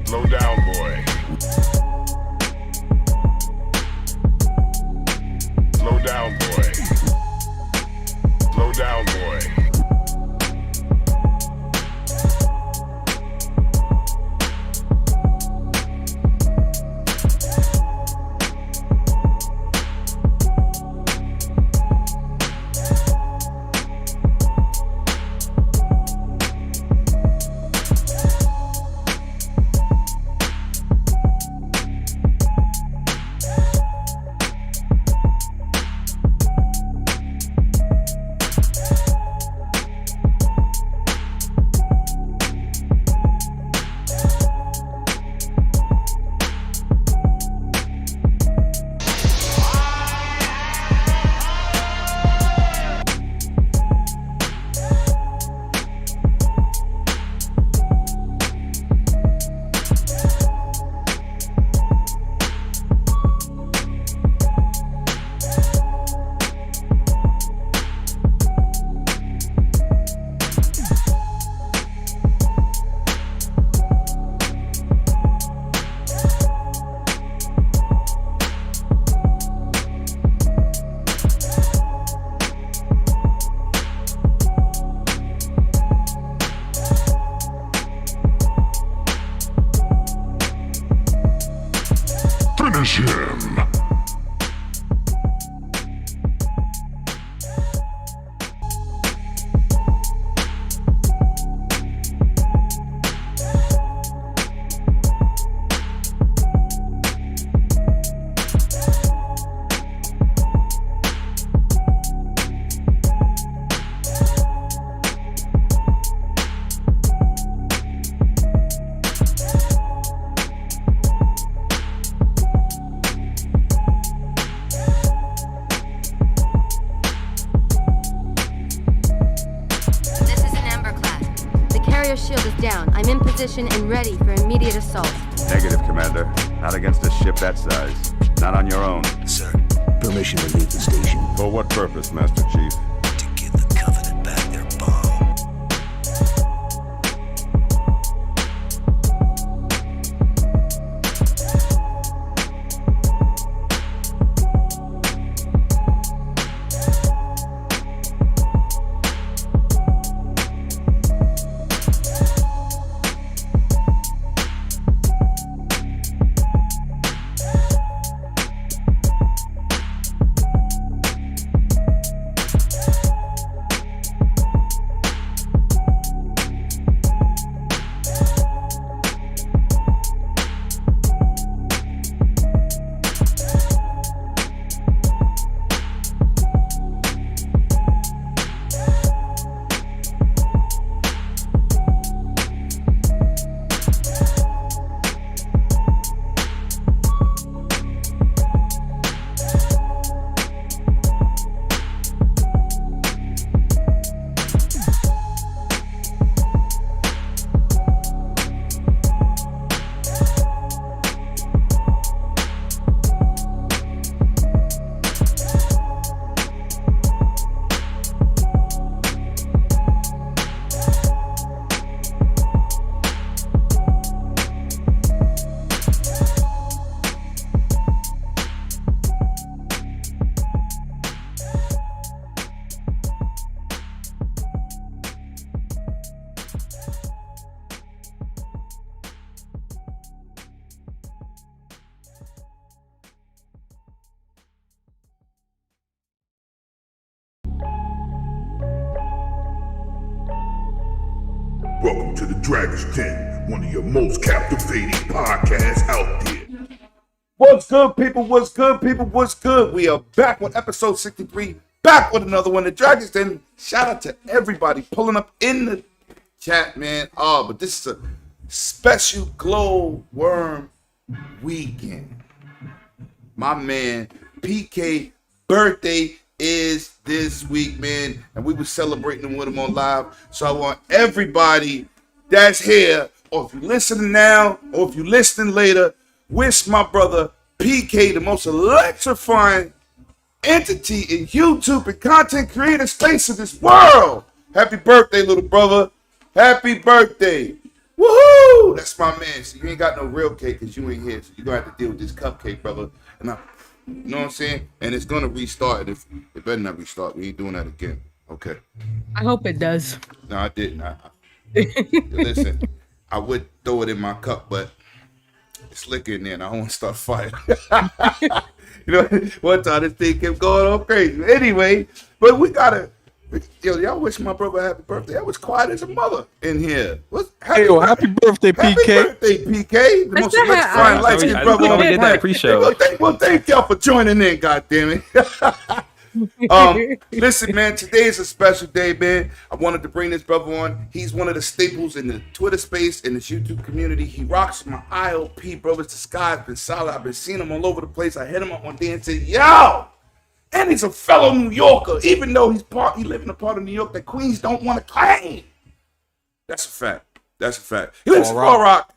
Slow down, boy. Slow down, boy. Slow down, boy. Finish him! Shield is down. I'm in position and ready for immediate assault. Negative, Commander. Not against a ship that size. Not on your own. Sir, permission to leave the station. For what purpose, Master Chief? To give the Covenant back their bomb. Welcome to the Dragon's Den, one of your most captivating podcasts out there. What's good, people? What's good, people? What's good? We are back with episode 63, back with another one. The Dragon's Den. Shout out to everybody pulling up in the chat, man. But this is a special glow worm weekend. My man PK birthday is this week, man, and we were celebrating with him on live. So I want everybody that's here, or if you're listening now, or if you're listening later, wish my brother PK, the most electrifying entity in YouTube and content creator space of this world. Happy birthday, little brother. Happy birthday. Woohoo! That's my man. So you ain't got no real cake because you ain't here. So you're going to have to deal with this cupcake, brother. And you know what I'm saying? And it's going to restart. If it better not restart. We ain't doing that again. Okay. I hope it does. No, I didn't. Listen, I would throw it in my cup, but it's liquor in there and I don't want to start fighting. You know, one time this thing kept going all crazy. Anyway, but we got to... Yo, y'all wish my brother happy birthday. I was quiet as a mother in here. Happy birthday, PK. Happy birthday, PK. The most electrifying light skinned brother on the did that planet. pre-show. Well, thank y'all for joining in, goddammit. Listen, man, today is a special day, man. I wanted to bring this brother on. He's one of the staples in the Twitter space, in this YouTube community. He rocks my IOP, brothers. The sky's been solid. I've been seeing him all over the place. I hit him up one day and said, yo! And he's a fellow New Yorker, even though he lives in a part of New York that Queens don't want to claim. That's a fact. That's a fact. He lives in Far Rock.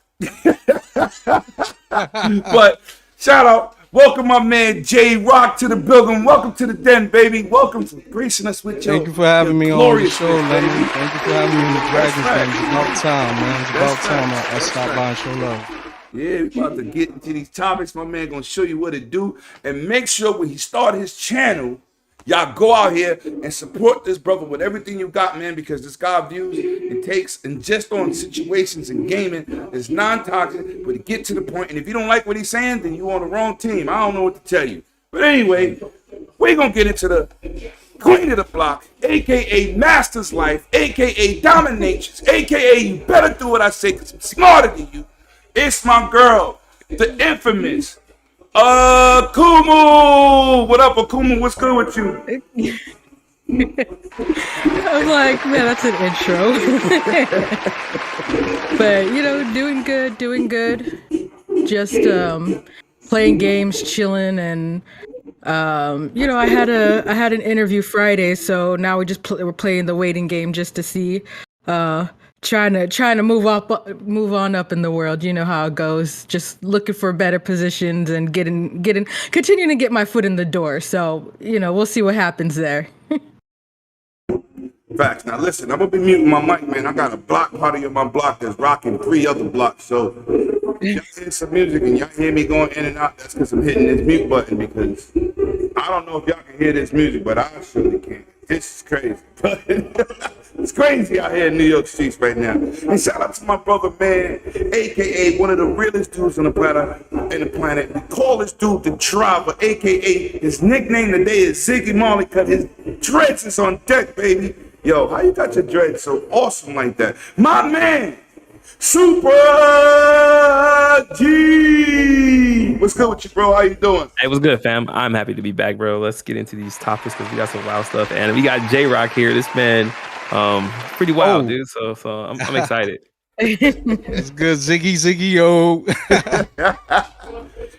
But shout out, welcome my man J Rock to the building. Welcome to the den, baby. Welcome to gracing us with your. Thank you for having me on the show, baby. man. Thank you for having me in the Dragons Den. It's about time, man. It's about time I stop by and show love. Yeah, we about to get into these topics. My man gonna show you what to do. And make sure when he start his channel, y'all go out here and support this brother with everything you got, man, because this guy views and takes and just on situations and gaming is non-toxic, but to get to the point. And if you don't like what he's saying, then you on the wrong team. I don't know what to tell you. But anyway, we're gonna get into the queen of the block, aka Master's Life, aka Dominatrix, aka you better do what I say because I'm smarter than you. It's my girl, the infamous Akumu. What up, Akumu? What's good with you? I'm like, man, that's an intro. But doing good. Just playing games, chilling, and I had an interview Friday, so now we're playing the waiting game just to see. Trying to move on up in the world. You know how it goes. Just looking for better positions and continuing to get my foot in the door. So, we'll see what happens there. Facts. Now listen, I'm gonna be muting my mic, man. I got a block party on my block that's rocking 3 other blocks. So y'all hear some music and y'all hear me going in and out, that's because I'm hitting this mute button because I don't know if y'all can hear this music, but I surely can. This is crazy. It's crazy out here in New York streets right now. And shout out to my brother, man, aka one of the realest dudes on the planet. We call this dude the Driver, aka his nickname today is Ziggy Marley, cause his dreads is on deck, baby. Yo, how you got your dreads so awesome like that? My man, Super G. What's good with you, bro? How you doing? Hey, what's good, fam? I'm happy to be back, bro. Let's get into these topics because we got some wild stuff, and we got J Rock here. This man, pretty wild, dude. So I'm excited. It's good, Ziggy, yo.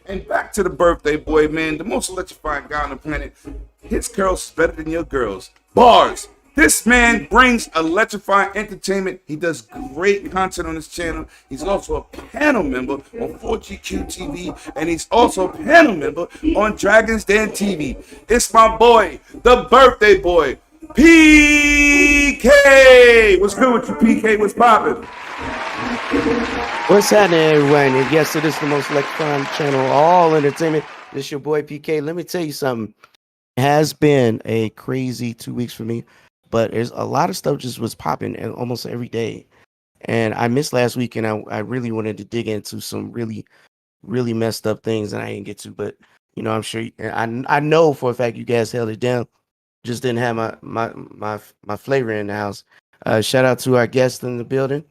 And back to the birthday boy, man. The most electrifying guy on the planet. His girls is better than your girls. Bars. This man brings electrifying entertainment. He does great content on his channel. He's also a panel member on 4GQ TV, and he's also a panel member on Dragon's Den TV. It's my boy, the birthday boy, PK. What's good with you, PK? What's poppin'? What's happening, everyone? And yes, it is the most electrifying channel, all entertainment. This your boy, PK. Let me tell you something. It has been a crazy 2 weeks for me. But there's a lot of stuff just was popping almost every day. And I missed last week, and I really wanted to dig into some really, really messed up things that I didn't get to. But, I'm sure, I know for a fact you guys held it down. Just didn't have my flavor in the house. Shout out to our guest in the building,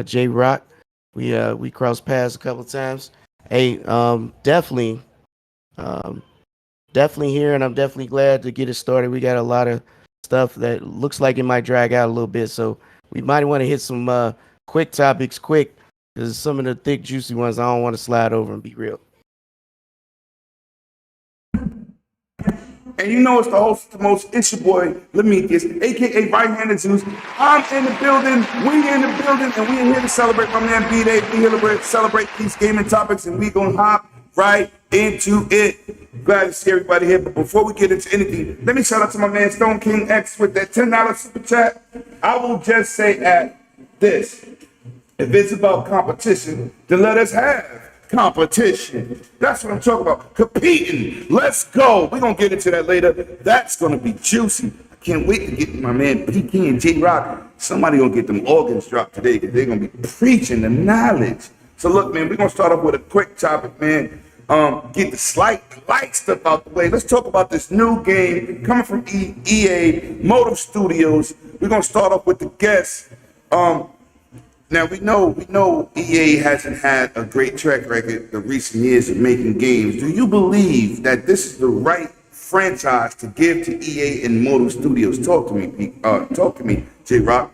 J Rock. We crossed paths a couple of times. Hey, definitely here, and I'm definitely glad to get it started. We got a lot of stuff that looks like it might drag out a little bit, so we might want to hit some quick topics because some of the thick juicy ones I don't want to slide over and be real. And you know it's the host of the most, it's your boy, Lemetius, aka Right-Handed Zeus. I'm in the building, we in the building, and we in here to celebrate my man B-Day. We here to celebrate these gaming topics, and we gonna hop right into it. Glad to see everybody here, but before we get into anything, let me shout out to my man Stone King X with that $10 super chat. I will just say at this. If it's about competition, then let us have competition. That's what I'm talking about. Competing. Let's go. We're going to get into that later. That's going to be juicy. I can't wait to get my man PK and J-Rock. Somebody going to get them organs dropped today because they're going to be preaching the knowledge. So look, man, we're going to start off with a quick topic, man. Get the light stuff out the way. Let's talk about this new game coming from EA, Motive Studios. We're going to start off with the guests. Now we know EA hasn't had a great track record in recent years of making games. Do you believe that this is the right franchise to give to EA and Motive Studios? Talk to me, J-Rock.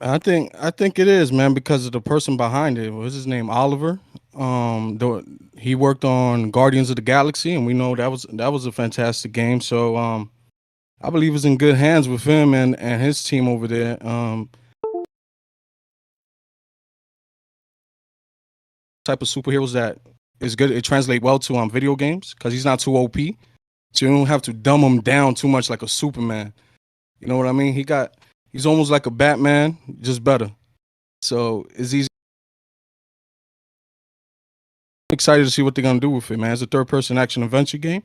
I think it is, man, because of the person behind it. What's his name? Oliver. He worked on Guardians of the Galaxy, and we know that was a fantastic game. So I believe it's in good hands with him and his team over there. Type of superheroes that is good. It translates well to video games because he's not too OP, so you don't have to dumb him down too much like a Superman. You know what I mean? He's almost like a Batman, just better. So it's easy. I'm excited to see what they're gonna do with it, man. It's a third-person action adventure game,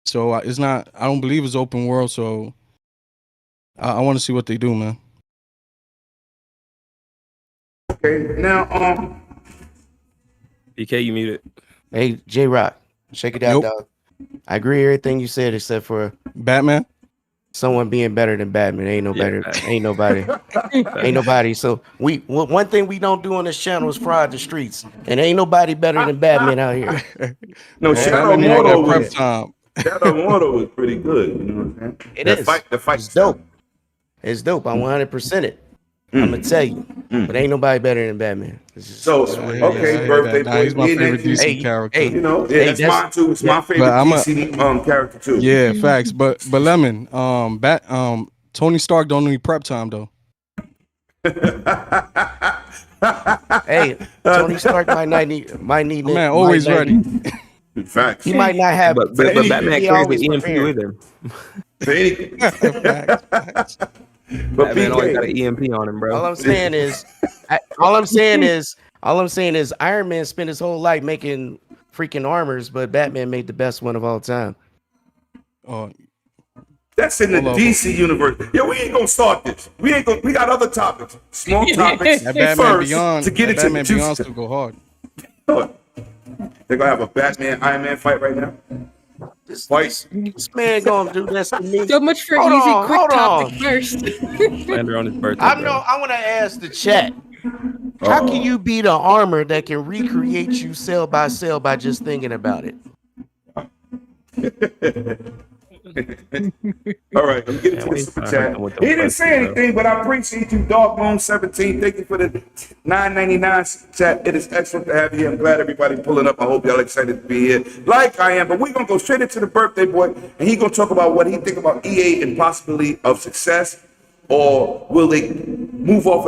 so it's not. I don't believe it's open world, so I want to see what they do, man. Okay, now PK, you muted. Hey, J-Rock, check it out, dog. I agree with everything you said except for Batman. Someone being better than Batman. Ain't nobody. So one thing we don't do on this channel is fraud the streets, and ain't nobody better than Batman out here. No, Shadow Mortal was pretty good. You know what I'm saying? The fight's dope. It's dope. I 100% it. I'm gonna tell you, but ain't nobody better than Batman. Birthday boy. He's my favorite DC character. You know, that's mine too. It's my favorite DC character too. Yeah, facts. But Lemon, Tony Stark don't need prep time though. Hey, Tony Stark might need man, always ready. Facts. He might not have, but Batman carries the EMP with him. But Batman always got an EMP on him, bro. All I'm saying is Iron Man spent his whole life making freaking armors, but Batman made the best one of all time. That's in the DC universe. Yeah, we ain't gonna start this. We got other topics, small topics first to get into Batman Beyond still go hard. They're gonna have a Batman Iron Man fight right now. This man gonna do this to me. So much for quick topic first. Slander on his birthday. I want to ask the chat. How can you beat an armor that can recreate you cell by cell by just thinking about it? All right, let's get into the super chat. He didn't say anything, but I appreciate you, Darkmoon17. Thank you for the $9.99 chat. It is excellent to have you here. I'm glad everybody pulling up. I hope y'all excited to be here, like I am. But we're gonna go straight into the birthday boy, and he's gonna talk about what he think about EA and possibility of success, or will they move from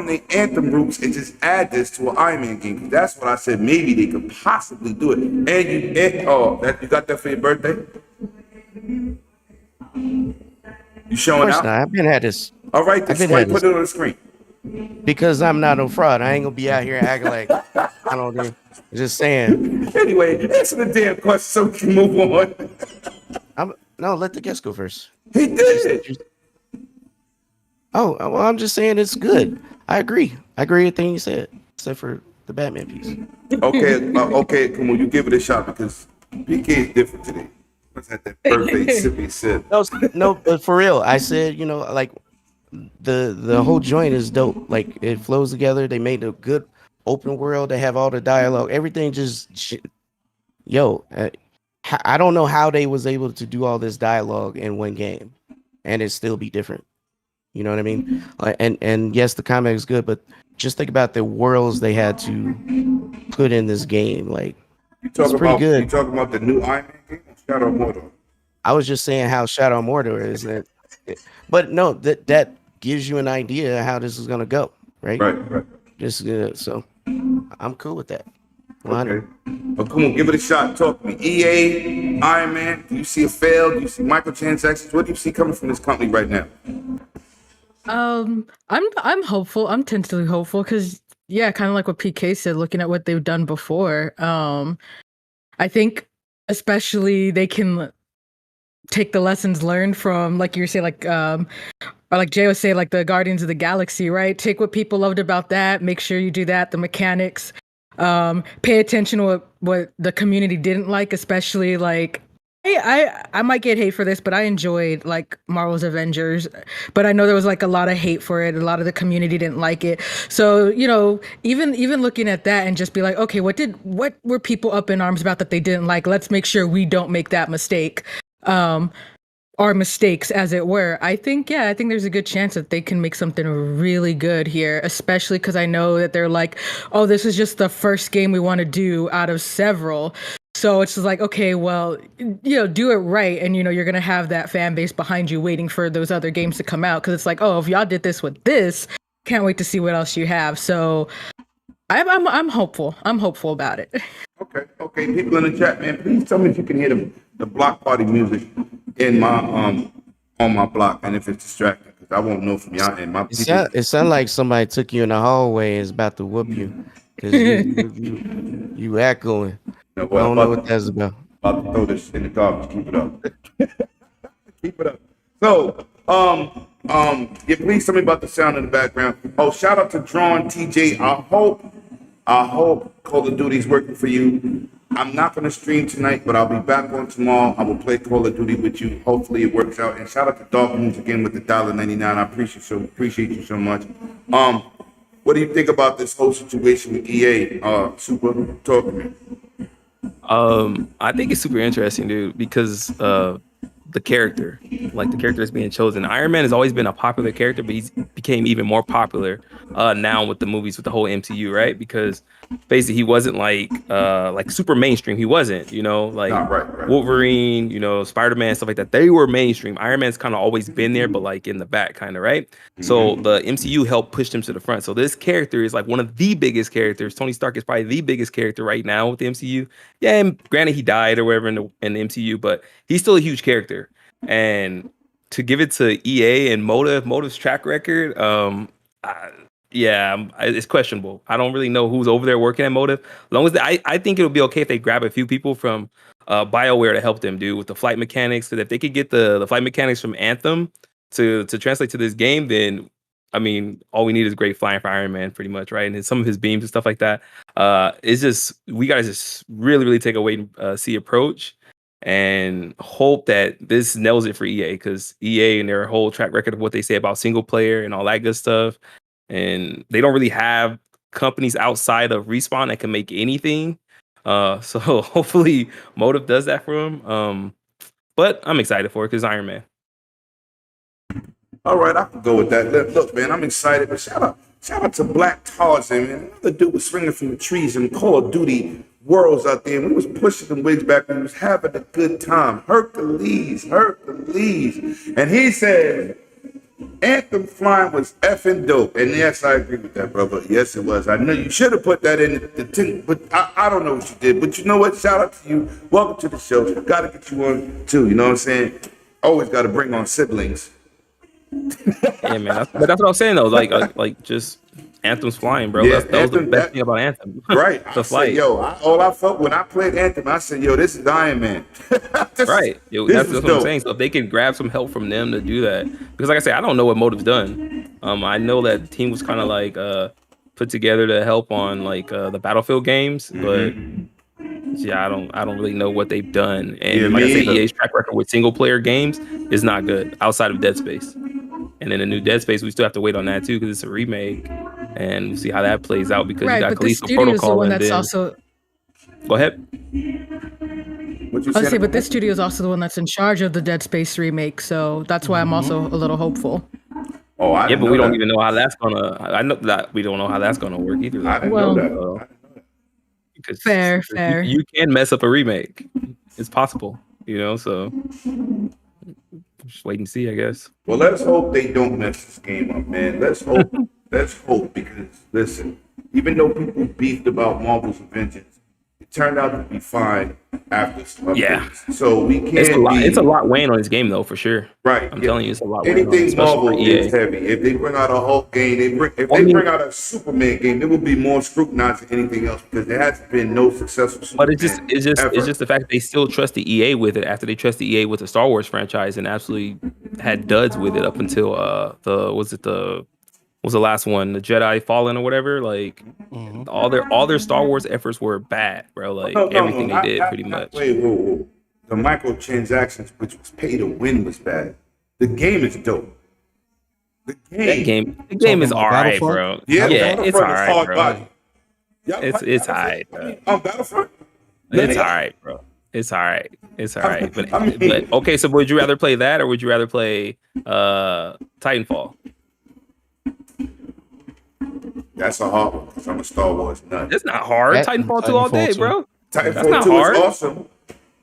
the Anthem roots and just add this to an Iron Man game? That's what I said. Maybe they could possibly do it. And you got that for your birthday? You showing out? I've been at this. All right, put it on the screen. Because I'm not no fraud. I ain't gonna be out here acting like I don't do. Just saying. Anyway, answer the damn question so we can move on. No, let the guest go first. He did. Oh, well, I'm just saying it's good. I agree with everything you said, except for the Batman piece. Okay, come on, you give it a shot because PK is different today. What's that birthday sippy sip? No, but for real, I said, like the whole joint is dope. Like it flows together. They made a good open world. They have all the dialogue. Everything just, I don't know how they was able to do all this dialogue in one game, and it still be different. You know what I mean? And yes, the comic is good, but just think about the worlds they had to put in this game. Like it's pretty good. You talking about the new Iron Man game, Shadow Mordor? I was just saying how Shadow Mordor is, but no, that gives you an idea how this is gonna go, right? Right. Just so I'm cool with that. Okay. But come on, give it a shot. Talk to me. EA, Iron Man. Do you see a fail? Do you see microtransactions? What do you see coming from this company right now? I'm hopeful. I'm tentatively hopeful because yeah, kind of like what PK said, looking at what they've done before. I think especially they can take the lessons learned from, like you say, or like Jay was saying, like the Guardians of the Galaxy, right? Take what people loved about that, make sure you do that, the mechanics. Pay attention to what the community didn't like, especially like I might get hate for this, but I enjoyed like Marvel's Avengers, but I know there was like a lot of hate for it. A lot of the community didn't like it. So, even looking at that and just be like, okay, what were people up in arms about that they didn't like? Let's make sure we don't make that mistake. Or mistakes, as it were. I think there's a good chance that they can make something really good here, especially because I know that they're like, oh, this is just the first game we want to do out of several. So it's just like, okay, well, do it right. And, you're going to have that fan base behind you waiting for those other games to come out. Because it's like, oh, if y'all did this with this, can't wait to see what else you have. So I'm hopeful. I'm hopeful about it. Okay. People in the chat, man, please tell me if you can hear the block party music in my on my block, and if it's distracting, because I won't know from y'all. And my It sounds like somebody took you in the hallway and is about to whoop you because you echoing. I don't know what that's about. About to throw this in the garbage. Keep it up. Keep it up. So, yeah, please tell me about the sound in the background. Oh, shout out to Drawn TJ. I hope Call of Duty's working for you. I'm not going to stream tonight, but I'll be back on tomorrow. I will play Call of Duty with you. Hopefully it works out. And shout out to Dark Moons again with the $1.99. I appreciate you so much. What do you think about this whole situation with EA? Super, talk to me. I think it's super interesting, dude, because the character that's being chosen. Iron Man has always been a popular character, but he's became even more popular now with the movies, with the whole MCU, right? Because basically he wasn't like super mainstream. He wasn't, right. Wolverine, Spider-Man, stuff like that. They were mainstream. Iron Man's kind of always been there, but like in the back, kind of, right? Mm-hmm. So the MCU helped push him to the front. So this character is like one of the biggest characters. Tony Stark is probably the biggest character right now with the MCU. Yeah, and granted he died or whatever in the MCU, but he's still a huge character. And to give it to EA and Motive's track record, it's questionable. I don't really know who's over there working at Motive. As long as I think it'll be okay if they grab a few people from BioWare to help them do with the flight mechanics. Because if they could get the flight mechanics from Anthem to translate to this game, then I mean, all we need is great flying for Iron Man, pretty much, right? And some of his beams and stuff like that. It's just we gotta just really, really take a wait and see approach. And hope that this nails it for EA, because EA and their whole track record of what they say about single player and all that good stuff, and they don't really have companies outside of Respawn that can make anything. So hopefully Motive does that for them. But I'm excited for it because Iron Man. All right, I can go with that. Look, man, I'm excited. But shout out to Black Tarzan, man. Another dude was swinging from the trees in Call of Duty worlds out there, and we was pushing them wigs back and we was having a good time. Hercules. And he said Anthem flying was effing dope. And yes, I agree with that, brother. Yes, it was. I know you should have put that in the thing, but I don't know what you did. But you know what? Shout out to you. Welcome to the show. Gotta get you on too, you know what I'm saying? Always gotta bring on siblings. Yeah, man. But that's what I'm saying though. Like just Anthem's flying, bro. Yeah, that was the best thing about Anthem. Right. The flight. All I felt when I played Anthem, I said, this is Iron Man. Right. That's what I'm saying. So if they can grab some help from them to do that, because like I said, I don't know what Motive's done. I know that the team was kind of like put together to help on like the Battlefield games, but yeah, I don't really know what they've done. And like I said, EA's track record with single player games is not good outside of Dead Space. And then the new Dead Space, we still have to wait on that too, because it's a remake, and we'll see how that plays out, because you got Callisto Protocol. And then go ahead. But this studio is also the one that's in charge of the Dead Space remake, so that's why I'm also a little hopeful. Oh, but we don't even know how that's gonna. I know that we don't know how that's gonna work either. I didn't know that. Because fair. You can mess up a remake. It's possible, so. Just wait and see, I guess. Well, let's hope they don't mess this game up, man. Let's hope, because listen, even though people beefed about Marvel's Avengers, it turned out to be fine. after some Yeah. updates. So we can't It's a lot. be It's a lot weighing on this game though, for sure. right. I'm Yeah. telling you, it's a lot weighing on, it, Anything especially for Marvel EA. is heavy. If they bring out a Hulk game, if I they mean, bring out a Superman game, it will be more scrutinized than anything else because there has been no successful but Superman it's ever. just the fact that they still trust the EA with it after they trust the EA with the Star Wars franchise and absolutely had duds with it up until what was the last one, the Jedi Fallen or whatever. Like all their Star Wars efforts were bad, bro. Like No, everything they did, pretty not much. wait, whoa. The microtransactions, which was pay to win, was bad. The game is dope. The The game is about all right, Battlefront? bro. yeah, Yeah, it's Battlefront all is right, hard bro. body. Y'all It's play all right, bro. On Battlefront. It's all right, bro. It's all right. It's all right. I mean- But okay, so would you rather play that or would you rather play Titanfall? That's a hard one because I'm a Star Wars nut. It's not hard. That- Titanfall 2 all day, Titanfall 2. bro. That's Titanfall not 2 hard. is awesome,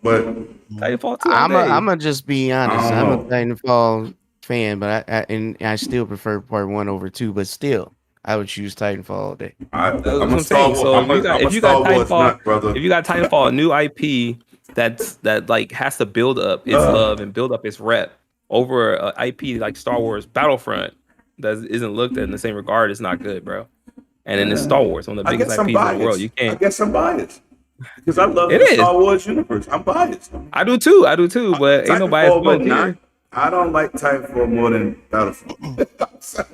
but Titanfall 2 all I'm day. gonna just be honest. I I'm a don't Titanfall fan, but I still prefer part 1 over 2. But still, I would choose Titanfall all day. I'm That's what a I'm Star saying. Wars. So I'm a if you got Star Wars Titanfall, nut, brother. if you got Titanfall, a new IP that like has to build up its love and build up its rep over an IP like Star Wars Battlefront that isn't looked at in the same regard, is not good, bro. And then it's Star Wars, one of the I biggest guess I'm IPs in the world. biased. You I can't. guess I'm biased because I love It the is. Star Wars universe. I'm biased. I do too. But ain't no bias Titanfall, but though, here. I don't like Titanfall more than Battlefront. I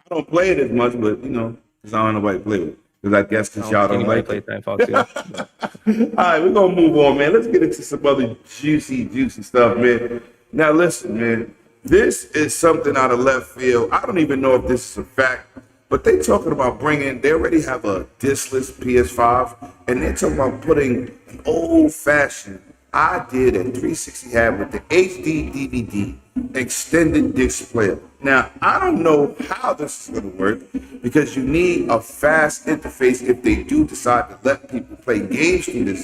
don't play it as much, but because I don't know nobody to play with. Because I guess because y'all don't Anybody like play it. Titanfall 2. All right, we're gonna move on, man. Let's get into some other juicy stuff, man. Now, listen, man. This is something out of left field. I don't even know if this is a fact, but they talking about they already have a discless PS5, and they're talking about putting an old-fashioned idea that 360 had with the HD DVD extended disc player. Now, I don't know how this is going to work because you need a fast interface if they do decide to let people play games through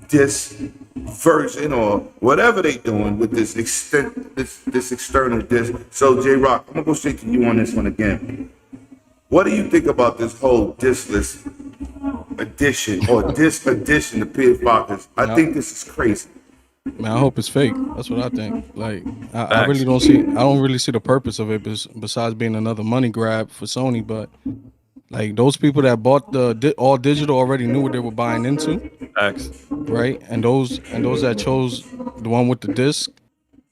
this version or whatever they're doing with this this external disc. So, J Rock, I'm gonna go straight to you on this one again. What do you think about this whole discless edition or disc edition to PS5? 'Cause I think this is crazy. Man, I hope it's fake. That's what I think. Like, I really don't see. I don't really see the purpose of it besides being another money grab for Sony. But like those people that bought the all digital already knew what they were buying into, Facts. right? And those that chose the one with the disc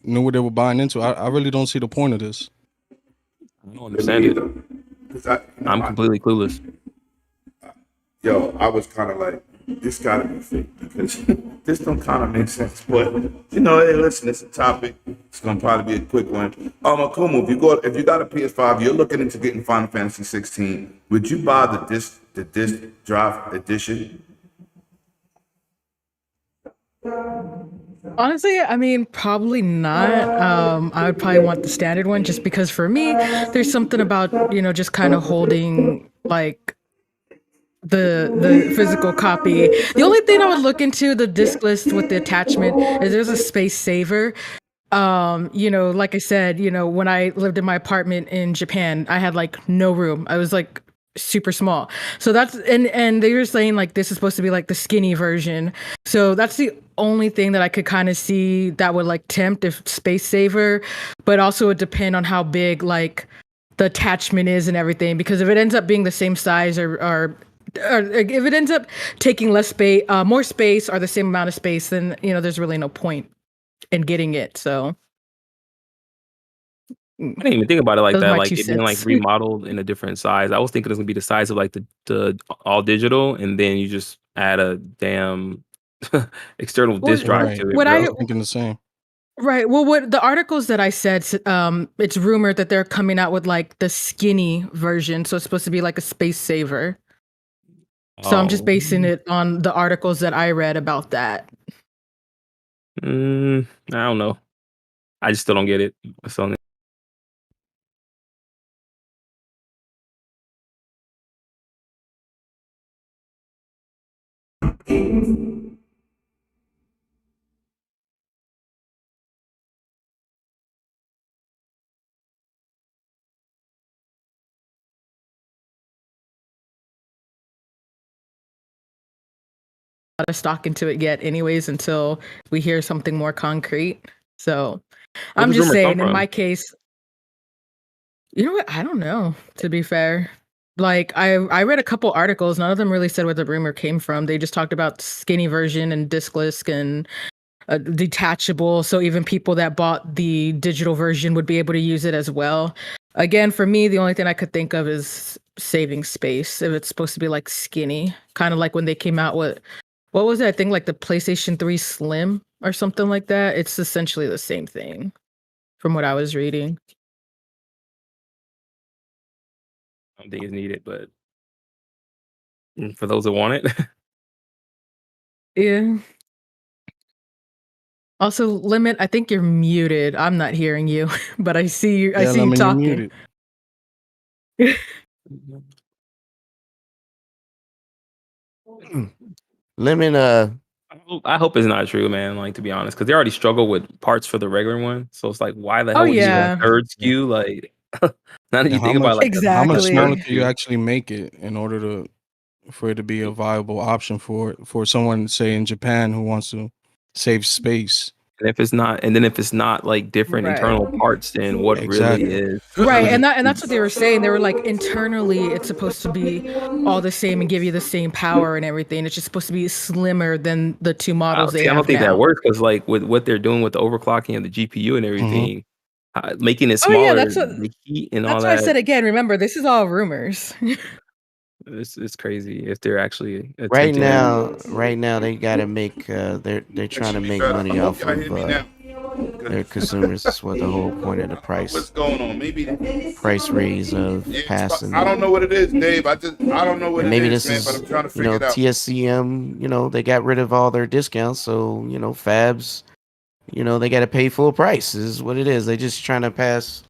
knew what they were buying into. I really don't see the point of this. I don't understand it. 'Cause I'm completely clueless. I was kind of like, this gotta be fake because this don't kind of make sense. But hey, listen, it's a topic. It's gonna probably be a quick one. Akumu, if you got a PS5, you're looking into getting Final Fantasy 16. Would you buy the disc drive edition? Honestly, I mean, probably not. I would probably want the standard one just because for me, there's something about, just kind of holding like the physical copy. The only thing I would look into the disc list with the attachment is there's a space saver. Like I said, when I lived in my apartment in Japan, I had like no room. I was like super small. So that's and they were saying like this is supposed to be like the skinny version. So that's the only thing that I could kind of see that would like tempt if space saver, but also it would depend on how big like the attachment is and everything. Because if it ends up being the same size or if it ends up taking less space, more space or the same amount of space, then there's really no point in getting it. So I didn't even think about it like those are that. my Like 2 it being like cents. remodeled in a different size. I was thinking it was gonna be the size of like the all digital, and then you just add a damn external disk drive Right. to it. What Bro. I was thinking the same. Right. Well, what the articles that I said, it's rumored that they're coming out with like the skinny version, so it's supposed to be like a space saver. So I'm just Oh. basing it on the articles that I read about that. I don't know. I just still don't get it. So of stock into it yet, anyways, until we hear something more concrete. So I'm does just rumor come saying, in from? my case, you know what? I don't know, to be fair. Like I read a couple articles, none of them really said where the rumor came from. They just talked about skinny version and discless and detachable. So even people that bought the digital version would be able to use it as well. Again, for me, the only thing I could think of is saving space. If it's supposed to be like skinny, kind of like when they came out with, what was it? I think like the PlayStation 3 Slim or something like that. It's essentially the same thing from what I was reading. I don't think it's needed, but for those that want it, Yeah. Also, Limit, I think you're muted. I'm not hearing you, but I see you. I Yeah, see you Lemon, you're talking. muted. Lemon, I hope it's not true, man. Like, to be honest, because they already struggle with parts for the regular one. So it's like, why the Oh hell would you need a yeah, third SKU? Like, now that Yeah, you think about it, like how much a smaller third exactly. can you SKU. actually make it in order for it to be a viable option for someone, say in Japan, who wants to save space? And if it's not like different Right. internal parts, then what really Exactly. is? Right, and that's what they were saying. They were like, internally, it's supposed to be all the same and give you the same power and everything. It's just supposed to be slimmer than the two models they See, I don't have think that now. works because, like, with what they're doing with the overclocking of the GPU and Mm-hmm. everything, making it Oh yeah, smaller, the heat and all that's why I that, said again. Remember, this is all rumors. it's crazy if they're actually right attempting to. now they gotta make they're That trying to should be make better. I money hope off y'all of hear me now. their consumers. That's what the whole point of the What's price going on? Maybe raise of yeah, passing. I don't know what it is, Dave. I don't know what And it maybe is, this man. is, But I'm trying to you figure know, it out. TSCM, you know, they got rid of all their discounts. So, you know, Fabs, you know, they got to pay full price. This is what it is. They just trying to pass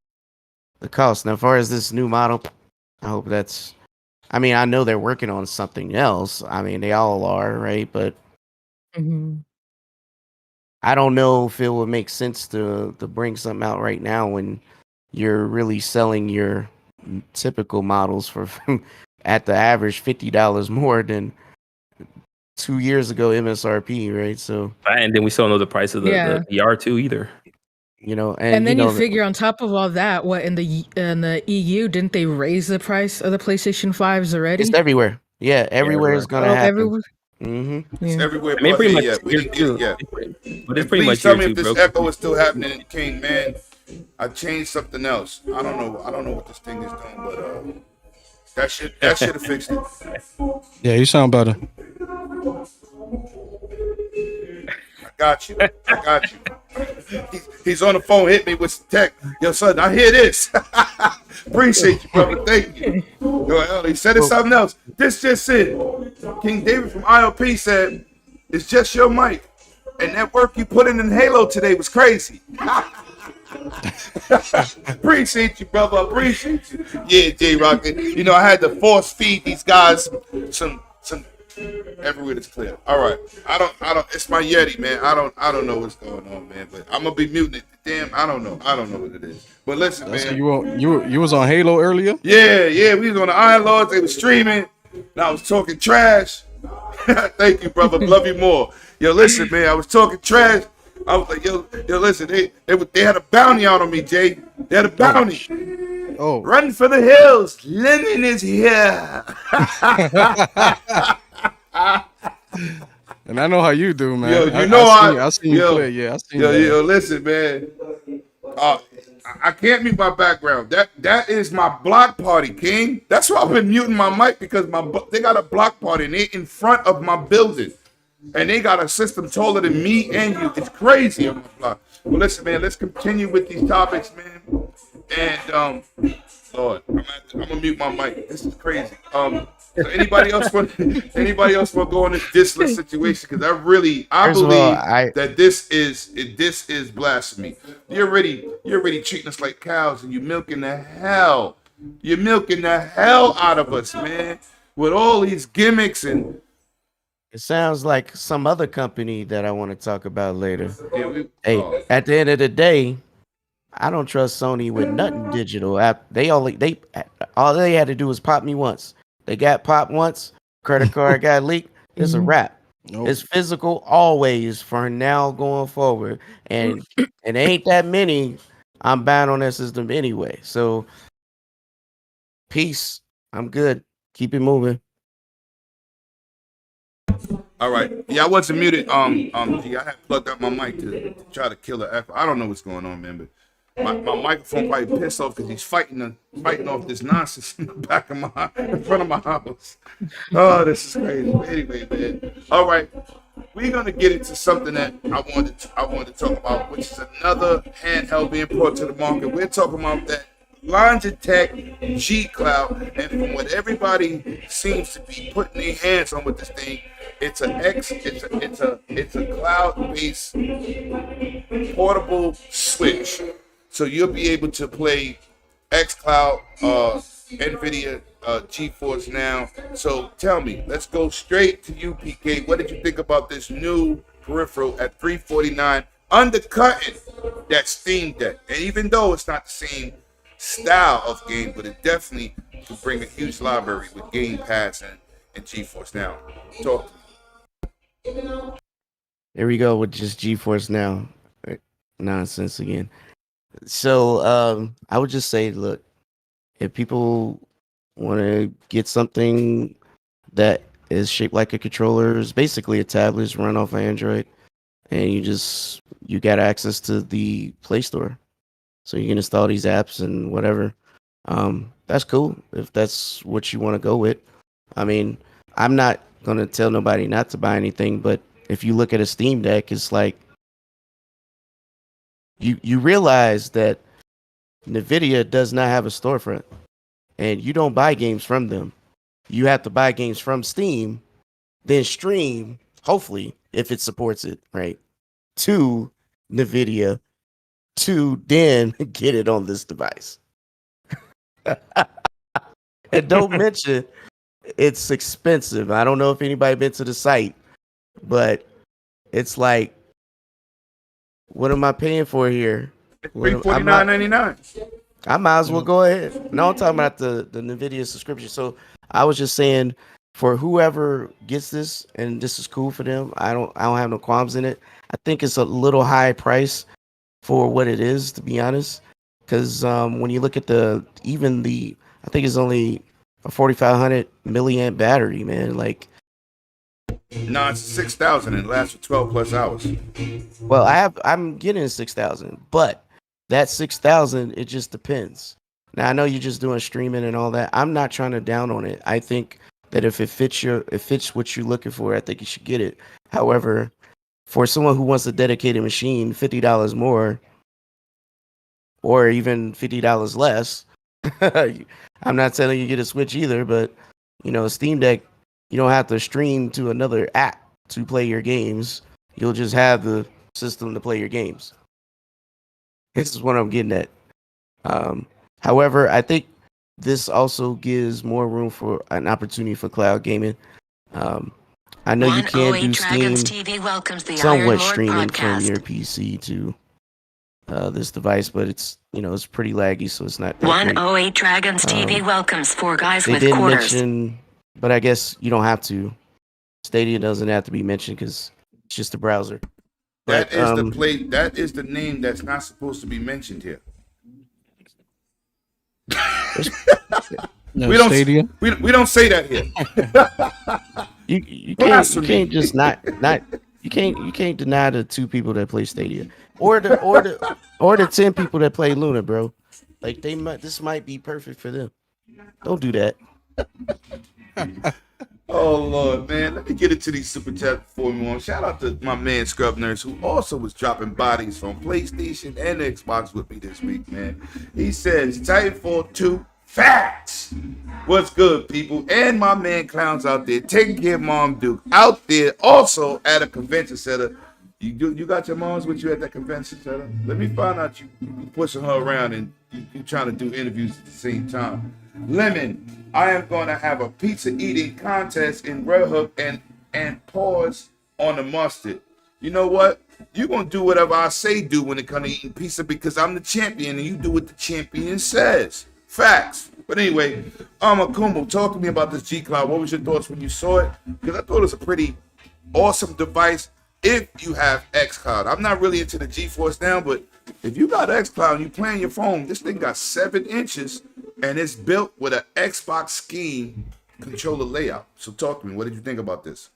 the cost. Now, as far as this new model, I hope that's, I mean, I know they're working on something else. I mean, they all are, right? But Mhm. I don't know if it would make sense to bring something out right now when you're really selling your typical models for at the average $50 more than 2 years ago MSRP, right? So, And then we still don't know the price of the Yeah, VR2 either. you know, and and you then you know, figure on top of all that, what in the EU didn't they raise the price of the PlayStation 5s it's already? everywhere. Yeah, Yeah, everywhere everywhere. is gonna Oh, happen. everywhere. Mm-hmm. It's Yeah. everywhere I mean, but pretty here much yet. We here didn't get it too. yet. But it's And pretty please much tell here me too, if this bro. echo is still happening. King, man, I changed something else. I don't know. I don't know what this thing is doing, but that should have fixed it. Yeah, you sound better. I got you. He's on the phone. Hit me with tech. Yo, son, I hear this. Appreciate you, brother. Thank you. Yo, hell, he said it's something else. This just it. King David from IOP said, "It's just your mic, and that work you put in Halo today was crazy." Appreciate you, brother. Appreciate you. Yeah, J Rocket. You know, I had to force feed these guys some everywhere that's clear. All right. I don't it's my Yeti, man. I don't know what's going on, man. But I'm gonna be muting it. Damn, I don't know what it is. But listen, So man. you was on Halo earlier? Yeah, we was on the Iron Lords, they was streaming, and I was talking trash. Thank you, brother. Love you more. Yo, listen, man, I was talking trash. I was like, yo, listen, they had a bounty on me, Jay. They had a bounty. Oh. Run for the hills. Lemon is here. And I know how you do, man. Yo, you know I seen you play. Yeah, I seen you. Yo, listen, man. I can't mute my background. That is my block party, King. That's why I've been muting my mic because they got a block party and they in front of my building, and they got a system taller than me and you. It's crazy on my block. Well, listen, man. Let's continue with these topics, man. And Lord, I'm gonna mute my mic. This is crazy. So anybody else want to go in this dissless situation? Because I believe that this is blasphemy. You're already treating us like cows, and you're milking the hell out of us, man, with all these gimmicks and. It sounds like some other company that I want to talk about later. Yeah, at the end of the day, I don't trust Sony with nothing digital. All they had to do was pop me once. They got popped once. Credit card got leaked. It's a wrap. Nope. It's physical always for now going forward, and ain't that many. I'm buying on that system anyway. So peace. I'm good. Keep it moving. All right. Yeah, I wasn't muted. G, I had plugged up my mic to try to kill the echo. I don't know what's going on, man, but my microphone probably pissed off because he's fighting off this nonsense in the back of in front of my house. Oh, this is crazy. But anyway, man. All right. We're gonna get into something that I wanted to talk about, which is another handheld being brought to the market. We're talking about that Logitech G Cloud, and from what everybody seems to be putting their hands on with this thing, it's a cloud-based portable switch. So you'll be able to play xCloud, NVIDIA, GeForce Now. So tell me, let's go straight to you, PK. What did you think about this new peripheral at $349, undercutting that Steam Deck? And even though it's not the same style of game, but it definitely can bring a huge library with Game Pass and GeForce Now. Talk to me. There we go with just GeForce Now. Nonsense again. So I would just say, look, if people want to get something that is shaped like a controller, it's basically a tablet, it's run off of Android, and you got access to the Play Store. So you can install these apps and whatever. That's cool if that's what you want to go with. I mean, I'm not going to tell nobody not to buy anything, but if you look at a Steam Deck, it's like you realize that NVIDIA does not have a storefront, and you don't buy games from them. You have to buy games from Steam, then stream, hopefully, if it supports it, right, to NVIDIA, to then get it on this device. And don't mention it's expensive. I don't know if anybody been to the site, but it's like, what am I paying for here? $349.99. I might as well go ahead. No, I'm talking about the NVIDIA subscription. So I was just saying, for whoever gets this, and this is cool for them, I don't have no qualms in it. I think it's a little high price for what it is, to be honest. Because when you look at I think it's only a 4,500 milliamp battery, man. Like, no, it's 6,000 and it lasts for 12 plus hours. Well, I'm getting 6,000, but that 6,000, it just depends. Now I know you're just doing streaming and all that. I'm not trying to down on it. I think that if it fits what you're looking for, I think you should get it. However, for someone who wants a dedicated machine, $50 more, or even $50 less, I'm not telling you get a Switch either, but Steam Deck, you don't have to stream to another app to play your games. You'll just have the system to play your games. This is what I'm getting at. However, I think this also gives more room for an opportunity for cloud gaming. I know you can do Steam somewhat streaming from your PC to this device, but it's it's pretty laggy, so it's not that 108 great. Dragons TV welcomes 4 guys They with didn't quarters. mention, but I guess you don't have to. Stadia doesn't have to be mentioned because it's just a browser. That But, is that is the name that's not supposed to be mentioned here. No, we don't Stadia. we don't say that here. you can't just not you can't deny the 2 people that play Stadia or the 10 people that play Luna, bro. Like this might be perfect for them. Don't do that. Oh Lord, man. Let me get into these super chats before we move on. Shout out to my man Scrub Nurse, who also was dropping bodies from PlayStation and Xbox with me this week, man. He says Titanfall 2 facts. What's good, people? And my man Clowns out there taking care of Mom Duke out there also at a convention center. You got your moms with you at that convention center? Let me find out you pushing her around and you trying to do interviews at the same time. Lemon, I am going to have a pizza eating contest in Red Hook and pause on the mustard. You know what? You're going to do whatever I say do when it comes to eating pizza because I'm the champion and you do what the champion says. Facts. But anyway, Akumo, talk to me about this G Cloud. What was your thoughts when you saw it? Because I thought it was a pretty awesome device if you have xCloud. I'm not really into the GeForce now, but if you got xCloud and you play on your phone, this thing got 7 inches and it's built with an Xbox scheme controller layout. So talk to me. What did you think about this?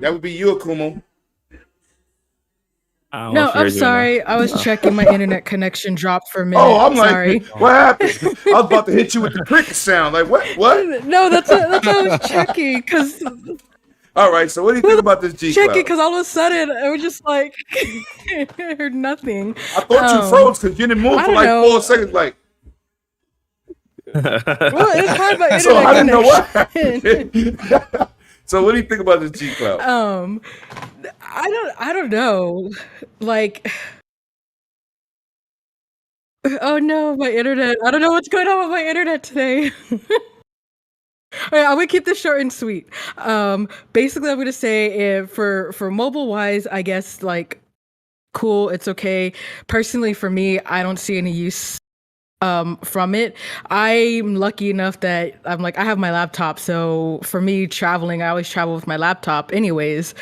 That would be you, Akumo. No, I'm sorry. I was checking. My internet connection dropped for a minute. Oh, I'm sorry. like, what happened? I was about to hit you with the cricket sound. Like, what? No, that's what I was checking because All right, so what do you think about this G checking Cloud? because all of a sudden I was just like I heard nothing. I thought you froze because you didn't move I for don't like know. 4 seconds. Like, Well, it was probably my internet so I didn't know what connection. happened. So what do you think about this G Cloud? I don't know. Like, oh no, my internet. I don't know what's going on with my internet today. Alright, I'm gonna keep this short and sweet. Basically, I'm gonna say for mobile wise, I guess like cool, it's okay. Personally, for me, I don't see any use from it. I'm lucky enough that I have my laptop, so for me traveling, I always travel with my laptop anyways.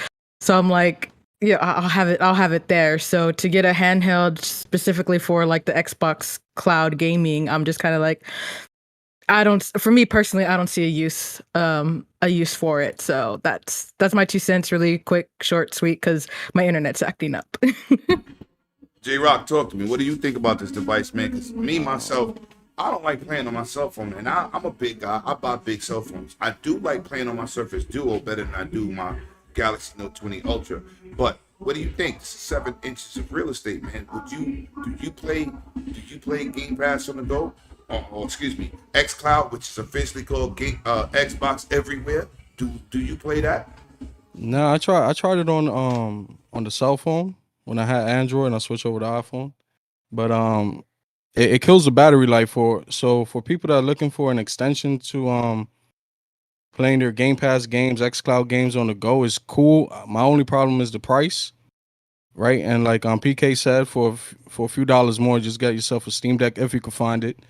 So I'm like, yeah, I'll have it there. So to get a handheld specifically for like the Xbox cloud gaming, I'm just kind of like for me personally, I don't see a use for it. So that's my 2 cents, really quick, short, sweet, because my internet's acting up. J Rock, talk to me. What do you think about this device, man? Because me, myself, I don't like playing on my cell phone, and I'm a big guy. I buy big cell phones. I do like playing on my Surface Duo better than I do my Galaxy Note 20 Ultra. But what do you think? This is 7 inches of real estate, man. Do you play Game Pass on the go? Or excuse me, xCloud, which is officially called Xbox Everywhere. Do you play that? No, I tried it on the cell phone when I had Android and I switched over to iPhone. But it kills the battery life for people that are looking for an extension to playing their Game Pass games, xCloud games on the go is cool. My only problem is the price, right? And like PK said, for a few dollars more, just get yourself a Steam Deck if you can find it.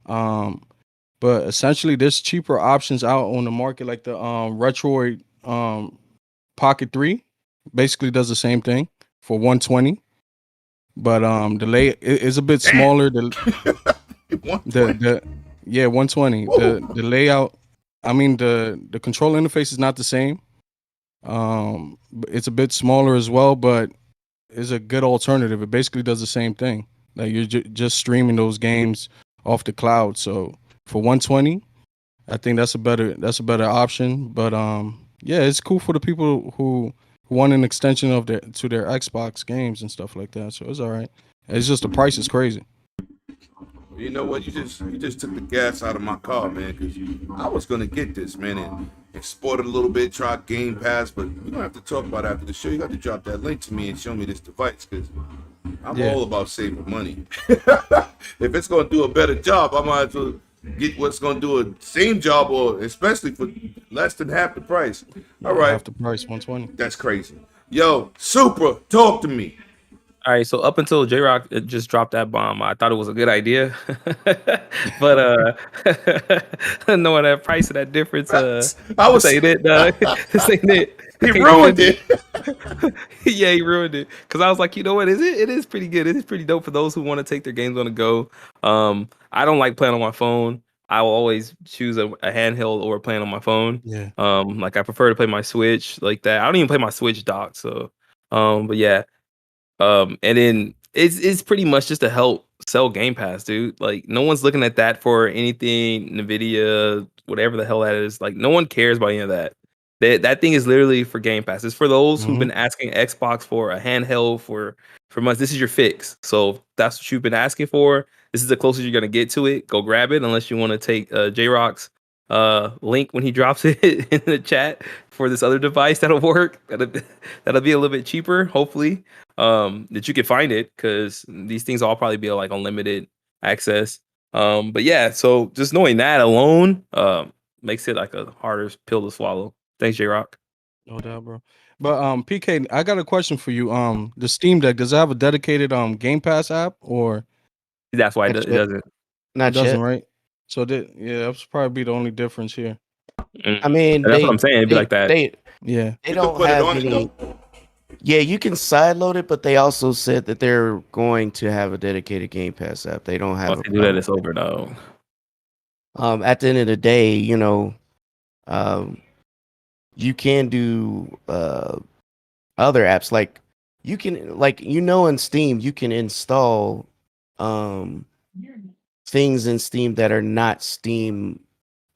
But essentially, there's cheaper options out on the market, like the Retroid Pocket 3. Basically, does the same thing for $120. But the lay is a bit smaller. The 120. The layout. I mean, the control interface is not the same. It's a bit smaller as well, but it's a good alternative. It basically does the same thing. Like you're just streaming those games off the cloud. So for 120, I think that's a better option. But yeah, it's cool for the people who want an extension of their Xbox games and stuff like that. So it's all right. It's just the price is crazy. You know what? You just took the gas out of my car, man. Because I was gonna get this, man, and export it a little bit, try Game Pass, but we don't have to talk about it after the show. You got to drop that link to me and show me this device, because I'm all about saving money. If it's gonna do a better job, I might as well get what's gonna do a same job, or especially for less than half the price. All right, Half the price, 120. that's crazy. Yo, Super, talk to me. All right, so up until J Rock just dropped that bomb, I thought it was a good idea, but knowing that price and that difference, I was this ain't it, dog. This ain't it. He ruined it. Yeah, he ruined it. Because I was like, you know what? It is pretty good. It is pretty dope for those who want to take their games on the go. I don't like playing on my phone. I will always choose a handheld over playing on my phone. Yeah. Like I prefer to play my Switch like that. I don't even play my Switch dock. So, but yeah. And then it's pretty much just to help sell Game Pass, dude. Like no one's looking at that for anything, Nvidia, whatever the hell that is. Like no one cares about any of that. That thing is literally for Game Pass. It's for those who've been asking Xbox for a handheld for months. This is your fix. So if that's what you've been asking for. This is the closest you're gonna get to it. Go grab it, unless you want to take J Rock's link when he drops it in the chat for this other device that'll work. That'll be a little bit cheaper, hopefully. That you can find it, because these things all probably be like unlimited access. But yeah, so just knowing that alone makes it like a harder pill to swallow. Thanks, J Rock. No doubt, bro. But PK, I got a question for you. The Steam Deck, does it have a dedicated Game Pass app, or That's why it Not yet. doesn't. It Not doesn't, yet. right? So that's probably be the only difference here. I mean, And that's what I'm saying. It'd be like that. Yeah. They You can don't put it have on it, any. though. Yeah, you can sideload it, but they also said that they're going to have a dedicated Game Pass app. They don't have Once a they do that, problem. it's over, though. At the end of the day, you can do other apps like you can in Steam you can install things in Steam that are not Steam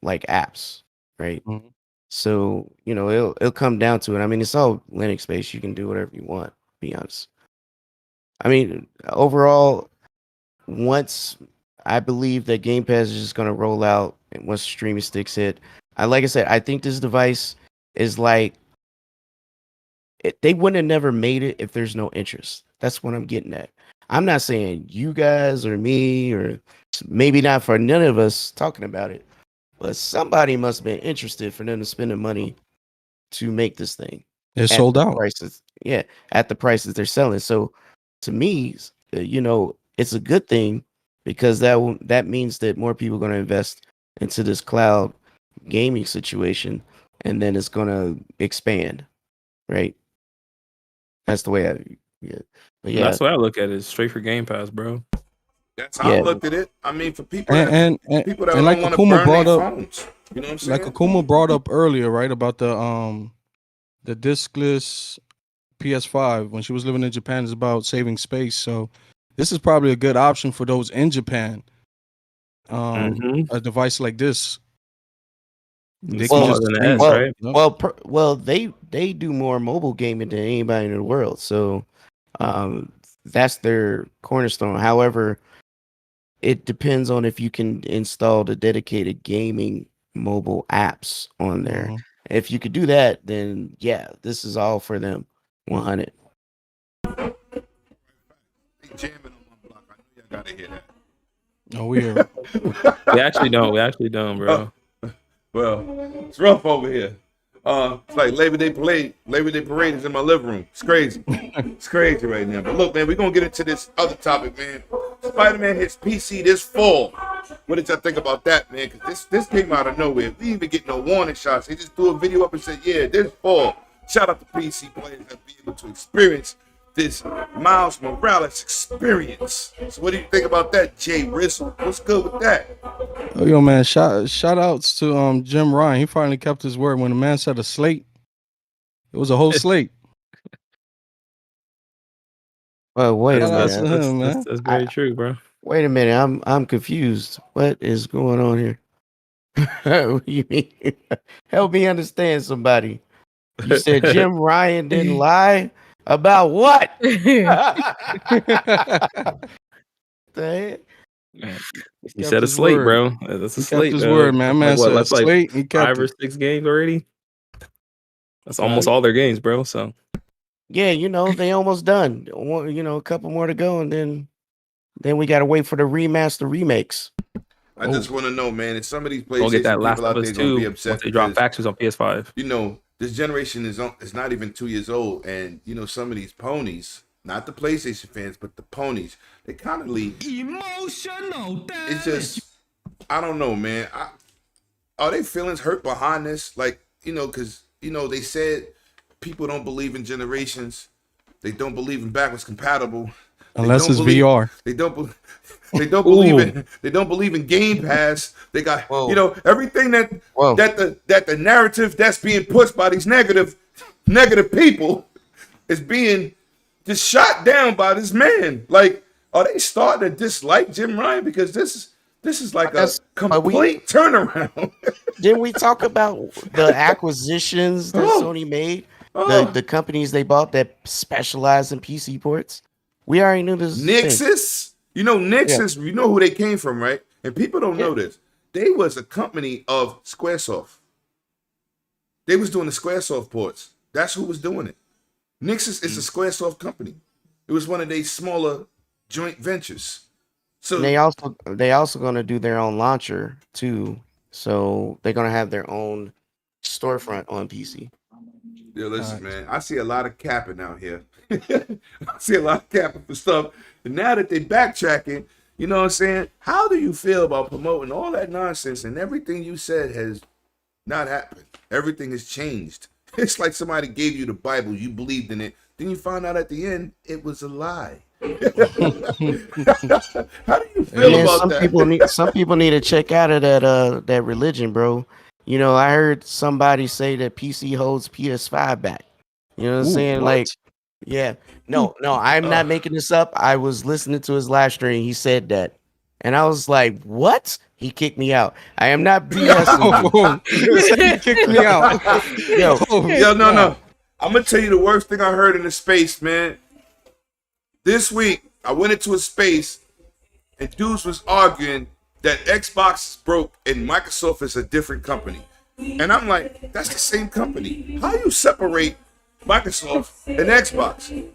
like apps, right? Mhm. So it'll come down to it. I mean, it's all Linux based. You can do whatever you want. To be honest. I mean, overall, once I believe that Game Pass is just going to roll out, and once streaming sticks hit, like I said, I think this device is like they wouldn't have never made it if there's no interest. That's what I'm getting at. I'm not saying you guys or me or maybe not for none of us talking about it, but somebody must have been interested for them to spend the money to make this thing. It's at sold the out. prices. Yeah, at the prices they're selling. So to me, it's a good thing because that means that more people are going to invest into this cloud gaming situation, and then it's going to expand, right? That's the way but yeah, That's what I look at it. It's straight for Game Pass, bro. That's how I Yeah. looked at it. I mean, for people And people that and like don't want to Akuma burn brought their up, phones. You know what I'm saying? like Akuma brought up earlier, right, about the discless PS5 when she was living in Japan is about saving space. So this is probably a good option for those in Japan. A device like this, they It's can smaller just than the stream. S, right? they do more mobile gaming than anybody in the world. So that's their cornerstone. However, it depends on if you can install the dedicated gaming mobile apps on there. Mhm. If you could do that, then yeah, this is all for them. 100. They jamming on my block. I know y'all gotta hear that. Oh, we hear it. We actually don't. We actually don't, bro. Well, it's rough over here. It's like Labor Day parade. Labor Day parade is in my living room. It's crazy. It's crazy right now. But look, man, we're gonna get into this other topic, man. Spider-Man hits PC this fall. What did y'all think about that, man? Because this came out of nowhere. We didn't even get no warning shots. They just threw a video up and said, yeah, this fall. Shout out to PC players that be able to experience this Miles Morales experience. So what do you think about that, Jay Rizzle? What's good with that? Oh, yo, man, shout outs to Jim Ryan. He finally kept his word. When the man said a slate, it was a whole slate. Well, wait a Shout outs minute. to him, man. That's very true, bro. Wait a minute. I'm confused. What is going on here? What do you mean? Help me understand somebody. You said Jim Ryan didn't lie about what? The heck? He said a his slate, word. bro. That's a He slate. kept his word, man. Man Like what? said a That's like slate. He kept 5 or it. 6 games already. That's almost all their games, bro. So Yeah, they almost done. A couple more to go, and then we gotta wait for the remaster remakes. I just want to know, man, if some of these we'll get that PlayStation Last people of out Us there going to 2 be upset once they drop because, factions on PS5. This generation is not even 2 years old, and some of these ponies, not the PlayStation fans, but the ponies, they kind of leave. Emotional damage. It's just, I don't know, man. Are they feelings hurt behind this? Like, because they said people don't believe in generations, they don't believe in backwards compatible. Unless it's VR. They don't believe in Game Pass. They got everything that the narrative that's being pushed by these negative people is being just shot down by this man. Like, are they starting to dislike Jim Ryan because this is like a complete turnaround? Didn't we talk about the acquisitions that Sony made? The companies they bought that specialize in PC ports. We already knew this. Nixus, Nixus, you know who they came from, right? And people don't know this. They was a company of Squaresoft. They was doing the Squaresoft ports. That's who was doing it. Nixus is a Squaresoft company. It was one of their smaller joint ventures. So they also going to do their own launcher too. So they're going to have their own storefront on PC. Yeah, listen, man. I see a lot of capping out here. I see a lot of capping for stuff. And now that they're backtracking, You know what I'm saying? How do you feel about promoting all that nonsense and everything you said has not happened? Everything has changed. It's like somebody gave you the Bible, you believed in it, then you found out at the end it was a lie. How do you feel about that? Some people need to check out of that religion, bro. You know, I heard somebody say that PC holds PS5 back. You know what I'm saying? what? Like, yeah. No, I'm not making this up. I was listening to his live stream. He said that. And I was like, what? He kicked me out. I am not BSing. He kicked me out. No. I'm going to tell you the worst thing I heard in the space, man. This week, I went into a space and dudes was arguing that Xbox is broke and Microsoft is a different company. And I'm like, that's the same company. How you separate Microsoft and Xbox?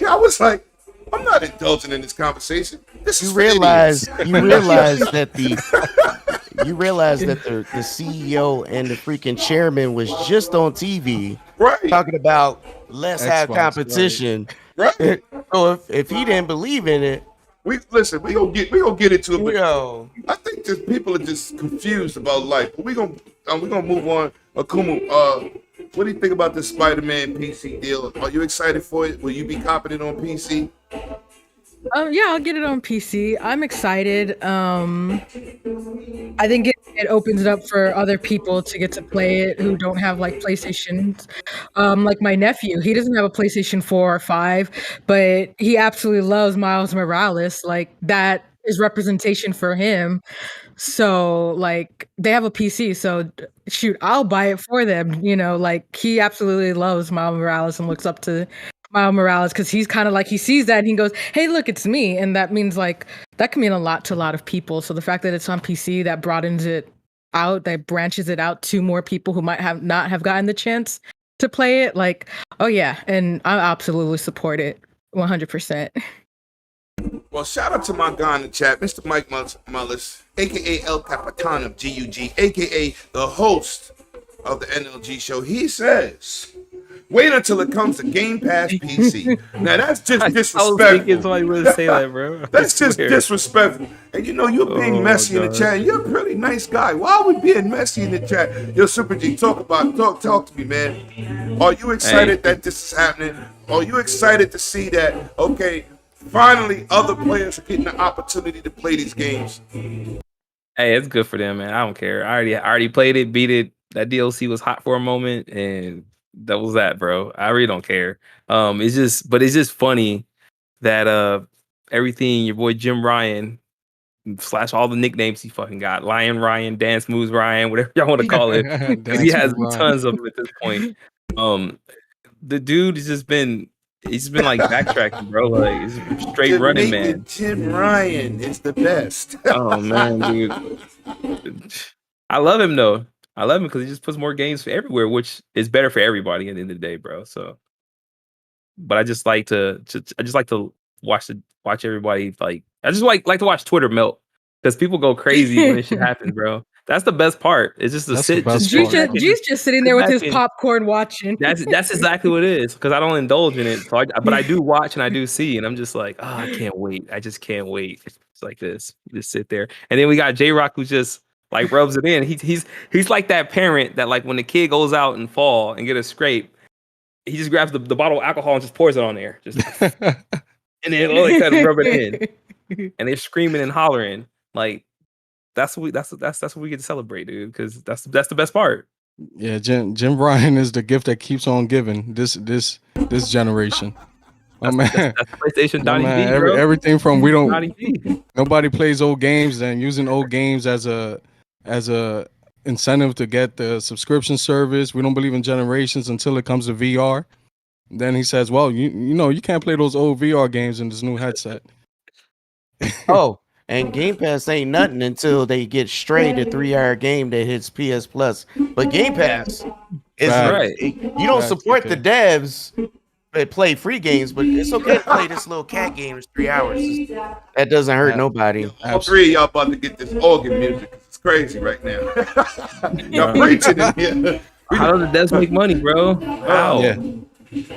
I was like, I'm not indulging in this conversation. You realize that the CEO and the freaking chairman was just on TV talking about let's have competition. Right. So if he didn't believe in it, we gonna get into it. But I think just people are just confused about life. But we gonna move on. Akumu, what do you think about this Spider-Man PC deal? Are you excited for it? Will you be copping it on PC? Yeah, I'll get it on PC. I'm excited. I think it opens it up for other people to get to play it who don't have like PlayStations. Like my nephew, he doesn't have a PlayStation 4 or 5, but he absolutely loves Miles Morales. Like that is representation for him. So like they have a PC, so shoot, I'll buy it for them. You know, like he absolutely loves Miles Morales and looks up to Miles Morales because he's kind of like he sees that and he goes, "Hey, look, it's me," and that means like that can mean a lot to a lot of people. So the fact that it's on PC that broadens it out, that branches it out to more people who might have not have gotten the chance to play it. Like, oh yeah, and I absolutely support it 100%. Well, shout out to my guy in the chat, Mr. Mike Mullis, aka El Capitan of GUG, aka the host of the NLG show. He says, wait until it comes to Game Pass PC. Now that's just disrespectful. I was thinking somebody would say that, bro. That's just disrespectful. And you know you're being messy in the chat. And you're a pretty nice guy. Why are we being messy in the chat? Yo, Super G, talk to me, man. Are you excited that this is happening? Are you excited to see that? Okay, finally other players are getting the opportunity to play these games. Hey, it's good for them, man. I don't care. I already played it, beat it. That DLC was hot for a moment, and that was that, bro. I really don't care. It's just funny that everything your boy Jim Ryan / all the nicknames he fucking got, Lion Ryan, Dance Moves Ryan, whatever y'all want to call it. He has tons of them at this point. The dude has just been like backtracking, bro. Like he's a straight running man. Jim Ryan is the best. Oh man, dude. I love him though. I love him because he just puts more games for everywhere, which is better for everybody at the end of the day, bro. So, but I just like to watch everybody like. I just like to watch Twitter melt because people go crazy when this shit happens, bro. That's the best part. It's just to sit. Juice just sitting there with his popcorn watching. That's exactly what it is because I don't indulge in it. So but I do watch and I do see, and I'm just like, oh, I can't wait. I just can't wait. It's like this. You just sit there, and then we got J Rock who just like rubs it in. He's like that parent that like when the kid goes out and fall and get a scrape, he just grabs the bottle of alcohol and just pours it on there, just and then kind of rub it in, and they're screaming and hollering like. That's what we get to celebrate, dude. Because that's the best part. Yeah, Jim Ryan is the gift that keeps on giving this generation. Oh man, that's PlayStation Donnie D, bro. Everything from nobody plays old games and using old games as a incentive to get the subscription service. We don't believe in generations until it comes to VR. And then he says, "Well, you know you can't play those old VR games in this new headset." Oh. And Game Pass ain't nothing until they get straight a 3-hour game that hits PS Plus. But Game Pass is right. You don't support the devs that play free games, but it's okay to play this little cat game. It's 3 hours. That doesn't hurt nobody. All three of y'all about to get this organ music. It's crazy right now. Y'all preaching in here. How do the devs make money, bro? How? Yeah.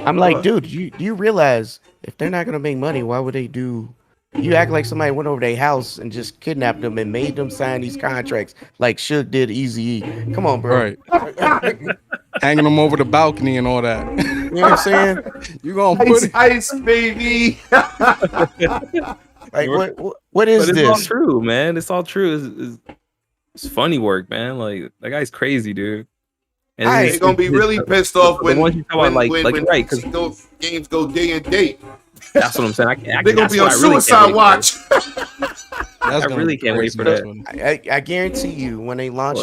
I'm like, dude, do you realize if they're not gonna make money, why would they do You act like somebody went over their house and just kidnapped them and made them sign these contracts like Suge did Easy. Come on, bro. Right. Hanging them over the balcony and all that. You know what I'm saying? You gonna put it? Ice, baby. Like what is But it's this? all true, man. It's all true. It's funny work, man. Like that guy's crazy, dude. And They're gonna be really pissed off when ones you talk about, like right, because those games go day and date. that's what I'm saying. They're gonna be on suicide watch. I really can't wait for that. I guarantee you, when they launch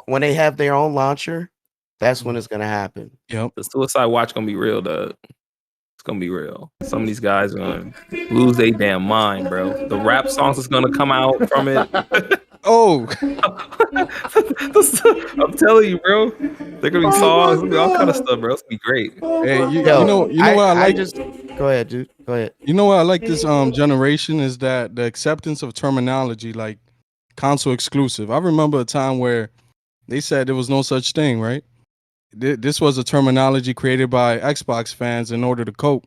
when they have their own launcher, that's when it's gonna happen. Yep. The suicide watch gonna be real, dog. It's gonna be real. Some of these guys are gonna lose their damn mind, bro. The rap songs that's gonna come out from it. Oh, I'm telling you, bro. They're gonna be songs, all kind of stuff, bro. It's gonna be great. Hey, you know what I like? Go ahead, dude. Go ahead. You know what I like this generation is that the acceptance of terminology like console exclusive. I remember a time where they said there was no such thing, right? This was a terminology created by Xbox fans in order to cope.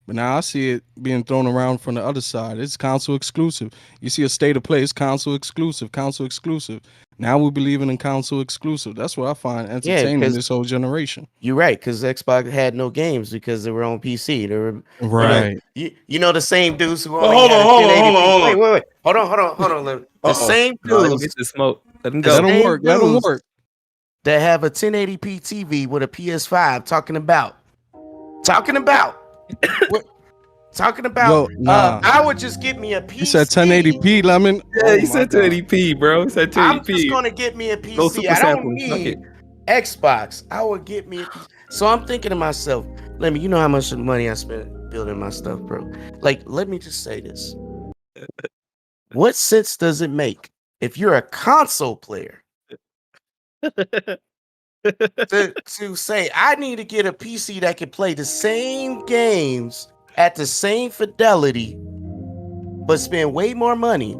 But now I see it being thrown around from the other side. It's console exclusive. You see a state of play, it's console exclusive, console exclusive. Now we're believing in console exclusive. That's what I find entertaining this whole generation. You're right, because Xbox had no games because they were on PC. They were right. You know the same dudes who hold on. Wait. Hold on. The same dudes get the smoke. Let them Let them work. Let them work. That have a 1080p TV with a PS5 talking about. Yo, nah. I would just get me a PC. You said 1080p, Lemon. Yeah, he said 1080p, bro. He said 1080p. I'm just gonna get me a PC. I don't need Xbox. I would get me a PC. So I'm thinking to myself, Lemon, you know how much money I spent building my stuff, bro. Like, let me just say this. What sense does it make if you're a console player to say I need to get a PC that can play the same games at the same fidelity, but spend way more money,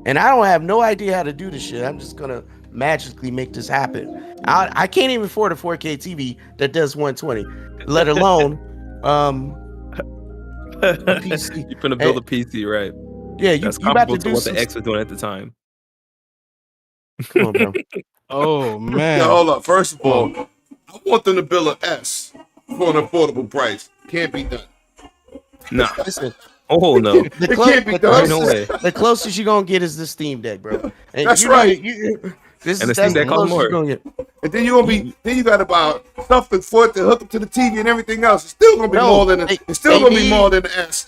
and I don't have no idea how to do this shit. I'm just gonna magically make this happen. I can't even afford a 4K TV that does 120, let alone a PC. You're gonna build a PC, right? Yeah, that's you about to do what the X was doing at the time. Come on, bro. Oh man. Yo, hold up. First of all, I want them to build an S for an affordable price. Can't be done. No. Listen. Oh no. It can't be done. No way. The closest you're gonna get is the Steam Deck, bro. And that's right. This and is the Steam Deck costs more. And then you're gonna be. Then you got about stuff for it to hook up to the TV and everything else. It's still gonna be more than. It's still gonna be more than the S.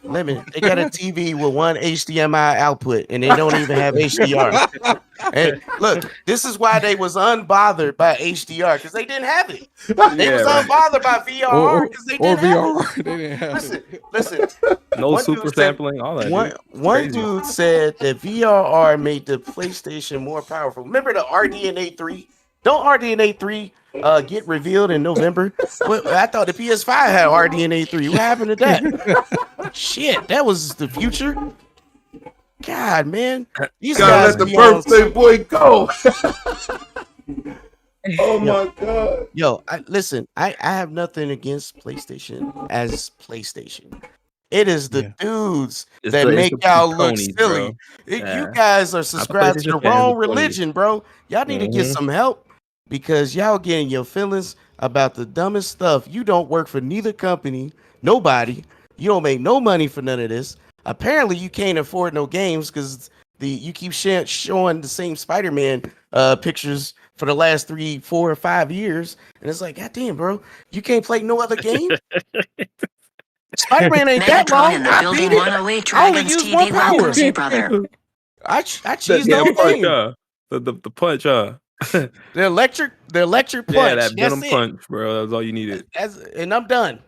Lemon, they got a TV with one HDMI output, and they don't even have HDR. And look, this is why they was unbothered by HDR, because they didn't have it. They was unbothered by VRR because they didn't have it. They didn't have Listen. No super sampling, all that. One dude said that VRR made the PlayStation more powerful. Remember the RDNA 3? Don't RDNA 3 get revealed in November? I thought the PS5 had RDNA 3. What happened to that? Shit, that was the future. God, man. You gotta let the birthday boy go. Oh my God. Yo, listen, I have nothing against PlayStation as PlayStation. It is the dudes that make y'all look silly. You guys are subscribed to the wrong religion, bro. Y'all need to get some help, because y'all getting your feelings about the dumbest stuff. You don't work for neither company, nobody. You don't make no money for none of this. Apparently, you can't afford no games because you keep showing the same Spider-Man pictures for the last 3, 4, or 5 years, and it's like, God damn, bro, you can't play no other game. Spider-Man ain't that long. In the building 108 Dragons TV welcomes you, brother. I cheesed the whole game. The punch, the electric punch. Yeah, that venom punch, bro. That was all you needed. And I'm done.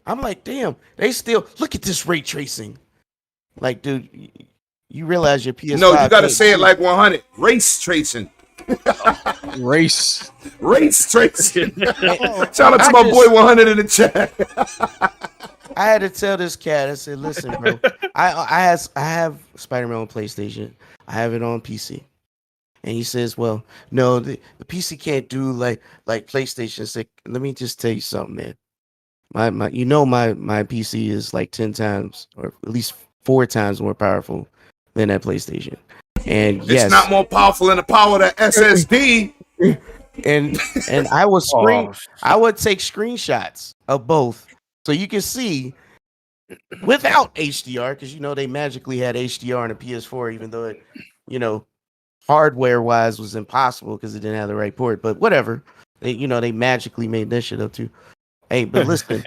I'm like, damn, they still look at this ray tracing. Like, dude, you realize your PS5. No, you gotta say it like 100. Race tracing. Race tracing. Shout out to my boy 100 in the chat. I had to tell this cat. I said, listen, bro. I have Spider-Man on PlayStation. I have it on PC. And he says, well, no, the PC can't do like PlayStation. I said, let me just tell you something, man. my PC is like 10 times or at least 4 times more powerful than that PlayStation. And yes, it's not more powerful than the power of that SSD. and I would take screenshots of both so you can see without HDR, because they magically had HDR on the PS4, even though it, hardware wise was impossible because it didn't have the right port. But whatever, they magically made that shit up too. Hey, but listen,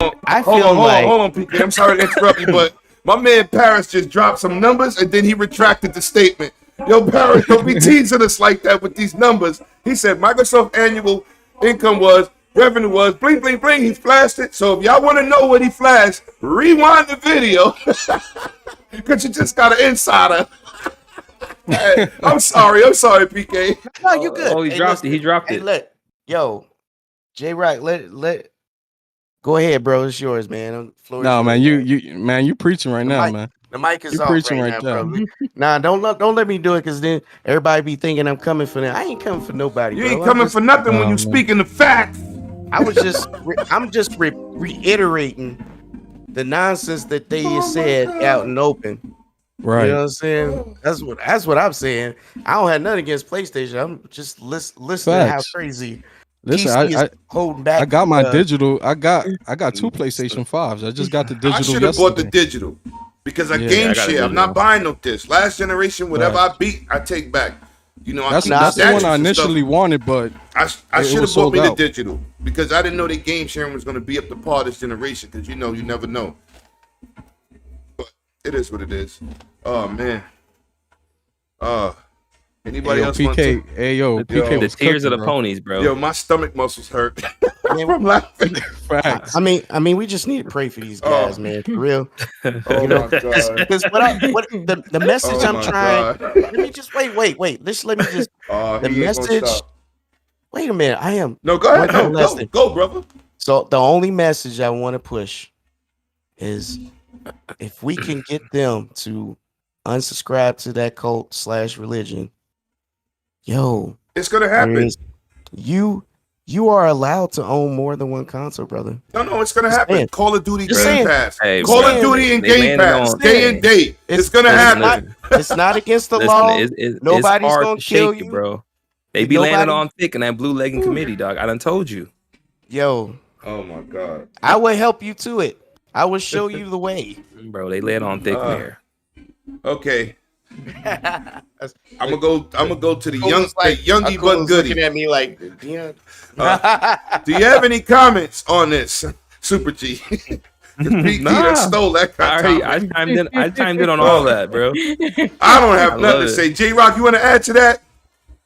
hold on, PK. I'm sorry to interrupt you, but my man Paris just dropped some numbers and then he retracted the statement. Yo, Paris, don't be teasing us like that with these numbers. He said Microsoft annual revenue was bling, bling, bling. He flashed it. So if y'all want to know what he flashed, rewind the video because you just got an insider. Hey, I'm sorry, PK. No, you good. Oh, he dropped it. He dropped it. Yo, J-Rock, let go ahead, bro. It's yours, man. Man, you preaching right now, man. The mic is you off preaching right now, bro. Nah, don't let me do it, because then everybody be thinking I'm coming for them. I ain't coming for nobody. You ain't coming for nothing when you speaking the facts. I'm just reiterating the nonsense that they said out in open. Right. You know what I'm saying? That's what I'm saying. I don't have nothing against PlayStation. I'm just listening to how crazy. Listen, PC is holding back. I got my digital. I got 2 PlayStation 5s. I just got the digital. I should have bought the digital because I game share. I'm not buying no disc. Last generation, whatever I beat, I take back. That's the one I initially wanted, but I should have bought me the digital because I didn't know that game sharing was going to be up to par this generation. Because you never know. But it is what it is. Oh man. Anybody else want to? PK the tears of the ponies, bro. Yo, my stomach muscles hurt from laughing. Facts. I mean, we just need to pray for these guys, man. For real. Oh my god. Because the message I'm trying. Let me just wait. Let me just. The message. Wait a minute. I am. No, go ahead. Go, brother. So the only message I want to push is if we can get them to unsubscribe to that cult/religion. Yo, it's gonna happen. You are allowed to own more than one console, brother. No, it's gonna happen. Call of Duty Game Pass. Hey, Call of Duty and Game Pass. Day and date. It's gonna happen. It's not against the law. Nobody's gonna kill you, bro. They be landing on thick in that blue legging committee, dog. I done told you. Yo. Oh my god. I will help you to it. I will show you the way, bro. They land on thick there. Okay. I'm gonna go to the youngie but goodie. Looking at me like, do you have any comments on this, Super G? Nah, stole that. I chimed in on all that, bro. I don't have nothing to say. J-Rock, you want to add to that?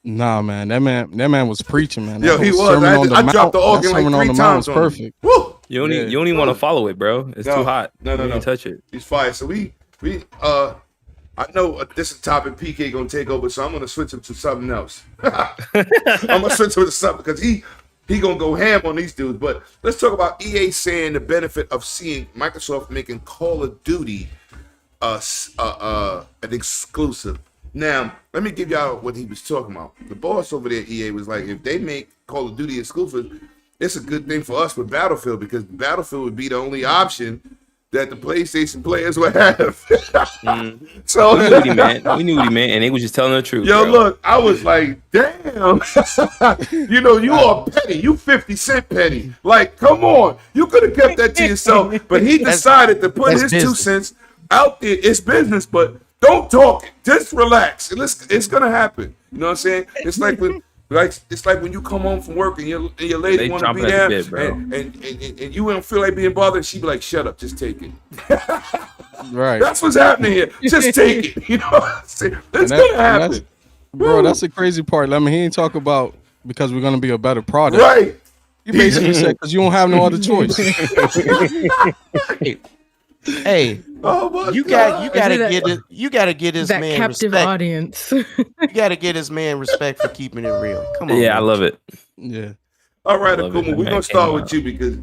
Nah, man. That man was preaching, man. Yo, he was. I dropped the organ like 3 times. Was perfect. Woo! You don't even want to follow it, bro. It's too hot. No. Touch it. He's fire. So we I know this is a topic PK gonna take over, so I'm gonna switch him to something else. I'm gonna switch him to something because he gonna go ham on these dudes. But let's talk about EA saying the benefit of seeing Microsoft making Call of Duty an exclusive. Now, let me give y'all what he was talking about. The boss over there at EA was like, if they make Call of Duty exclusive, it's a good thing for us with Battlefield because Battlefield would be the only option that the PlayStation players would have. So we knew what he meant, and they was just telling the truth. Yo, bro. Look, I was like, damn. You are petty. You 50 Cent petty. Like, come on. You could have kept that to yourself. But he decided to put his 2 cents out there. It's business, but don't talk it. Just relax. It's gonna happen. You know what I'm saying? It's like when you come home from work and your lady want to be there, and you don't feel like being bothered. She be like, "Shut up, just take it." Right. That's what's happening here. Just take it. You know what I'm saying? It's gonna happen, bro. That's the crazy part. I mean, he ain't talk about because we're gonna be a better product, right? He basically said because you don't have no other choice. Hey, you gotta get this that man captive respect. Audience. You gotta get this man respect for keeping it real. Come on. Yeah, man. I love it. Yeah. All right, Akuma, we're gonna start with you because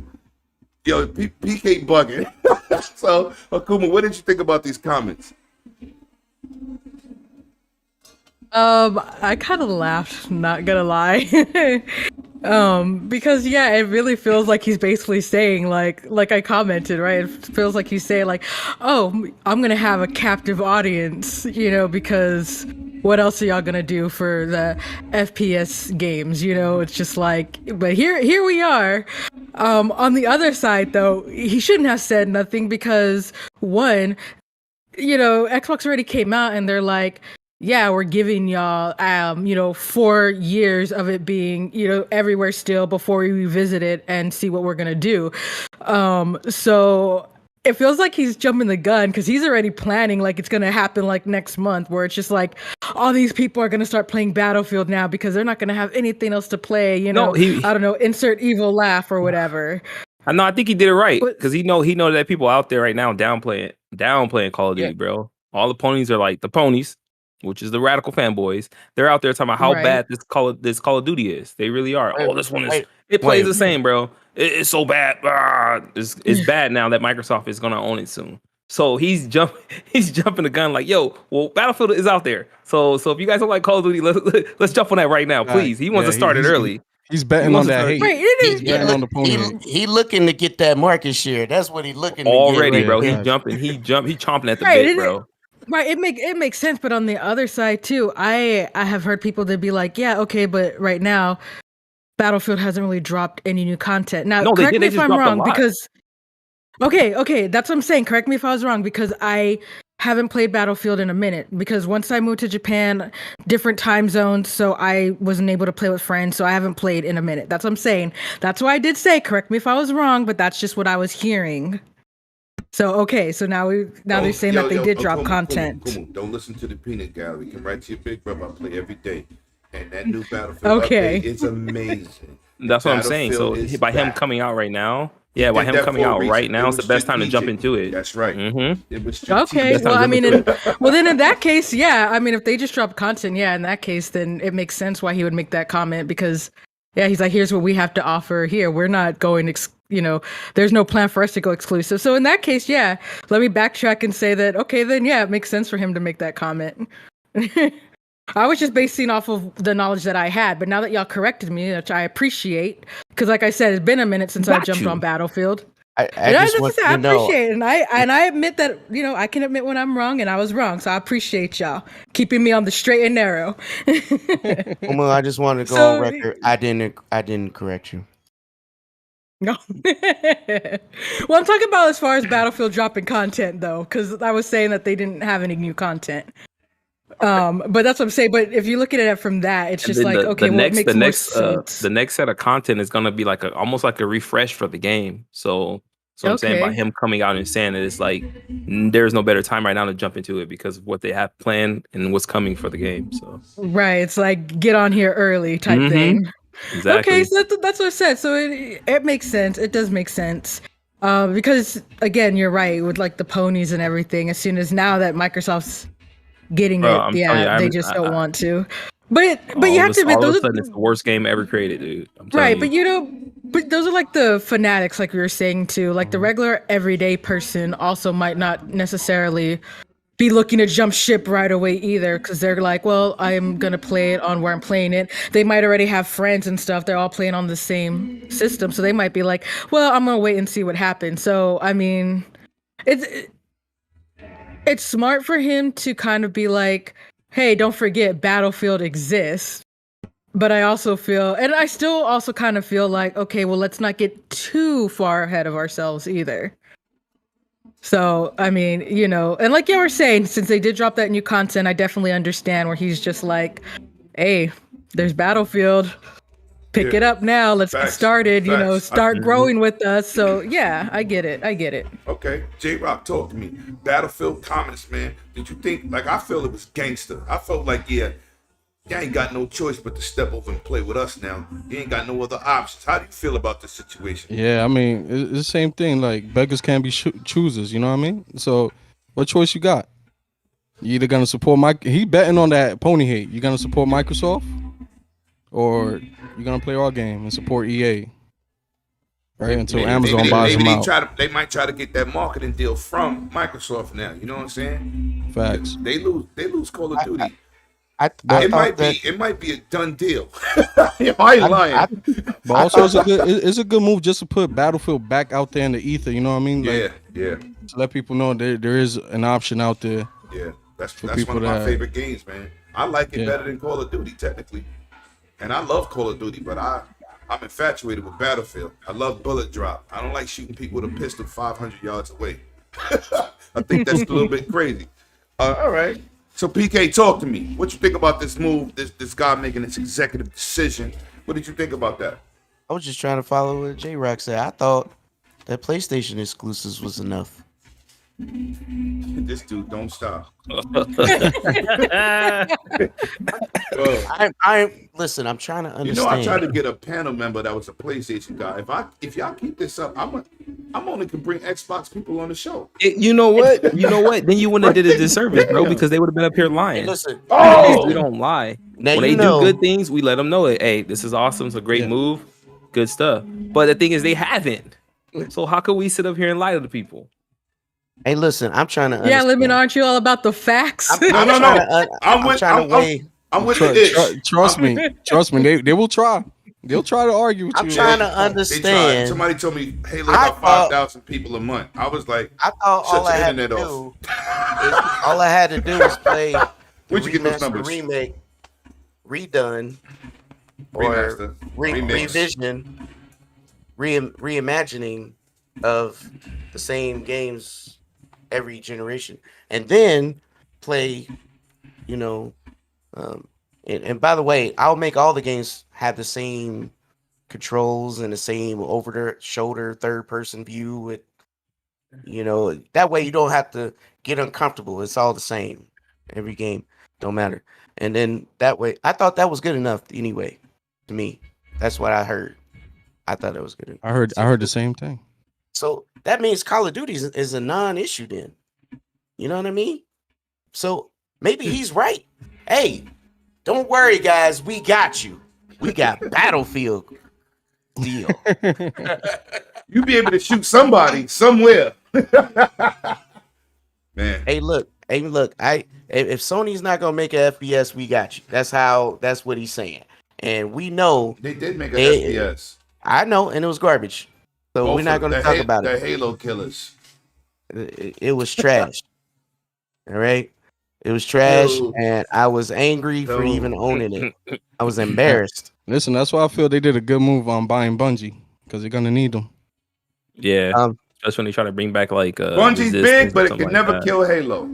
PK bugging. So, Akuma, what did you think about these comments? I kind of laughed, not gonna lie. Because yeah, it really feels like he's basically saying like I commented, right? It feels like he's saying like, "Oh, I'm gonna have a captive audience," because what else are y'all gonna do for the FPS games? It's just like, but here we are. On the other side, though, he shouldn't have said nothing because one, Xbox already came out and they're like, yeah, we're giving y'all, 4 years of it being, everywhere still before we revisit it and see what we're gonna do. So it feels like he's jumping the gun because he's already planning like it's gonna happen like next month, where it's just like all these people are gonna start playing Battlefield now because they're not gonna have anything else to play. I don't know, insert evil laugh or whatever. I think he did it right because he know that people out there right now downplaying Call of Duty, bro. All the ponies are like the ponies, which is the radical fanboys. They're out there talking about how bad this Call of Duty is. They really are. This one is. It plays the same, bro. It's so bad. It's bad now that Microsoft is gonna own it soon. So he's jumping the gun like, yo, well, Battlefield is out there. So if you guys don't like Call of Duty, let's jump on that right now, please. He wants to start it early. He's betting on that hate. He's betting on the pony. He looking to get that market share. That's what he looking already, to get bro. He's jumping. He chomping at the bit, bro. Right, it makes sense, but on the other side too, I have heard people that be like, yeah, okay, but right now, Battlefield hasn't really dropped any new content. Now, correct me if I'm wrong, because okay, that's what I'm saying. Correct me if I was wrong, because I haven't played Battlefield in a minute. Because once I moved to Japan, different time zones, so I wasn't able to play with friends, so I haven't played in a minute. That's what I'm saying. That's why I did say, correct me if I was wrong, but that's just what I was hearing. So now they're saying that they did drop content. Come on. Don't listen to the peanut gallery. You can write to your big brother. I play every day, and that new Battlefield update is amazing. That's what I'm saying. So by him coming out right now, by him coming out right now, it's the best time to jump into it. That's right. Mm-hmm. Okay. Well, I mean, then in that case, yeah. I mean, if they just drop content, in that case, then it makes sense why he would make that comment because. Yeah, he's like, here's what we have to offer here. We're not going, there's no plan for us to go exclusive. So in that case, let me backtrack and say that, okay, then it makes sense for him to make that comment. I was just basing off of the knowledge that I had, but now that y'all corrected me, which I appreciate, because like I said, it's been a minute since I jumped on Battlefield. I appreciate it, and I admit that I can admit when I'm wrong, and I was wrong. So I appreciate y'all keeping me on the straight and narrow. Well, I just wanted to go on record. I didn't correct you. No. Well, I'm talking about as far as Battlefield dropping content though, because I was saying that they didn't have any new content. But that's what I'm saying. But if you look at it from that, it's just like it makes more sense. The next set of content is gonna be like almost like a refresh for the game. So I'm saying by him coming out and saying that it's like there's no better time right now to jump into it because of what they have planned and what's coming for the game. So right, it's like get on here early type thing. Exactly. Okay, so that's what I said. So it makes sense. It does make sense. Because again, you're right with like the ponies and everything. As soon as now that Microsoft's getting they just don't want to. But you have to admit, all of a sudden it's the worst game ever created, dude. Right, but but those are like the fanatics, like we were saying too. Like the regular everyday person also might not necessarily be looking to jump ship right away either, because they're like, well, I'm gonna play it on where I'm playing it. They might already have friends and stuff. They're all playing on the same system, so they might be like, well, I'm gonna wait and see what happens. So I mean, it's smart for him to kind of be like, hey, don't forget Battlefield exists. But I also feel, and I still also kind of feel like, okay, well, let's not get too far ahead of ourselves either. So, I mean, and like you were saying, since they did drop that new content, I definitely understand where he's just like, hey, there's Battlefield. Pick it up now. Let's get started, start growing with us. So, yeah, I get it. Okay. J-Rock, talk to me. Battlefield comments, man. Did you think, like, I feel it was gangster. I felt like, you ain't got no choice but to step over and play with us now. You ain't got no other options. How do you feel about this situation? Yeah, I mean, it's the same thing. Like, beggars can't be choosers, you know what I mean? So, what choice you got? You either gonna support he betting on that pony hate. You gonna support Microsoft? Or you gonna play our game and support EA? Right, until Amazon buys them out. They might try to get that marketing deal from Microsoft now. You know what I'm saying? Facts. They lose Call of Duty. I It thought that. might be a done deal. I ain't lying. But also, it's a good move just to put Battlefield back out there in the ether. You know what I mean? Like, yeah. To let people know there is an option out there. Yeah, that's people one of my that- favorite games, man. I like it Yeah. better than Call of Duty, technically. And I love Call of Duty, but I'm infatuated with Battlefield. I love bullet drop. I don't like shooting people with a pistol 500 yards away. I think that's a little bit crazy. All right. So PK, talk to me. What you think about this move? This guy making this executive decision. What did you think about that? I was just trying to follow what J Rock said. I thought that PlayStation exclusives was enough. This dude don't stop. I listen. I'm trying to understand. You know, I tried to get a panel member that was a PlayStation guy. If y'all keep this up, I'm only can bring Xbox people on the show. You know what? Then you wouldn't have did a disservice, bro, because they would have been up here lying. Hey, listen. We don't lie. Now when they do good things, we let them know it. Hey, this is awesome. It's a great move. Good stuff. But the thing is, they haven't. So how could we sit up here and lie to the people? Hey, listen. I'm trying to. Yeah, understand. Lemon, aren't you all about the facts? I'm with it. Trust me. They will try. They'll try to argue with you. I'm trying to understand. Somebody told me Halo got 5,000 people a month. I was like, I thought all I had to do was play the Where'd you get those numbers? remake, redone, Remaster. or Remix. revision, reimagining of the same games every generation, and then play, and by the way, I'll make all the games have the same controls and the same over the shoulder third person view with, that way you don't have to get uncomfortable. It's all the same. Every game don't matter. And then that way, I thought that was good enough anyway. To me, that's what I heard. I thought that was good enough. I heard the same thing. So that means Call of Duty is a non-issue then. You know what I mean? So maybe he's right. Hey, don't worry, guys. We got you. We got Battlefield deal. You be able to shoot somebody somewhere. Man. Hey, look. If Sony's not gonna make an FPS, we got you. That's what he's saying. And we know they did make an FPS. I know, and it was garbage. So we're not gonna talk about it. The Halo killers. It was trash. All right. It was trash, and I was angry for even owning it. I was embarrassed. Listen, that's why I feel they did a good move on buying Bungie, because they're gonna need them. Yeah, especially when they try to bring back like Bungie's big, but it can never kill Halo.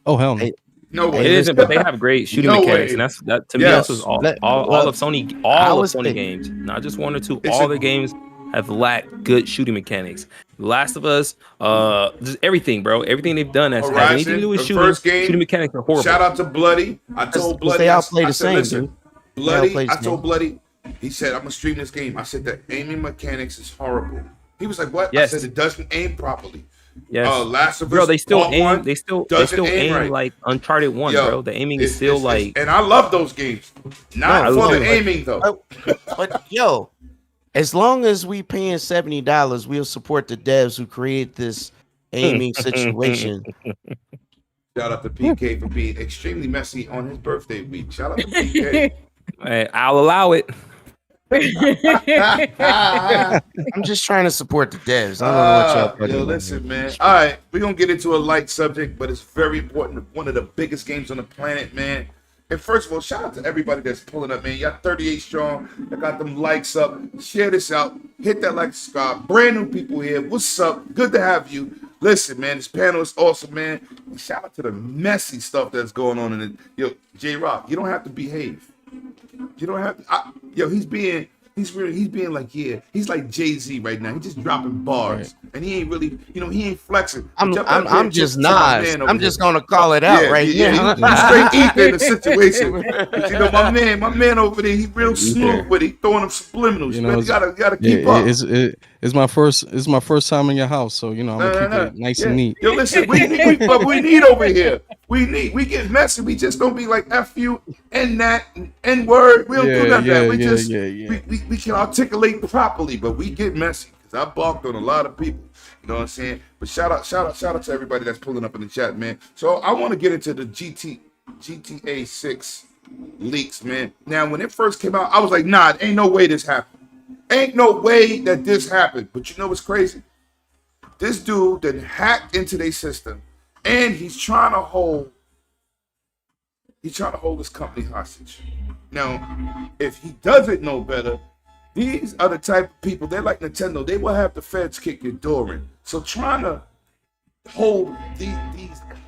Oh hell no! No way. It isn't, but they have great shooting mechanics, and that to me this was all of Sony, all of Sony games, not just one or two. All the games have lacked good shooting mechanics. Last of Us, just everything, bro. Everything they've done has anything to do with shooting mechanics are horrible. Shout out to Bloody. I told Bloody. They all play the same, dude. Bloody, I told Bloody. He said, "I'm gonna stream this game." I said, "The aiming mechanics is horrible." He was like, "What?" Yes. I said, "It doesn't aim properly." Yes. Last of Us, bro, they still aim. One They still aim right. like Uncharted 1, bro. The aiming is still like. And I love those games. Not for the aiming though. But yo, as long as we paying $70, we'll support the devs who create this aiming situation. Shout out to PK for being extremely messy on his birthday week. Shout out to PK. Hey, I'll allow it. I'm just trying to support the devs. I don't know what y'all. Yo, listen, man. All right, we're gonna get into a light subject, but it's very important. One of the biggest games on the planet, man. And first of all, shout out to everybody that's pulling up, man. Y'all 38 strong. I got them likes up. Share this out. Hit that like, subscribe. Brand new people here. What's up? Good to have you. Listen, man, this panel is awesome, man. And shout out to the messy stuff that's going on in it. Yo, J-Rock, you don't have to behave. You don't have to. He's being like, he's like Jay-Z right now. He's just dropping bars. And he ain't really, he ain't flexing. I'm just Nas. I'm just gonna call it out right now. He's straight ether in the situation. But my man over there, he's real smooth with it. He throwing them subliminals. You gotta keep up. It's my first time in your house, so I'm gonna keep it nice and neat. Yo, listen, we need over here. We get messy. We just don't be like F you and that N word. We don't do none of that. We can articulate properly, but we get messy. I balked on a lot of people, you know what I'm saying? But shout out to everybody that's pulling up in the chat, man. So I want to get into the GTA 6 leaks, man. Now, when it first came out, I was like, nah, ain't no way this happened. Ain't no way that this happened. But you know what's crazy? This dude that hacked into their system, and he's trying to hold his company hostage. Now, if he doesn't know better, these are the type of people, they're like Nintendo, they will have the feds kick your door in. So trying to hold these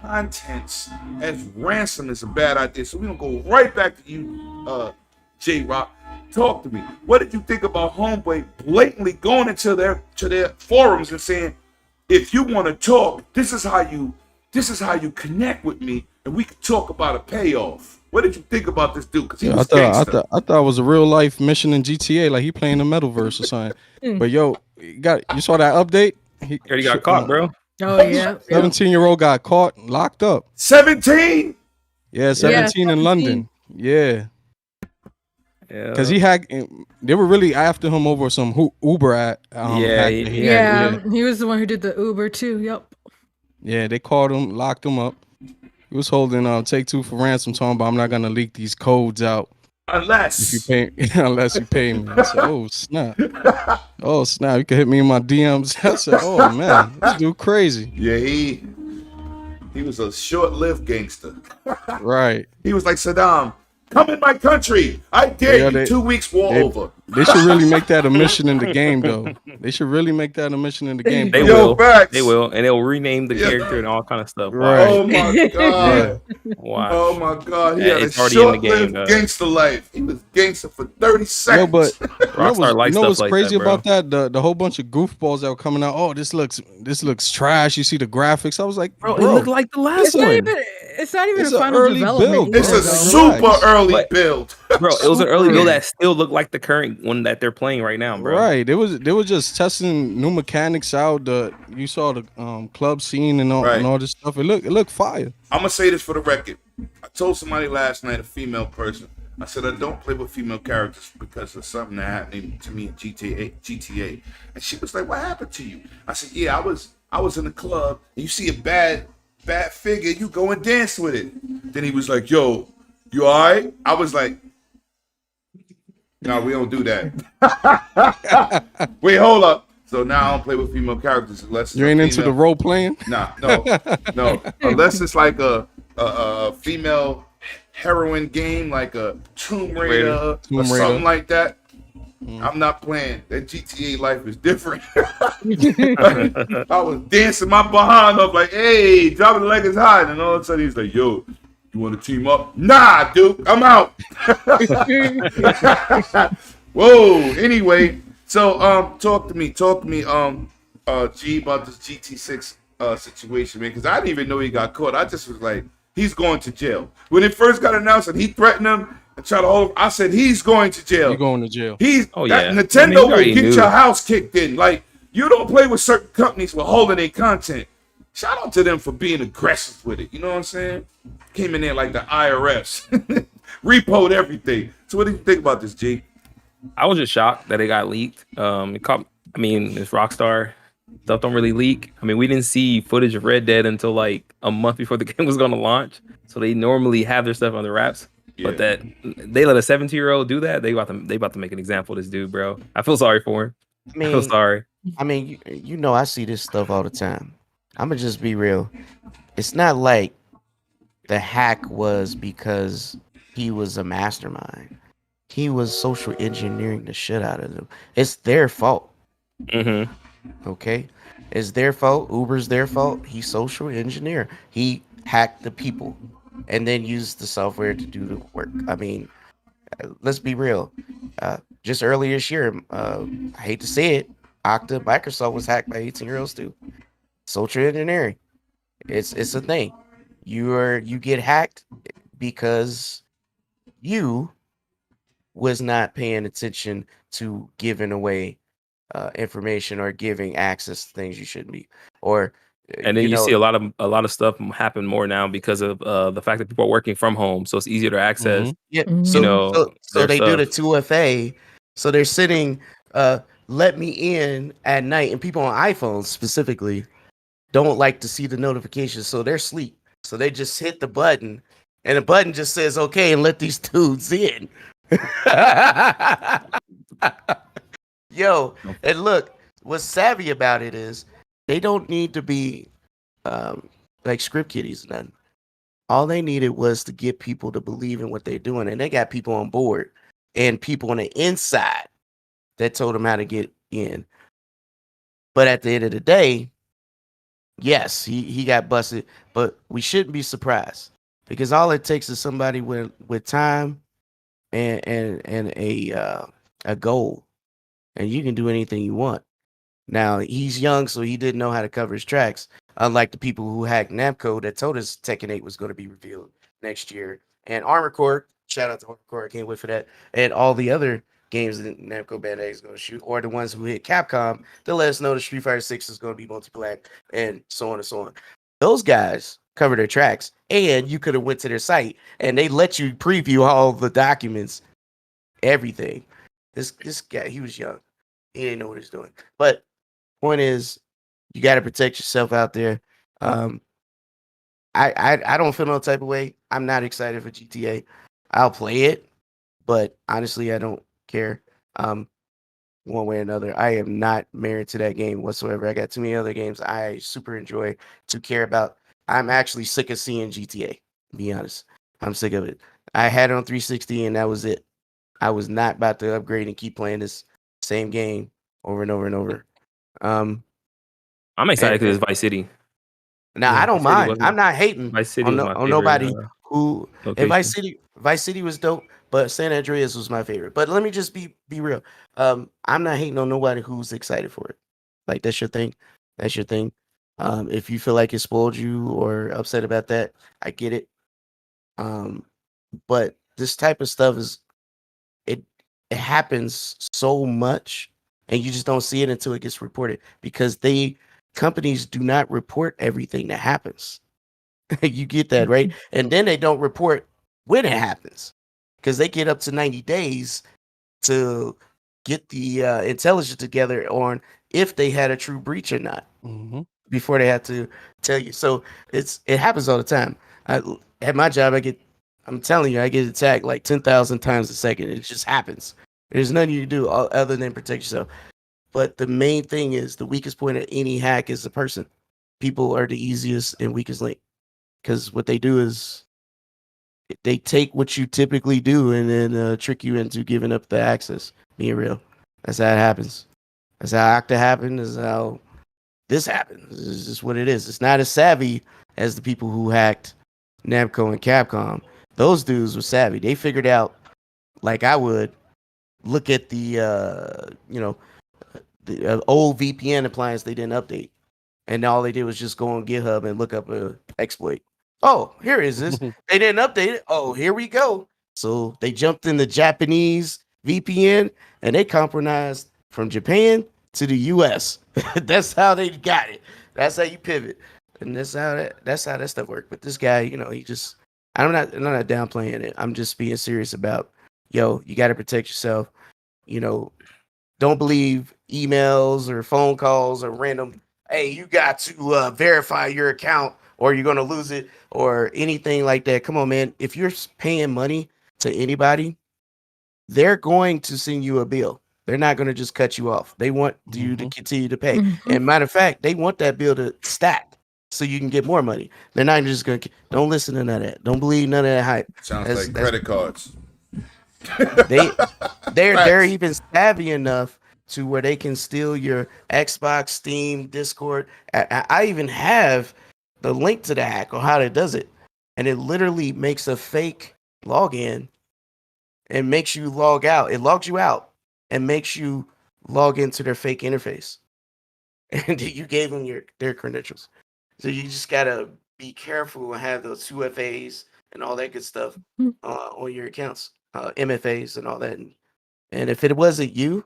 contents as ransom is a bad idea. So we're gonna go right back to you, J-Rock. Talk to me. What did you think about Homeboy blatantly going into their forums and saying, if you want to talk, this is how you connect with me, and we can talk about a payoff. What did you think about this dude? Because he was I thought it was a real life mission in GTA, like he playing the Metaverse or something. But yo, you saw that update? He already got caught, bro. Oh yeah. 17-year-old got caught, locked up. 17? Yeah, 17 in London. Yeah. Because he hacked. They were really after him over some Uber ad. He was the one who did the Uber too. Yep. Yeah, they caught him, locked him up. He was holding Take-Two for ransom, talking about I'm not gonna leak these codes out unless you pay me. I said, oh snap, you can hit me in my DMs. I said, oh man, this dude crazy. Yeah, he was a short-lived gangster. Right. He was like Saddam. Come in my country. I dare you. 2 weeks war over. They should really make that a mission in the game, though. They should really make that a mission in the game. They will. They will. And they'll rename the character and all kind of stuff. Right. Oh, my God. Wow. Oh, my God. He had it's a already in the game. Gangster life. He was gangster for 30 seconds. But Rockstar you know what's like crazy that, bro. about that? The whole bunch of goofballs that were coming out. Oh, this looks trash. You see the graphics. I was like, bro, it looked like the last one. It's not even a an final early development. build, It's a super early build. Bro, it was an early build that still looked like the current one that they're playing right now, bro. Right. They were just testing new mechanics out. You saw the club scene and all this stuff. It looked fire. I'm gonna say this for the record. I told somebody last night, a female person. I said I don't play with female characters because of something that happened to me in GTA. And she was like, "What happened to you?" I said, "Yeah, I was in the club and you see a bad figure, you go and dance with it." Then he was like, "Yo, you all right?" I was like, "No, we don't do that." Wait, hold up. So now I don't play with female characters unless you ain't into the role playing. No. Unless it's like a female heroine game, like a Tomb Raider or something like that. I'm not playing. That GTA life is different. I was dancing my behind up like, hey, dropping the leg is high. And all of a sudden he's like, yo, you want to team up? Nah, dude, I'm out. Whoa. Anyway, so talk to me, G, about this GT6 situation, man, because I didn't even know he got caught. I just was like, he's going to jail. When it first got announced and he threatened him and tried to hold him, I said, he's going to jail. You're going to jail. Nintendo will get your house kicked in. Like, you don't play with certain companies for holding their content. Shout out to them for being aggressive with it. You know what I'm saying? Came in there like the IRS. Repoed everything. So what do you think about this, G? I was just shocked that it got leaked. It's Rockstar. Stuff don't really leak. I mean, we didn't see footage of Red Dead until like a month before the game was going to launch. So they normally have their stuff under wraps. Yeah. But that they let a 17-year-old do that, they about to make an example of this dude, bro. I feel sorry for him. I feel sorry. I mean, you know, I see this stuff all the time. I'm gonna just be real. It's not like the hack was because he was a mastermind. He was social engineering the shit out of them. It's their fault. Mm-hmm. Okay, it's their fault. Uber's their fault. He's social engineer. He hacked the people and then used the software to do the work. I mean, let's be real. Just earlier this year, I hate to say it, Microsoft was hacked by 18-year-olds too. Social engineering. It's a thing. You get hacked because you was not paying attention to giving away information or giving access to things you shouldn't be. And then you see a lot of stuff happen more now because of the fact that people are working from home, so it's easier to access. Mm-hmm. Yeah, so they do the 2FA. So they're sitting, let me in at night, and people on iPhones specifically don't like to see the notifications, so they're asleep. So they just hit the button and a button just says okay and let these dudes in. Yo, and look, what's savvy about it is they don't need to be like script kiddies or nothing. All they needed was to get people to believe in what they're doing, and they got people on board and people on the inside that told them how to get in. But at the end of the day, yes, he got busted, but we shouldn't be surprised because all it takes is somebody with time and a goal, and you can do anything you want. Now he's young, so he didn't know how to cover his tracks. Unlike the people who hacked Namco that told us Tekken 8 was going to be revealed next year, and Armored Core, shout out to Armored Core, I can't wait for that, and all the other games that Namco Bandai is going to shoot, or the ones who hit Capcom to let us know the Street Fighter 6 is going to be multi-plat, and so on and so on. Those guys cover their tracks, and you could have went to their site and they let you preview all the documents, everything. This guy, he was young, he didn't know what he was doing. But point is, you got to protect yourself out there. I don't feel no type of way. I'm not excited for GTA. I'll play it, but honestly, I don't care. One way or another, I am not married to that game whatsoever. I got too many other games I super enjoy to care about. I'm actually sick of seeing GTA. To be honest, I'm sick of it. I had it on 360, and that was it. I was not about to upgrade and keep playing this same game over and over and over. I'm excited because it's Vice City. Now I don't mind. I'm not hating Vice City was my on nobody favorite, who. And Vice City was dope, but San Andreas was my favorite. But let me just be real. I'm not hating on nobody who's excited for it. Like that's your thing. That's your thing. If you feel like it spoiled you or upset about that, I get it. But this type of stuff it happens so much, and you just don't see it until it gets reported because companies do not report everything that happens. You get that, right? And then they don't report when it happens because they get up to 90 days to get the intelligence together on if they had a true breach or not before they have to tell you. So it happens all the time. At my job, I'm telling you, I get attacked like 10,000 times a second. It just happens. There's nothing you can do other than protect yourself. But the main thing is the weakest point of any hack is the person. People are the easiest and weakest link because what they do is they take what you typically do and then trick you into giving up the access. Being real, that's how it happens. That's how Octa happened. That's how this happens. It's just what it is. It's not as savvy as the people who hacked Namco and Capcom. Those dudes were savvy. They figured out, like I would, look at the the old VPN appliance they didn't update, and all they did was just go on GitHub and look up a exploit. Oh, here is this. They didn't update it. Oh, here we go. So they jumped in the Japanese VPN and they compromised from Japan to the US. That's how they got it. That's how you pivot, and that's how that stuff worked. But this guy, he just I'm not downplaying it. I'm just being serious about you got to protect yourself. Don't believe emails or phone calls or random, hey, you got to verify your account or you're going to lose it or anything like that. Come on, man. If you're paying money to anybody, they're going to send you a bill. They're not going to just cut you off. They want you to continue to pay. And matter of fact, they want that bill to stack so you can get more money. They're not just going to, don't listen to none of that. Don't believe none of that hype. Sounds like credit cards. They're even savvy enough to where they can steal your Xbox, Steam, Discord. I even have the link to the hack on how it does it, and it literally makes a fake login and makes you log out. It logs you out and makes you log into their fake interface, and you gave them their credentials. So you just gotta be careful and have those 2FAs and all that good stuff on your accounts. MFAs and all that, and if it wasn't you,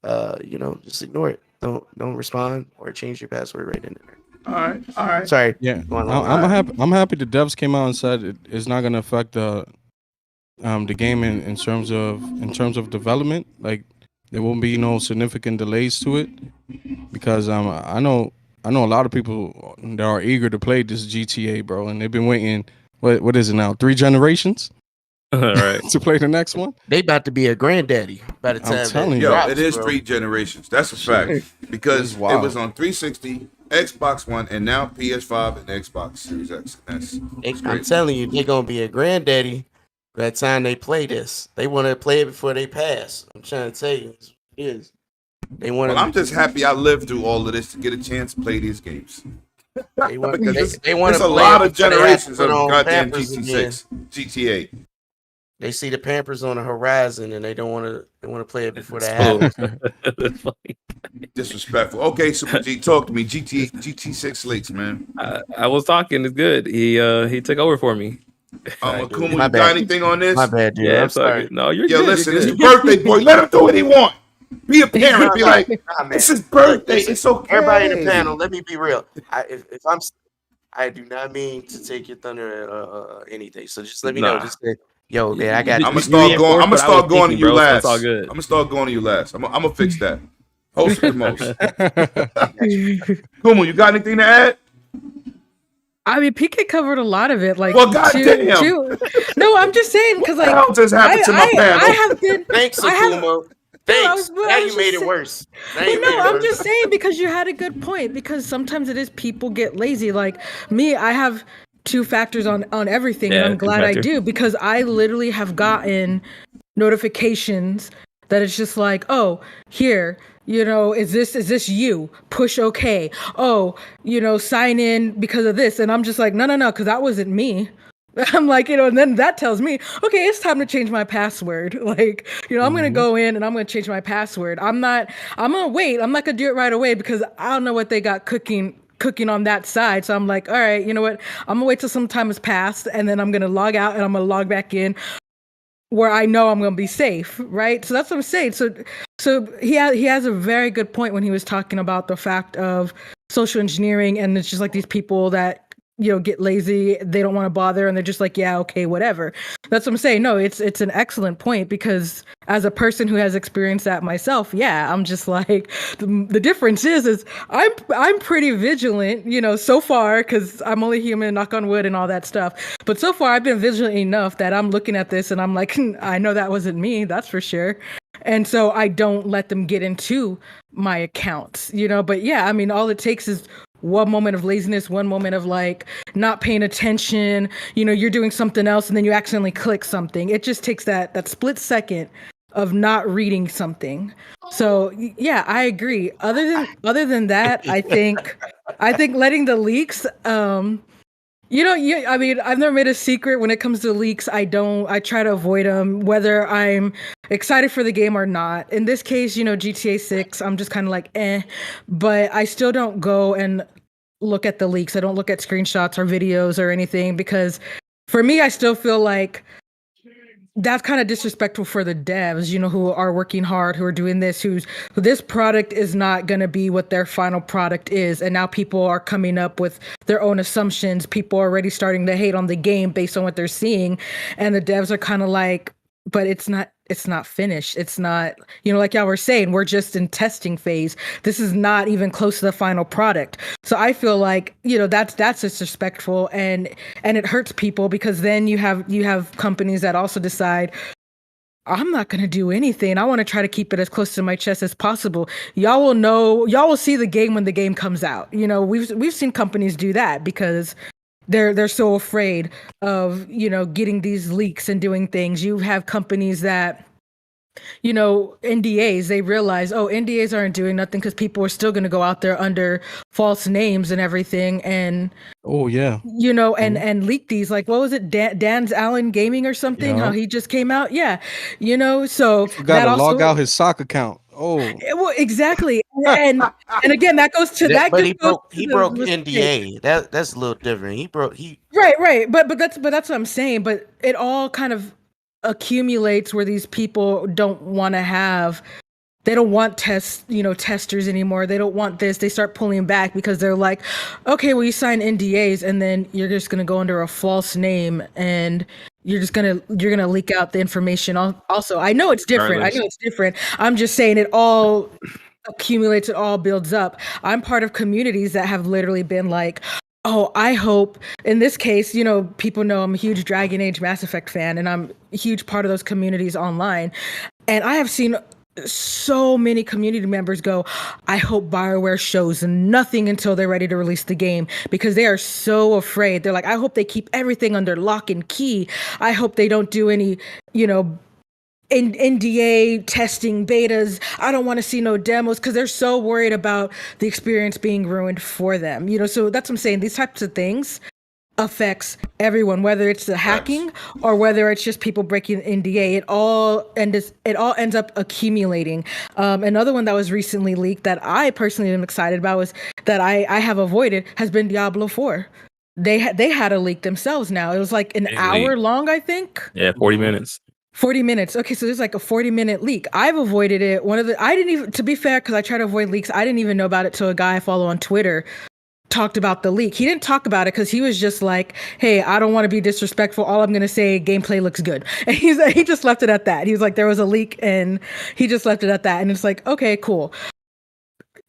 just ignore it. Don't respond or change your password right in there. All right. Sorry. Yeah, I'm happy the devs came out and said it's not going to affect the game in terms of development. Like there won't be no significant delays to it because I know a lot of people that are eager to play this GTA, bro, and they've been waiting what is it now? 3 generations Right. to play the next one. They about to be a granddaddy by the time. I'm telling Yo, you. it is 3 generations. That's a fact. Because it was on 360, Xbox One, and now PS5 and Xbox Series X. I'm telling you, they're gonna be a granddaddy by the time they play this. They want to play it before they pass. I'm trying to tell you, it is. They want. Well, I'm just happy I lived through all of this to get a chance to play these games. They want. They want a lot of generations of goddamn GTA. They see the Pampers on the horizon and they don't want to. They want to play it before that happens. Disrespectful. Okay, Super G, talk to me. GT6 slates, man. I was talking. It's good. He took over for me. Akuma, you got anything on this? My bad, dude. Yeah, I'm sorry. No, you're Yo, good. listen, You're it's good. the birthday boy. Let him do what he want. Be a parent. Be like, it's his birthday. It's okay. Everybody in the panel, let me be real. I do not mean to take your thunder or anything. So just let me know. Just say, yo, man, I got. I'm gonna start going to you last. That's all good. I'm gonna start going to you last. I'm gonna fix that. Host the most. Kumu, you got anything to add? I mean, PK covered a lot of it. Like, well, goddamn. No, I'm just saying because like, what just happened to my panel? I have been. Thanks, Akuma. Thanks. Now you made it worse. I'm just saying because you had a good point. Because sometimes it is people get lazy. Like me, I have 2 factors on everything, and I'm glad I do because I literally have gotten notifications that it's just like, oh, here. Is this you? Push OK. Oh, sign in because of this. And I'm just like, no, because that wasn't me. I'm like, and then that tells me, okay, it's time to change my password. Like, I'm going to go in and I'm going to change my password. I'm going to wait. I'm not going to do it right away because I don't know what they got cooking on that side. So I'm like, all right, you know what? I'm going to wait till some time has passed and then I'm going to log out and I'm going to log back in where I know I'm going to be safe, right? So that's what I'm saying. So he has a very good point when he was talking about the fact of social engineering, and it's just like these people that get lazy, they don't want to bother, and they're just like, yeah, okay, whatever. That's what I'm saying. No, it's an excellent point because as a person who has experienced that myself, yeah, I'm just like the difference is I'm pretty vigilant, so far because I'm only human, knock on wood, and all that stuff. But so far, I've been vigilant enough that I'm looking at this and I'm like, I know that wasn't me, that's for sure. And so I don't let them get into my accounts, But yeah, I mean, all it takes is one moment of laziness, one moment of like not paying attention, you're doing something else and then you accidentally click something. It just takes that split second of not reading something. So yeah, I agree. Other than that, I think letting the leaks, I mean, I've never made a secret when it comes to leaks. I try to avoid them, whether I'm excited for the game or not. In this case, GTA 6, I'm just kind of like, but I still don't go and look at the leaks. I don't look at screenshots or videos or anything because for me, I still feel like that's kind of disrespectful for the devs, who are working hard, who are doing this, who this product is not going to be what their final product is. And now people are coming up with their own assumptions. People are already starting to hate on the game based on what they're seeing. And the devs are kind of like, but it's not finished. It's not, like y'all were saying, we're just in testing phase. This is not even close to the final product. So I feel like, that's disrespectful and it hurts people because then you have companies that also decide, I'm not going to do anything. I want to try to keep it as close to my chest as possible. Y'all will see the game when the game comes out. We've seen companies do that because they're so afraid of, getting these leaks and doing things. You have companies that, NDAs, they realize, NDAs aren't doing nothing because people are still going to go out there under false names and everything. And, and leak these, like, what was it? Dan's Allen Gaming or something, how he just came out. Yeah. So you got to log out his sock account. Oh, well, exactly. And again, that goes to that. But he broke NDA. That's a little different. Right. But that's what I'm saying. But it all kind of accumulates where these people don't want testers anymore. They don't want this. They start pulling back because they're like, okay, well, you sign NDAs and then you're just going to go under a false name and you're going to leak out the information. Also, I know it's different. I'm just saying it all accumulates, it all builds up. I'm part of communities that have literally been like, Oh, I hope in this case, people know I'm a huge Dragon Age Mass Effect fan, and I'm a huge part of those communities online. And I have seen so many community members go, I hope BioWare shows nothing until they're ready to release the game, because they are so afraid. They're like, I hope they keep everything under lock and key. I hope they don't do any, NDA testing betas. I don't want to see no demos, because they're so worried about the experience being ruined for them. So that's what I'm saying. These types of things affects everyone, whether it's the hacking or whether it's just people breaking NDA. It all ends up accumulating. Another one that was recently leaked that I personally am excited about was that I have avoided has been Diablo 4. They had a leak themselves now. It was like an hour long, I think. Yeah, 40 minutes. 40 minutes. Okay, so there's like a 40-minute leak. I've avoided it. I didn't even, to be fair, because I try to avoid leaks, I didn't even know about it till a guy I follow on Twitter talked about the leak. He didn't talk about it because he was just like, hey, I don't want to be disrespectful. All I'm going to say, gameplay looks good. And he just left it at that. He was like, there was a leak, and he just left it at that. And it's like, okay, cool.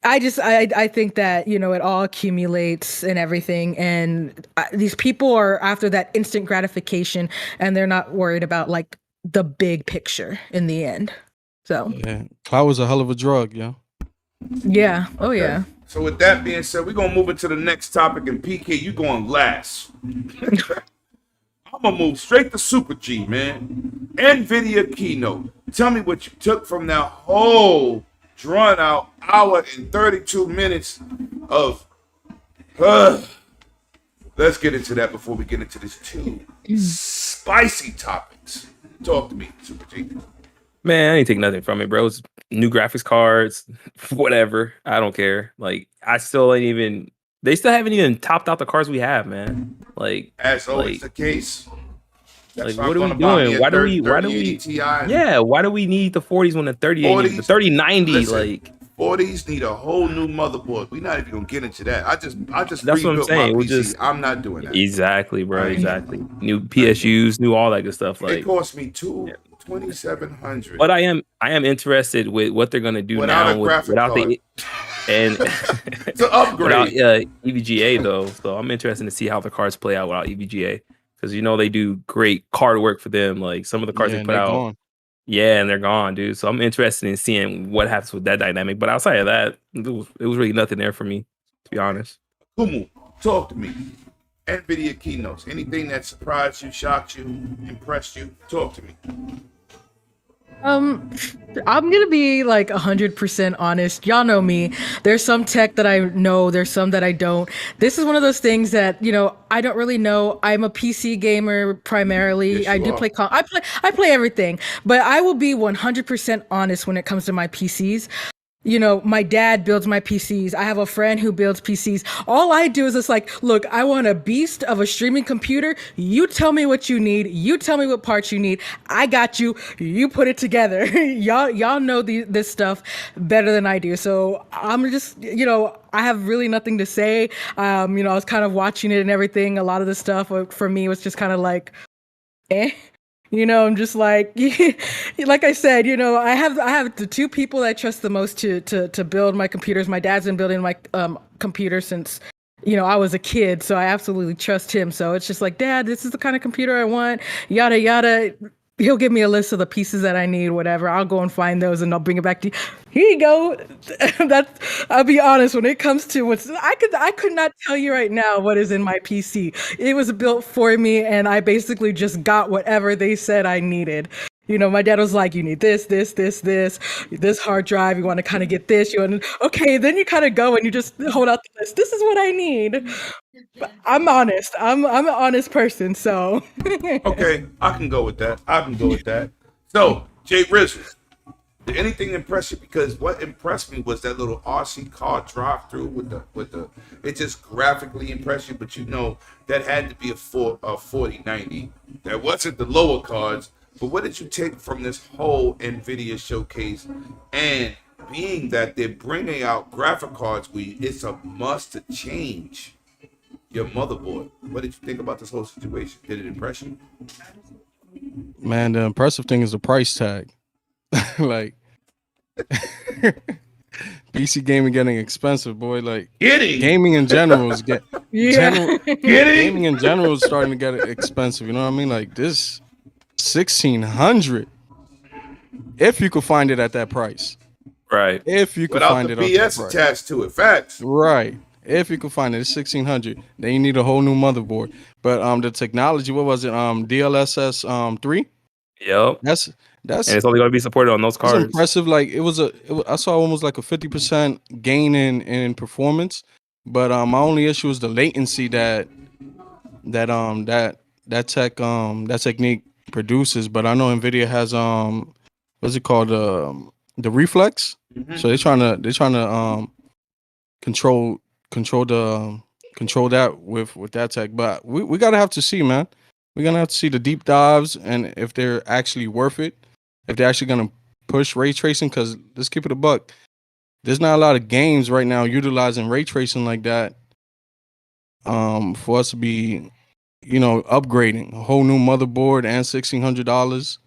I think that, it all accumulates and everything. And these people are after that instant gratification, and they're not worried about like the big picture in the end. So yeah, clout is a hell of a drug, yeah. Yeah. Oh yeah. So with that being said, we're gonna move into the next topic, and PK, you going last. I'm gonna move straight to Super G, man. NVIDIA keynote. Tell me what you took from that whole drawn out hour and 32 minutes of let's get into that before we get into these two spicy topics. Talk to me, Super G. Man, I didn't take nothing from it, bro. It's new graphics cards, whatever. I don't care. Like, they still haven't even topped out the cards we have, man. Like, as always the case. Like, what are we doing? Why do we yeah, why do we need the 40s when the 3080, the 3090, listen, like 40s need a whole new motherboard. We're not even gonna get into that. I just that's what I'm saying. My PC. I'm not doing that. Exactly, bro. Exactly. New PSUs, new all that good stuff. Like, it cost me $2,700. But I am interested with what they're gonna do without now without the and to upgrade without EVGA though. So I'm interested to see how the cards play out without EVGA, because they do great card work for them. Like some of the cards they put out. Gone. Yeah, and they're gone, dude. So I'm interested in seeing what happens with that dynamic. But outside of that, it was really nothing there for me, to be honest. Kumu, talk to me. NVIDIA keynotes. Anything that surprised you, shocked you, impressed you? Talk to me. I'm gonna be like 100% honest. Y'all know me. There's some tech that I know, there's some that I don't. This is one of those things that, I don't really know. I'm a PC gamer primarily. Yes, I do play I play everything, but I will be 100% honest when it comes to my PCs. My dad builds my PCs. I have a friend who builds PCs. All I do is just like, look, I want a beast of a streaming computer. You tell me what you need. You tell me what parts you need. I got you. You put it together. y'all know this stuff better than I do. So I'm just, I have really nothing to say. I was kind of watching it and everything. A lot of the stuff for me was just kind of like, eh. I'm just like, like I said, I have the two people I trust the most to build my computers. My dad's been building my computer since, I was a kid, so I absolutely trust him. So it's just like, Dad, this is the kind of computer I want, yada, yada. He'll give me a list of the pieces that I need, whatever. I'll go and find those and I'll bring it back to you. Here you go. I'll be honest, when it comes to I could not tell you right now what is in my PC. It was built for me and I basically just got whatever they said I needed. My dad was like, you need this hard drive. You want to kind of get this. Okay, then you kind of go and you just hold out the list. This is what I need. But I'm honest. I'm an honest person, so. Okay, I can go with that. So, Jay Rizzle, did anything impress you? Because what impressed me was that little RC car drive through with the it just graphically impressed you, but that had to be a 4090. That wasn't the lower cards. But what did you take from this whole NVIDIA showcase? And being that they're bringing out graphic cards, it's a must to change your motherboard. What did you think about this whole situation? Did it impress you? Man, the impressive thing is the price tag. Like, PC gaming getting expensive, boy. Like Getting gaming in general is Yeah. gaming in general is starting to get expensive. You know what I mean? Like this 1600, if you could find it at that price. Right. If you could without find the it at that BS price. attached to it. Facts. Right. If you could find it, it's 1600. Then you need a whole new motherboard. But the technology, what was it? DLSS 3. Yep. That's And it's only going to be supported on those that's cards. impressive. Like I saw almost like a 50% gain in performance. But my only issue is the latency that that technique produces. But I know Nvidia has what's it called, the reflex. So they're trying to control control that with that tech. But we gotta have to see, man. We're gonna have to see the deep dives and if they're actually worth it, if they're actually gonna push ray tracing. Because let's keep it a buck, there's not a lot of games right now utilizing ray tracing like that, for us to be, upgrading a whole new motherboard and $1,600.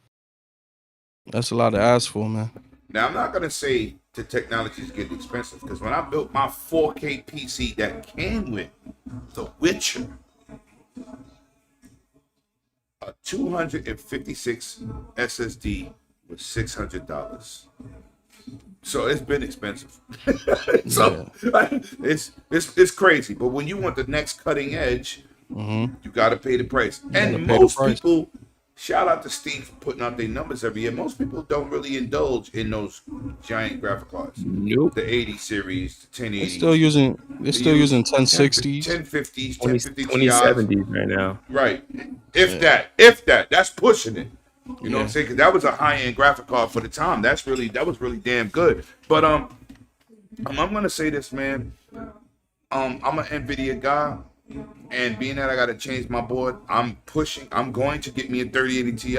That's a lot to ask for, man. Now, I'm not going to say the technology is getting expensive because when I built my 4K PC that came with The Witcher, a 256 SSD was $600. So it's been expensive. So it's crazy. But when you want the next cutting edge, you got to pay the price. And most people, shout out to Steve for putting out their numbers every year. Most people don't really indulge in those giant graphic cards. Nope. The 80 series, the 1080s. They're still using 1060s, 1050s, 1050 2070s right now. Right. If that, that's pushing it. You know what I'm saying? Because that was a high-end graphic card for the time. That was really damn good. But I'm gonna say this, man. I'm an NVIDIA guy, and being that I gotta change my board, I'm going to get me a 3080 Ti.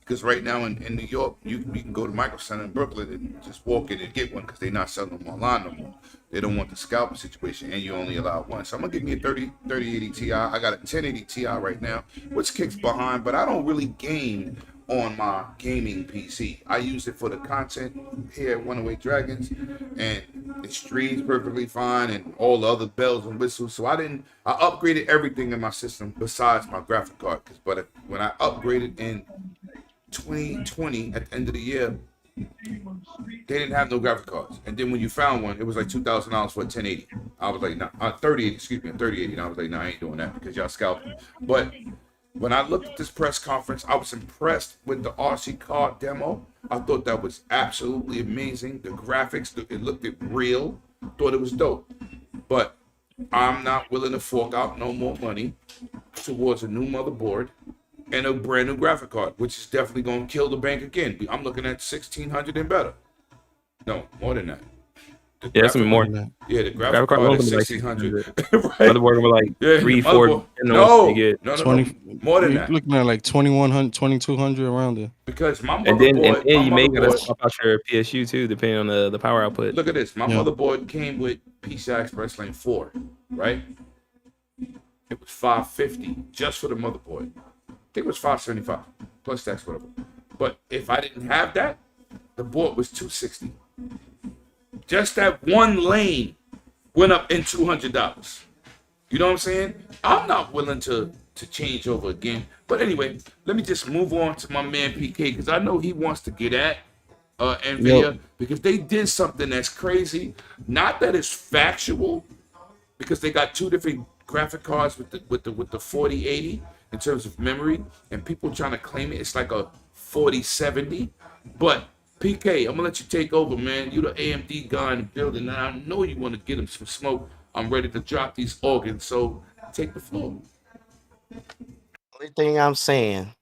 Because right now in New York, you can go to Micro Center in Brooklyn and just walk in and get one because they're not selling them online no more. They don't want the scalper situation, and you only allow one. So I'm gonna get me a 3080 Ti. I got a 1080 Ti right now, which kicks behind, but I don't really game on my gaming PC. I use it for the content here at 108 Dragons, and it streams perfectly fine and all the other bells and whistles. So I upgraded everything in my system besides my graphic card. But when I upgraded in 2020 at the end of the year, they didn't have no graphic cards. And then when you found one, it was like $2,000 for a 1080. I was like, nah, 3080, excuse me, a 3080. And I was like, nah, I ain't doing that because y'all scalping. But when I looked at this press conference, I was impressed with the RC card demo. I thought that was absolutely amazing. The graphics, it looked real. Thought it was dope. But I'm not willing to fork out no more money towards a new motherboard and a brand new graphic card, which is definitely going to kill the bank again. I'm looking at 1,600 and better. No, more than that. Yeah, it's more than that. Yeah, the graphic card is 1,600. Right. Motherboard with like 3-4. No, more than that. You're looking at like 2,100, 2,200 around there. Because my and motherboard, then you may gotta swap out your PSU too, depending on the power output. Look at this. My motherboard came with PCI Express Lane 4, right? It was $550 just for the motherboard. I think it was $575 plus tax, whatever. But if I didn't have that, the board was $260. Just that one lane went up in $200. You know what I'm saying? I'm not willing to change over again. But anyway, let me just move on to my man PK because I know he wants to get at NVIDIA because they did something that's crazy. Not that it's factual, because they got two different graphic cards with the 4080 in terms of memory, and people trying to claim it's like a 4070. But PK, I'm gonna let you take over, man. You the AMD guy in the building, and I know you want to get him some smoke. I'm ready to drop these organs, so take the floor. Only thing I'm saying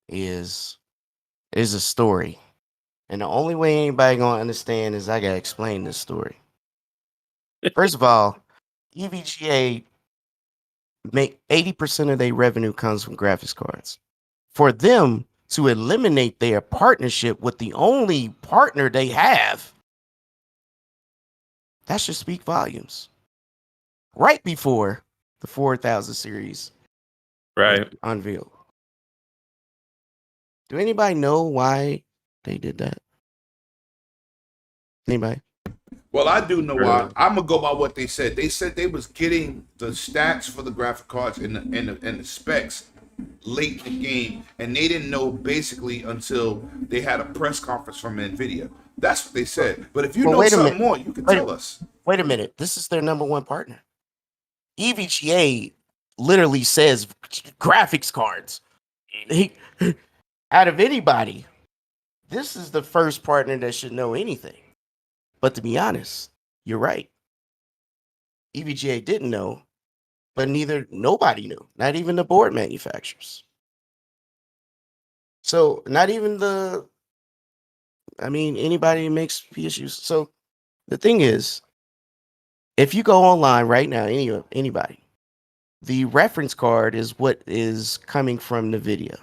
is a story, and the only way anybody gonna understand is I gotta explain this story. First of all, EVGA make 80% of their revenue comes from graphics cards. For them to eliminate their partnership with the only partner they have, that should speak volumes. Right before the 4000 series unveiled. Do anybody know why they did that? Anybody? Well, I do know why. I'm gonna go by what they said. They said they was getting the stats for the graphic cards and the specs late in the game, and they didn't know basically until they had a press conference from Nvidia. That's what they said. But if you know something more, you can tell us. Wait a minute. This is their number one partner. EVGA literally says graphics cards. Out of anybody, this is the first partner that should know anything. But to be honest, you're right. EVGA didn't know, but nobody knew, not even the board manufacturers. So not even anybody who makes PSUs. So the thing is, if you go online right now, anybody, the reference card is what is coming from NVIDIA.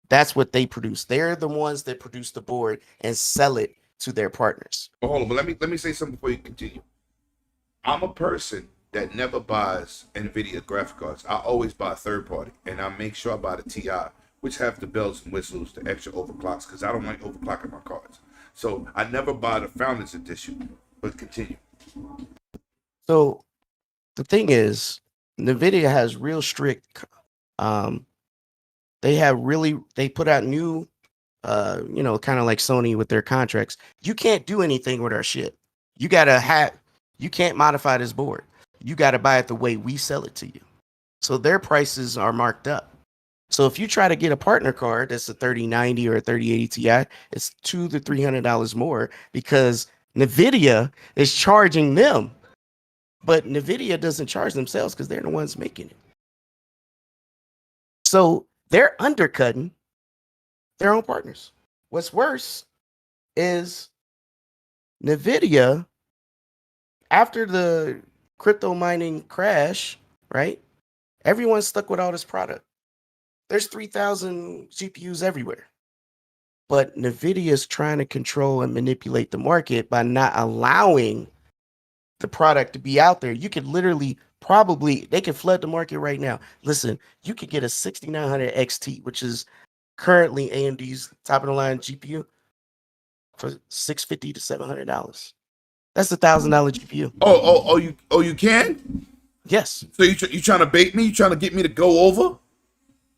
That's what they produce. They're the ones that produce the board and sell it to their partners. But hold on, but let me say something before you continue. I'm a person that never buys NVIDIA graphic cards. I always buy third party, and I make sure I buy the TI, which have the bells and whistles, the extra overclocks, because I don't like overclocking my cards. So I never buy the Founders Edition. But continue. So the thing is, NVIDIA has real strict. They put out new, kind of like Sony with their contracts. You can't do anything with our shit. You can't modify this board. You got to buy it the way we sell it to you. So their prices are marked up. So if you try to get a partner card that's a 3090 or a 3080 Ti, it's $200 to $300 more because NVIDIA is charging them. But NVIDIA doesn't charge themselves because they're the ones making it. So they're undercutting their own partners. What's worse is NVIDIA, after the crypto mining crash, right? Everyone's stuck with all this product. There's 3,000 GPUs everywhere. But NVIDIA is trying to control and manipulate the market by not allowing the product to be out there. You could literally they could flood the market right now. Listen, you could get a 6900 XT, which is currently AMD's top of the line GPU, for $650 to $700. That's $1,000 GPU. You can? Yes. So you trying to bait me? You trying to get me to go over?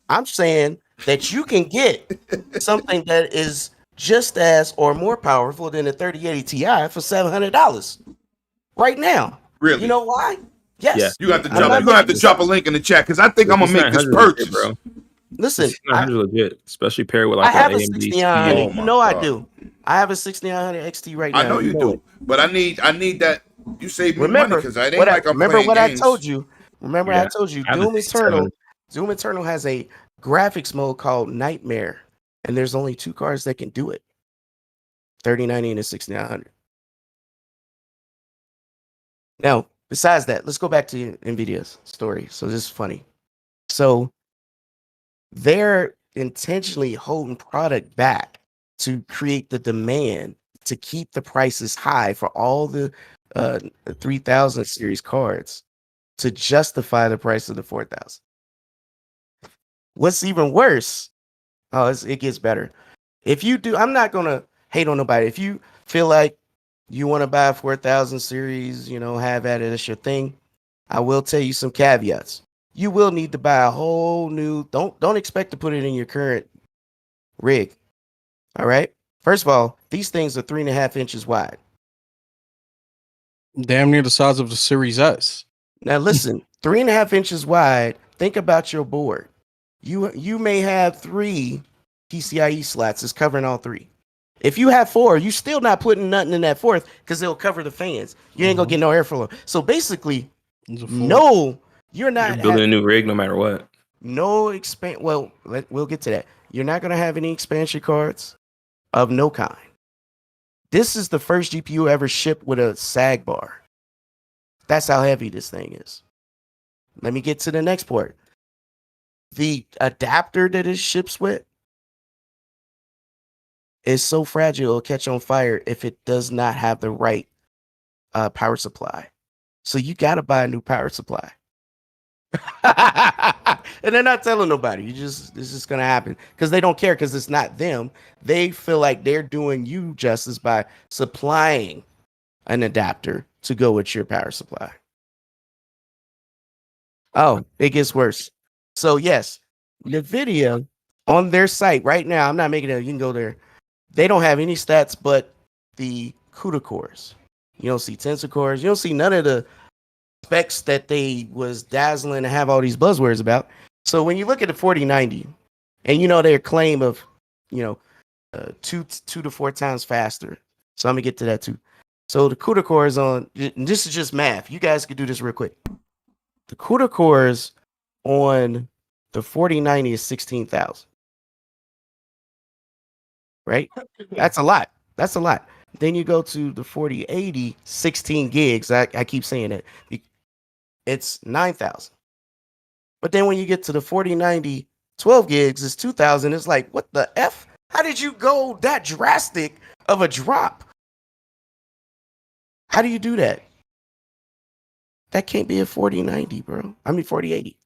I'm saying that you can get something that is just as or more powerful than a 3080 Ti for $700 right now. Really? You know why? Yes. Yeah. You're gonna have to drop a link in the chat because I think I'm gonna make this purchase, bro. Listen, I legit, especially paired with like I have a AMD. 6900. You know I do. I have a 6900 XT right now. I know you do, but I need that. You saved me money because I ain't like I'm remember playing what games. I told you. Remember Yeah. I told you. I have a Doom 67. Eternal. Doom Eternal has a graphics mode called Nightmare, and there's only 2 cards that can do it: 3090 and a 6900. Now, besides that, let's go back to NVIDIA's story. So this is funny. So they're intentionally holding product back to create the demand to keep the prices high for all the 3000 series cards to justify the price of the 4000. What's even worse, it gets better. If you do, I'm not going to hate on nobody. If you feel like you want to buy a 4000 series, have at it, it's your thing. I will tell you some caveats. You will need to buy a whole new, don't expect to put it in your current rig. All right. First of all, these things are 3.5 inches wide. Damn near the size of the Series S. Now listen, 3.5 inches wide. Think about your board. You may have 3 PCIe slots. It's covering all 3. If you have 4, you still not putting nothing in that 4th because it'll cover the fans. You ain't gonna get no airflow. So basically, no, you're not building a new rig no matter what. No expand. Well, we'll get to that. You're not gonna have any expansion cards of no kind. This is the first GPU ever shipped with a sag bar. That's how heavy this thing is. Let me get to the next part. The adapter that it ships with is so fragile it'll catch on fire if it does not have the right power supply. So you got to buy a new power supply. And they're not telling nobody. This is going to happen because they don't care because it's not them. They feel like they're doing you justice by supplying an adapter to go with your power supply. Oh, it gets worse. So yes, NVIDIA on their site right now, I'm not making it, you can go there. They don't have any stats but the CUDA cores. You don't see tensor cores. You don't see none of the specs that they was dazzling and have all these buzzwords about. So when you look at the 4090 and you know their claim of, you know, 2 to 4 times faster. So I'm gonna get to that too. So the CUDA core is on, and this is just math. You guys can do this real quick. The CUDA cores on the 4090 is 16,000. Right? That's a lot. That's a lot. Then you go to the 4080, 16 gigs. I keep saying it. It's 9,000. But then when you get to the 4090, 12 gigs is 2,000. It's like, what the F? How did you go that drastic of a drop? How do you do that? That can't be a 4090, bro. I mean 4080.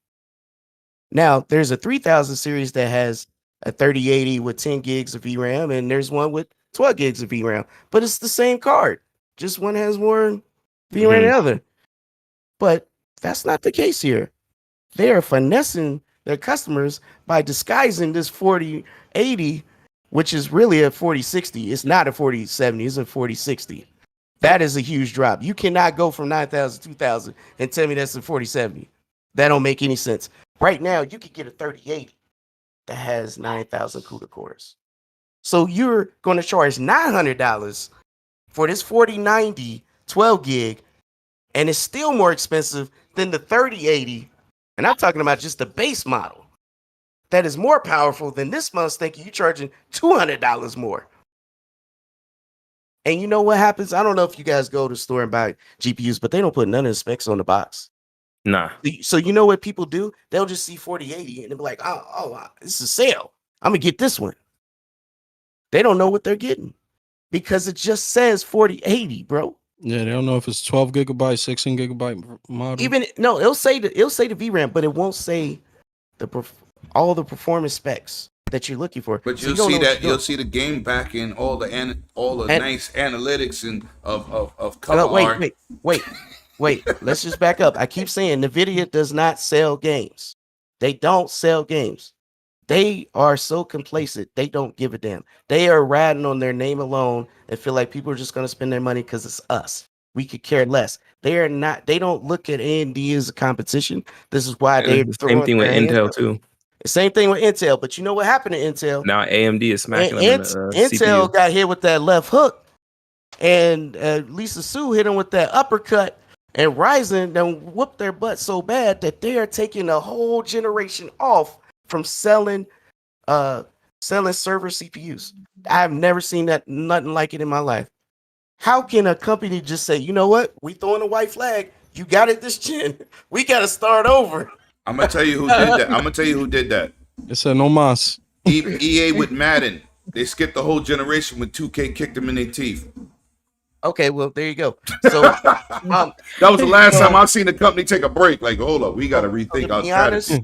Now, there's a 3000 series that has a 3080 with 10 gigs of VRAM, and there's one with 12 gigs of VRAM. But it's the same card. Just one has more VRAM than the other. But that's not the case here. They are finessing their customers by disguising this 4080, which is really a 4060. It's not a 4070, it's a 4060. That is a huge drop. You cannot go from 9,000 to 2,000 and tell me that's a 4070. That don't make any sense. Right now, you could get a 3080 that has 9,000 CUDA cores. So you're going to charge $900 for this 4090 12 gig, and it's still more expensive than the 3080. And I'm talking about just the base model that is more powerful than this month's thinking you're charging $200 more. And you know what happens? I don't know if you guys go to the store and buy GPUs, but they don't put none of the specs on the box. Nah. So you know what people do? They'll just see 4080 and they'll be like, oh, this is a sale. I'm going to get this one. They don't know what they're getting because it just says 4080, bro. Yeah, they don't know if it's 12 gigabyte, 16 gigabyte model. It'll say the VRAM, but it won't say all the performance specs that you're looking for. But So you'll you don't see know what that you're you'll see the game back in all the nice analytics and of cover doing. art. Wait. Let's just back up. I keep saying NVIDIA does not sell games. They don't sell games. They are so complacent. They don't give a damn. They are riding on their name alone and feel like people are just going to spend their money because it's us. We could care less. They are not. They don't look at AMD as a competition. This is why they're the same thing with Intel too. Same thing with Intel. But you know what happened to Intel? Now AMD is smacking them in the Intel CPU. got hit with that left hook, and Lisa Su hit him with that uppercut, and Ryzen then whooped their butt so bad that they are taking a whole generation off from selling server CPUs. I've never seen nothing like it in my life. How can a company just say, you know what, we throwing a white flag, you got it this gen, we got to start over? I'm gonna tell you who did that. It's a no mas. EA with Madden. They skipped the whole generation when 2K kicked them in their teeth. Okay, well, there you go. So that was the last time I've seen a company take a break. Like, hold up, we got to rethink our strategy.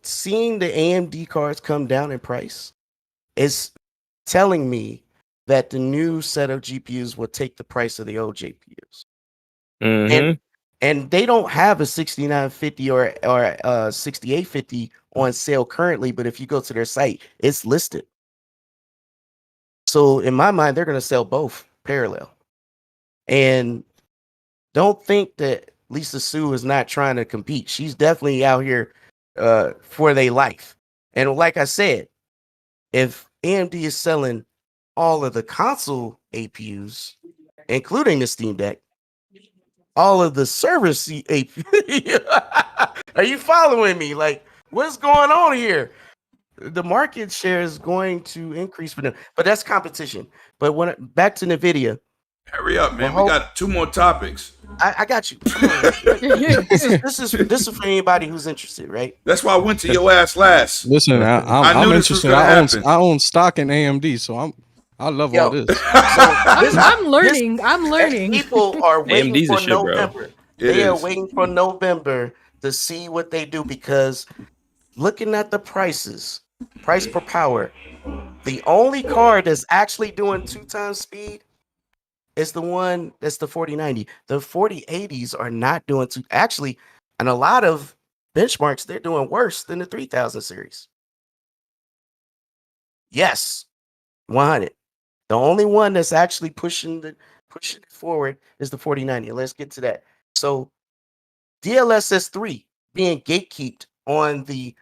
Seeing the AMD cards come down in price is telling me that the new set of GPUs will take the price of the old GPUs. Mm-hmm. And they don't have a 6950 or 6850 on sale currently, but if you go to their site, it's listed. So in my mind, they're going to sell both parallel. And don't think that Lisa Su is not trying to compete. She's definitely out here for their life. And like I said, if AMD is selling all of the console APUs, including the Steam Deck, all of the server APUs, are you following me? Like, what's going on here? The market share is going to increase for them, but that's competition. But back to NVIDIA. Hurry up, man. We got 2 more topics. I got you. This is for anybody who's interested, right? That's why I went to your ass last. Listen, I'm interested. I own stock in AMD, so I love all this. I'm learning. People are waiting AMD's for shit, November. bro. They are waiting for November to see what they do, because looking at the price per power, the only card that's actually doing 2 times speed It's the one that's the 4090. The 4080s are not doing too actually, and a lot of benchmarks, they're doing worse than the 3000 series. Yes, 100. The only one that's actually pushing it forward is the 4090. Let's get to that. So DLSS 3 being gatekeeped on the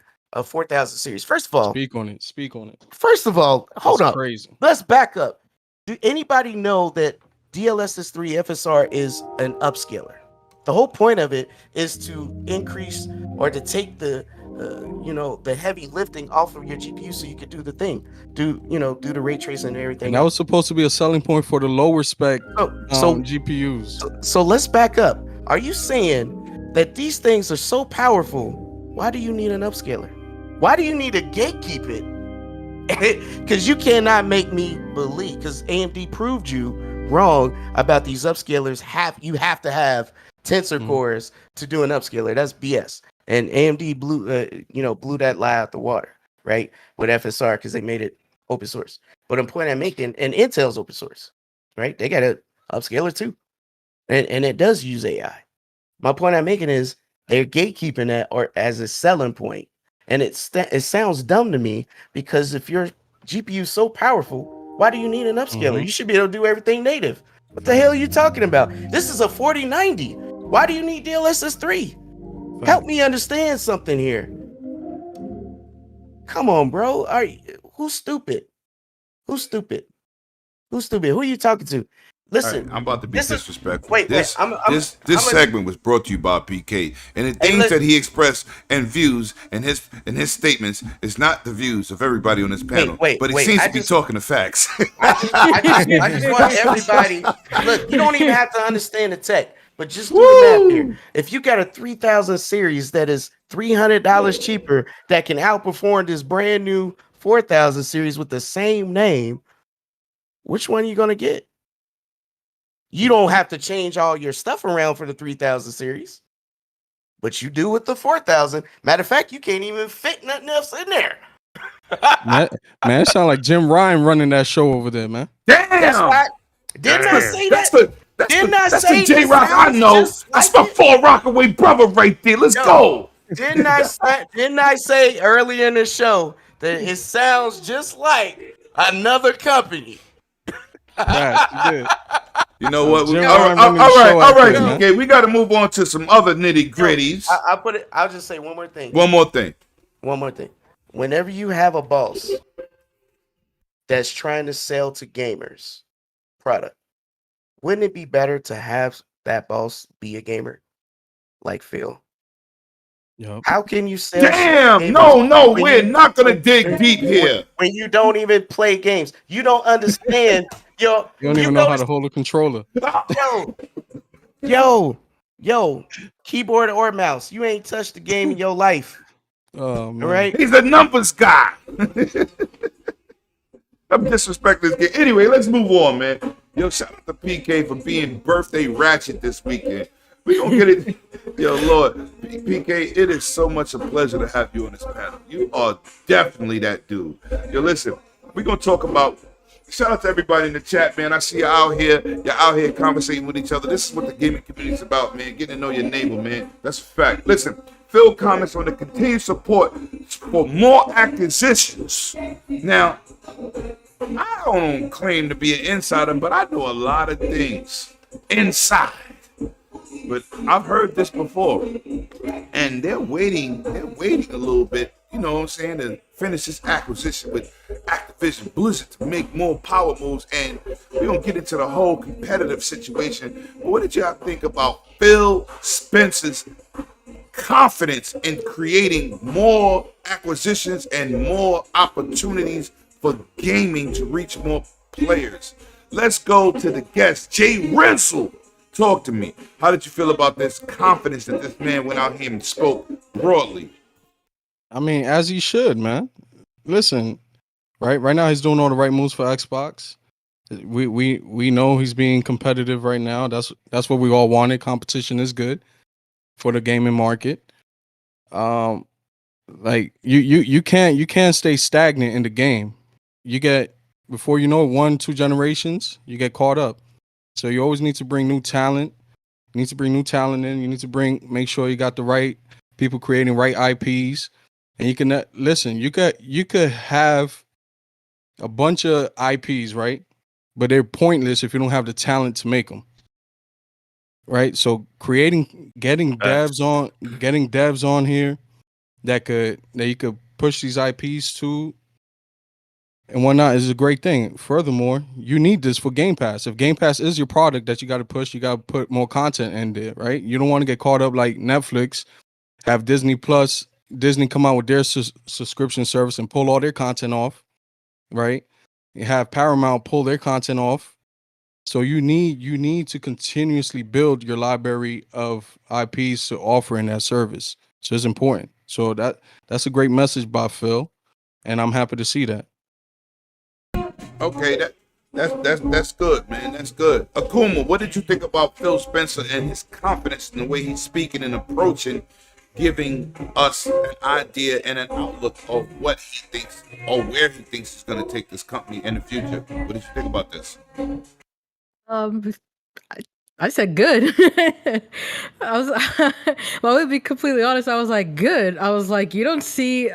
4000 series. First of all, Speak on it. Speak on it. First of all, hold That's up. crazy. Let's back up. Do anybody know that DLSS 3 FSR is an upscaler? The whole point of it is to increase or to take the the heavy lifting off of your GPU so you could do the thing, do the ray tracing and everything. And that was supposed to be a selling point for the lower spec so GPUs. So let's back up. Are you saying that these things are so powerful? Why do you need an upscaler? Why do you need to gatekeep it? Because you cannot make me believe, because AMD proved you wrong about these upscalers. You have to have tensor cores to do an upscaler. That's BS. And AMD blew that lie out the water, right? With FSR, because they made it open source. But the point I'm making, and Intel's open source, right? They got an upscaler too. And it does use AI. My point I'm making is they're gatekeeping that or as a selling point. And it sounds dumb to me, because if your GPU is so powerful, why do you need an upscaler? You should be able to do everything native. What the hell are you talking about? This is a 4090. Why do you need DLSS 3? Help me understand something here. Come on, bro. Who's stupid? Who's stupid? Who's stupid? Who are you talking to? Listen, right, I'm about to be disrespectful. This segment was brought to you by PK, and the things that he expressed and views and his statements is not the views of everybody on this panel. But he seems to be talking the facts. I just want everybody. Look, you don't even have to understand the tech, but just do the math here. If you got a 3000 series that is $300 cheaper that can outperform this brand new 4000 series with the same name, which one are you gonna get? You don't have to change all your stuff around for the 3000 series, but you do with the 4000. Matter of fact, you can't even fit nothing else in there. man, it sounds like Jim Ryan running that show over there, man. Damn! That's right. Didn't I say that? That's the J-Rock I know. That's my Far Rockaway brother right there. Let's go. Didn't I say earlier in the show that it sounds just like another company? Right, you did. You know what? All right. Okay, we got to move on to some other nitty gritties. I'll just say one more thing. One more thing. Whenever you have a boss that's trying to sell to gamers product, wouldn't it be better to have that boss be a gamer, like Phil? Yep. How can you sell? Damn! No, we're not gonna dig deep here. When you don't even play games, you don't understand. You don't even know how to hold a controller. Yo, keyboard or mouse. You ain't touched the game in your life. Oh man. All right? He's a numbers guy. I'm disrespecting this game. Anyway, let's move on, man. Yo, shout out to PK for being birthday ratchet this weekend. We gonna get it. Yo, Lord, PK, it is so much a pleasure to have you on this panel. You are definitely that dude. Yo, listen, we're gonna talk about. Shout out to everybody in the chat, man. I see you out here. You're out here conversating with each other. This is what the gaming community is about, man. Getting to know your neighbor, man. That's a fact. Listen, Phil comments on the continued support for more acquisitions. Now, I don't claim to be an insider, but I know a lot of things inside. But I've heard this before, and they're waiting a little bit, you know what I'm saying, to finish this acquisition with Activision Blizzard to make more power moves, and we're going to get into the whole competitive situation. But what did y'all think about Phil Spencer's confidence in creating more acquisitions and more opportunities for gaming to reach more players? Let's go to the guest, Jay Rensel. Talk to me. How did you feel about this confidence that this man went out here and spoke broadly? I mean, as he should, man. Listen, right now he's doing all the right moves for Xbox. We know he's being competitive right now. That's what we all wanted. Competition is good for the gaming market. Like you can't stay stagnant in the game. You get, before you know it, 1-2 generations, you get caught up. So you always need to bring new talent. You need to bring new talent in. You need to make sure you got the right people creating right IPs. And you can listen. You could have a bunch of IPs, right? But they're pointless if you don't have the talent to make them. Right? So getting devs on here that you could push these IPs to and whatnot is a great thing. Furthermore, you need this for Game Pass. If Game Pass is your product that you got to push, you got to put more content in there, right? You don't want to get caught up like Netflix, have Disney come out with their subscription service and pull all their content off, right? You have Paramount pull their content off. So you need to continuously build your library of IPs to offer in that service. So it's important. So that's a great message by Phil, and I'm happy to see that. Okay, that's good, man. That's good. Akuma, what did you think about Phil Spencer and his confidence in the way he's speaking and approaching, giving us an idea and an outlook of what he thinks or where he thinks he's going to take this company in the future? What did you think about this? I said good. I was well, to be completely honest, I was like good. I was like, you don't see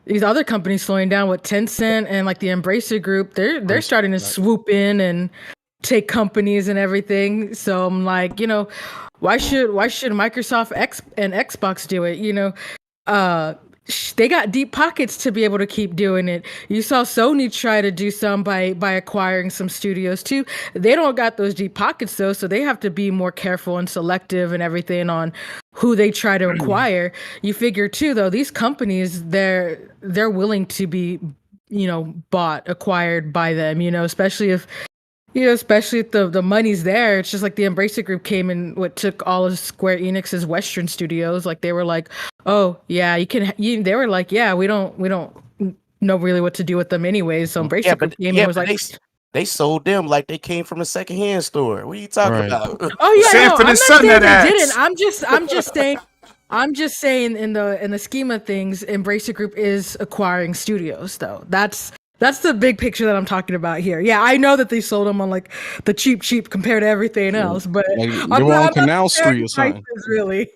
these other companies slowing down with Tencent and like the Embracer Group. They're starting to swoop in and take companies and everything. So I'm like, why should Microsoft and Xbox do it? They got deep pockets to be able to keep doing it. You saw Sony try to do some by acquiring some studios too. They don't got those deep pockets though, so they have to be more careful and selective and everything on who they try to acquire. You figure too though, these companies they're willing to be, acquired by them, especially if the money's there. It's just like the Embracer Group came and took all of Square Enix's Western studios. Like they were like, oh yeah, they were like, yeah, we don't know really what to do with them anyways. So Embracer Group came and was like, they sold them like they came from a secondhand store. What are you talking about? Oh yeah, Sanford I'm not Son saying that they ass. didn't. I'm just saying in the scheme of things, Embracer Group is acquiring studios though. That's the big picture that I'm talking about here. Yeah, I know that they sold them on like the cheap compared to everything else, but Like, I'm they're on not Canal comparing Street or something. prices, really.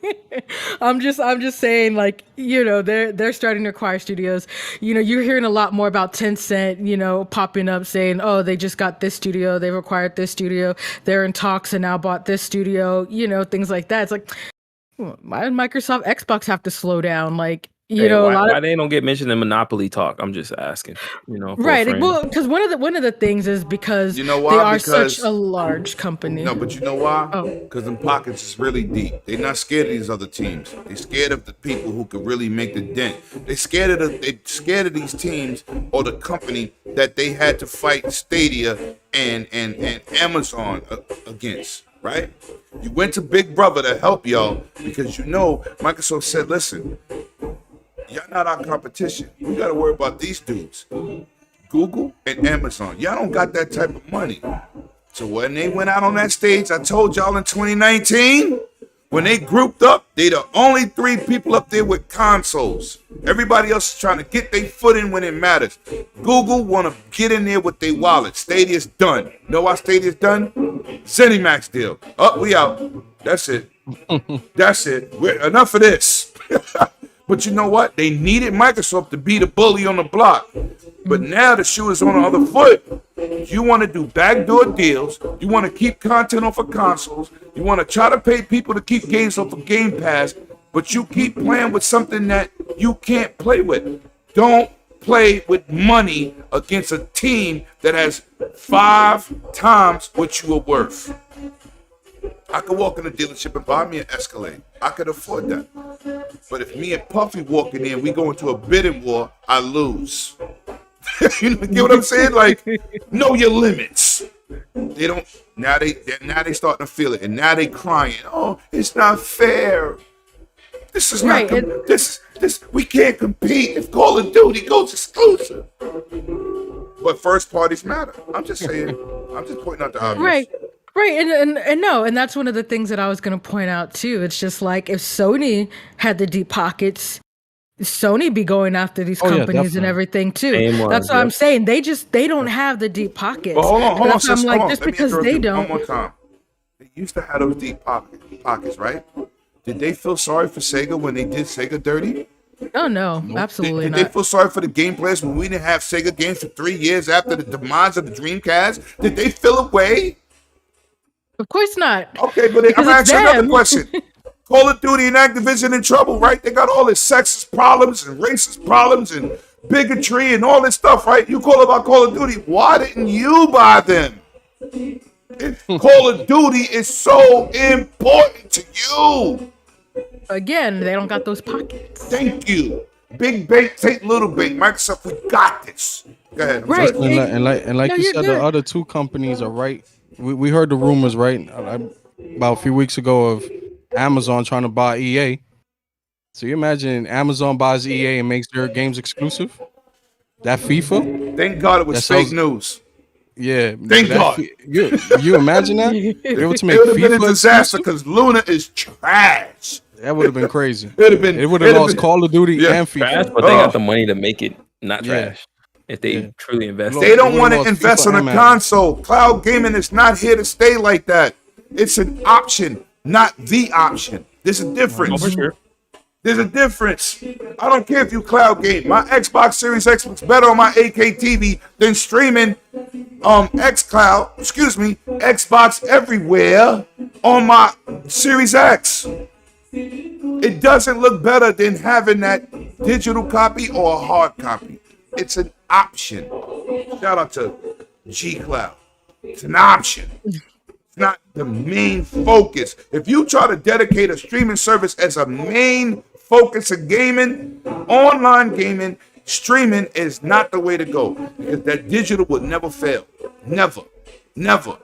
I'm just saying like, they're starting to acquire studios. You're hearing a lot more about Tencent, popping up saying, oh, they just got this studio, they've acquired this studio, they're in talks and now bought this studio, things like that. It's like, why did Microsoft, Xbox have to slow down? Like, why they don't get mentioned in Monopoly talk? I'm just asking. Right. Well, because one of the things is because You know why? they are Because- such a large company. No, but you know why? Oh. Because them pockets is really deep. They're not scared of these other teams. They're scared of the people who could really make the dent. They're scared of these teams or the company that they had to fight Stadia and Amazon against. Right? You went to Big Brother to help y'all because Microsoft said, listen, y'all not our competition. We got to worry about these dudes. Google and Amazon. Y'all don't got that type of money. So when they went out on that stage, I told y'all in 2019, when they grouped up, they the only 3 people up there with consoles. Everybody else is trying to get their foot in when it matters. Google want to get in there with their wallet. Stadia's done. Know why Stadia's done? ZeniMax deal. Oh, we out. That's it. That's it. Enough of this. But you know what? They needed Microsoft to be the bully on the block. But now the shoe is on the other foot. You want to do backdoor deals. You want to keep content off of consoles. You want to try to pay people to keep games off of Game Pass. But you keep playing with something that you can't play with. Don't play with money against a team that has 5 times what you are worth. I could walk in a dealership and buy me an Escalade. I could afford that. But if me and Puffy walk in there and we go into a bidding war, I lose. You get what I'm saying? Like, know your limits. They don't. Now they starting to feel it, and now they crying. Oh, it's not fair. This is not. This. We can't compete if Call of Duty goes exclusive. But first parties matter. I'm just saying. I'm just pointing out the obvious. Right, and that's one of the things that I was going to point out too. It's just like if Sony had the deep pockets, Sony be going after these Oh, yeah, companies and definitely. everything too. Same ones, That's what I'm yep. saying. They don't have the deep pockets. But hold on, That's why I'm sis. like, Hold on. just Let me because interrupt they you don't. one more time. They used to have those deep pockets, right? Did they feel sorry for Sega when they did Sega dirty? Oh no, absolutely Did they not. feel sorry for the game players when we didn't have Sega games for 3 years after the demise of the Dreamcast? Did they feel away? Of course not. Okay, but I'm Because gonna it's ask you another them. question. Call of Duty and Activision in trouble, right? They got all this sexist problems and racist problems and bigotry and all this stuff, right? You call about Call of Duty. Why didn't you buy them? Call of Duty is so important to you. Again, they don't got those pockets. Thank you. Big bait, take little bait. Microsoft, we got this. Go ahead. I'm Right. sorry. And like No, you you're said, good. the other two companies are right. We heard the rumors, right? About a few weeks ago of Amazon trying to buy EA. So you imagine Amazon buys EA and makes their games exclusive? That FIFA? Thank God it was That fake sells- news. Yeah. Thank that God. You imagine that? They were to It make would have been a FIFA disaster exclusive? because Luna is trash. That would have been crazy. It would have been. It would have lost Call of Duty Yeah. and Trash, FIFA. but they got the money to make it not Yeah. trash. If they truly invest. They don't would've want to lost invest FIFA on a and Madden. console. Cloud gaming is not here to stay like that. It's an option, not the option. There's a difference. Oh, for sure. There's a difference. I don't care if you cloud game. My Xbox Series X looks better on my 8K TV than streaming Xbox everywhere on my Series X. It doesn't look better than having that digital copy or a hard copy. It's an option. Shout out to G Cloud. It's an option. It's not the main focus. If you try to dedicate a streaming service as a main focus of gaming, online gaming, streaming is not the way to go. Because that digital will never fail. Never. Never.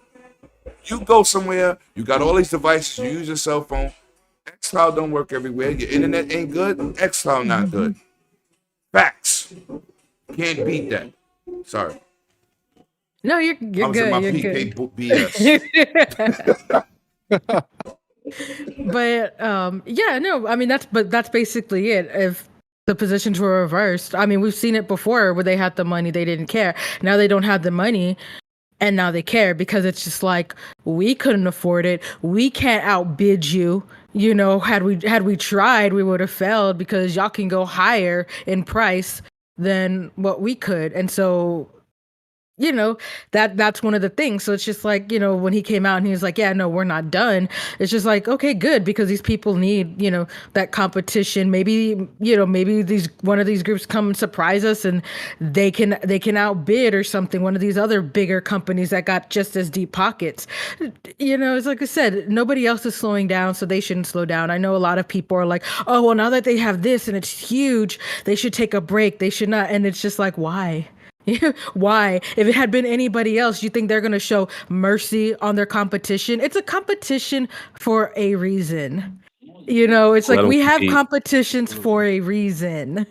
You go somewhere, you got all these devices, you use your cell phone. xCloud don't work everywhere. Your internet ain't good. xCloud not good. Facts. Can't beat that. Sorry. No, I you're was in good. my You're PK good. book BS. But yeah, no, I mean that's basically it. If the positions were reversed, I mean we've seen it before where they had the money, they didn't care. Now they don't have the money, and now they care because it's just like we couldn't afford it. We can't outbid you. You know, had we tried, we would have failed because y'all can go higher in price than what we could, and so. You know, that's one of the things. So it's just like, you know, when he came out and he was like, yeah, no, we're not done. It's just like, okay, good, because these people need, you know, that competition. Maybe, you know, maybe one of these groups come and surprise us and they can outbid or something. One of these other bigger companies that got just as deep pockets. You know, it's like I said, nobody else is slowing down, so they shouldn't slow down. I know a lot of people are like, oh, well, now that they have this and it's huge, they should take a break. They should not. And it's just like, why? Why? If it had been anybody else, you think they're going to show mercy on their competition? It's a competition for a reason. You know, it's like we have competitions for a reason.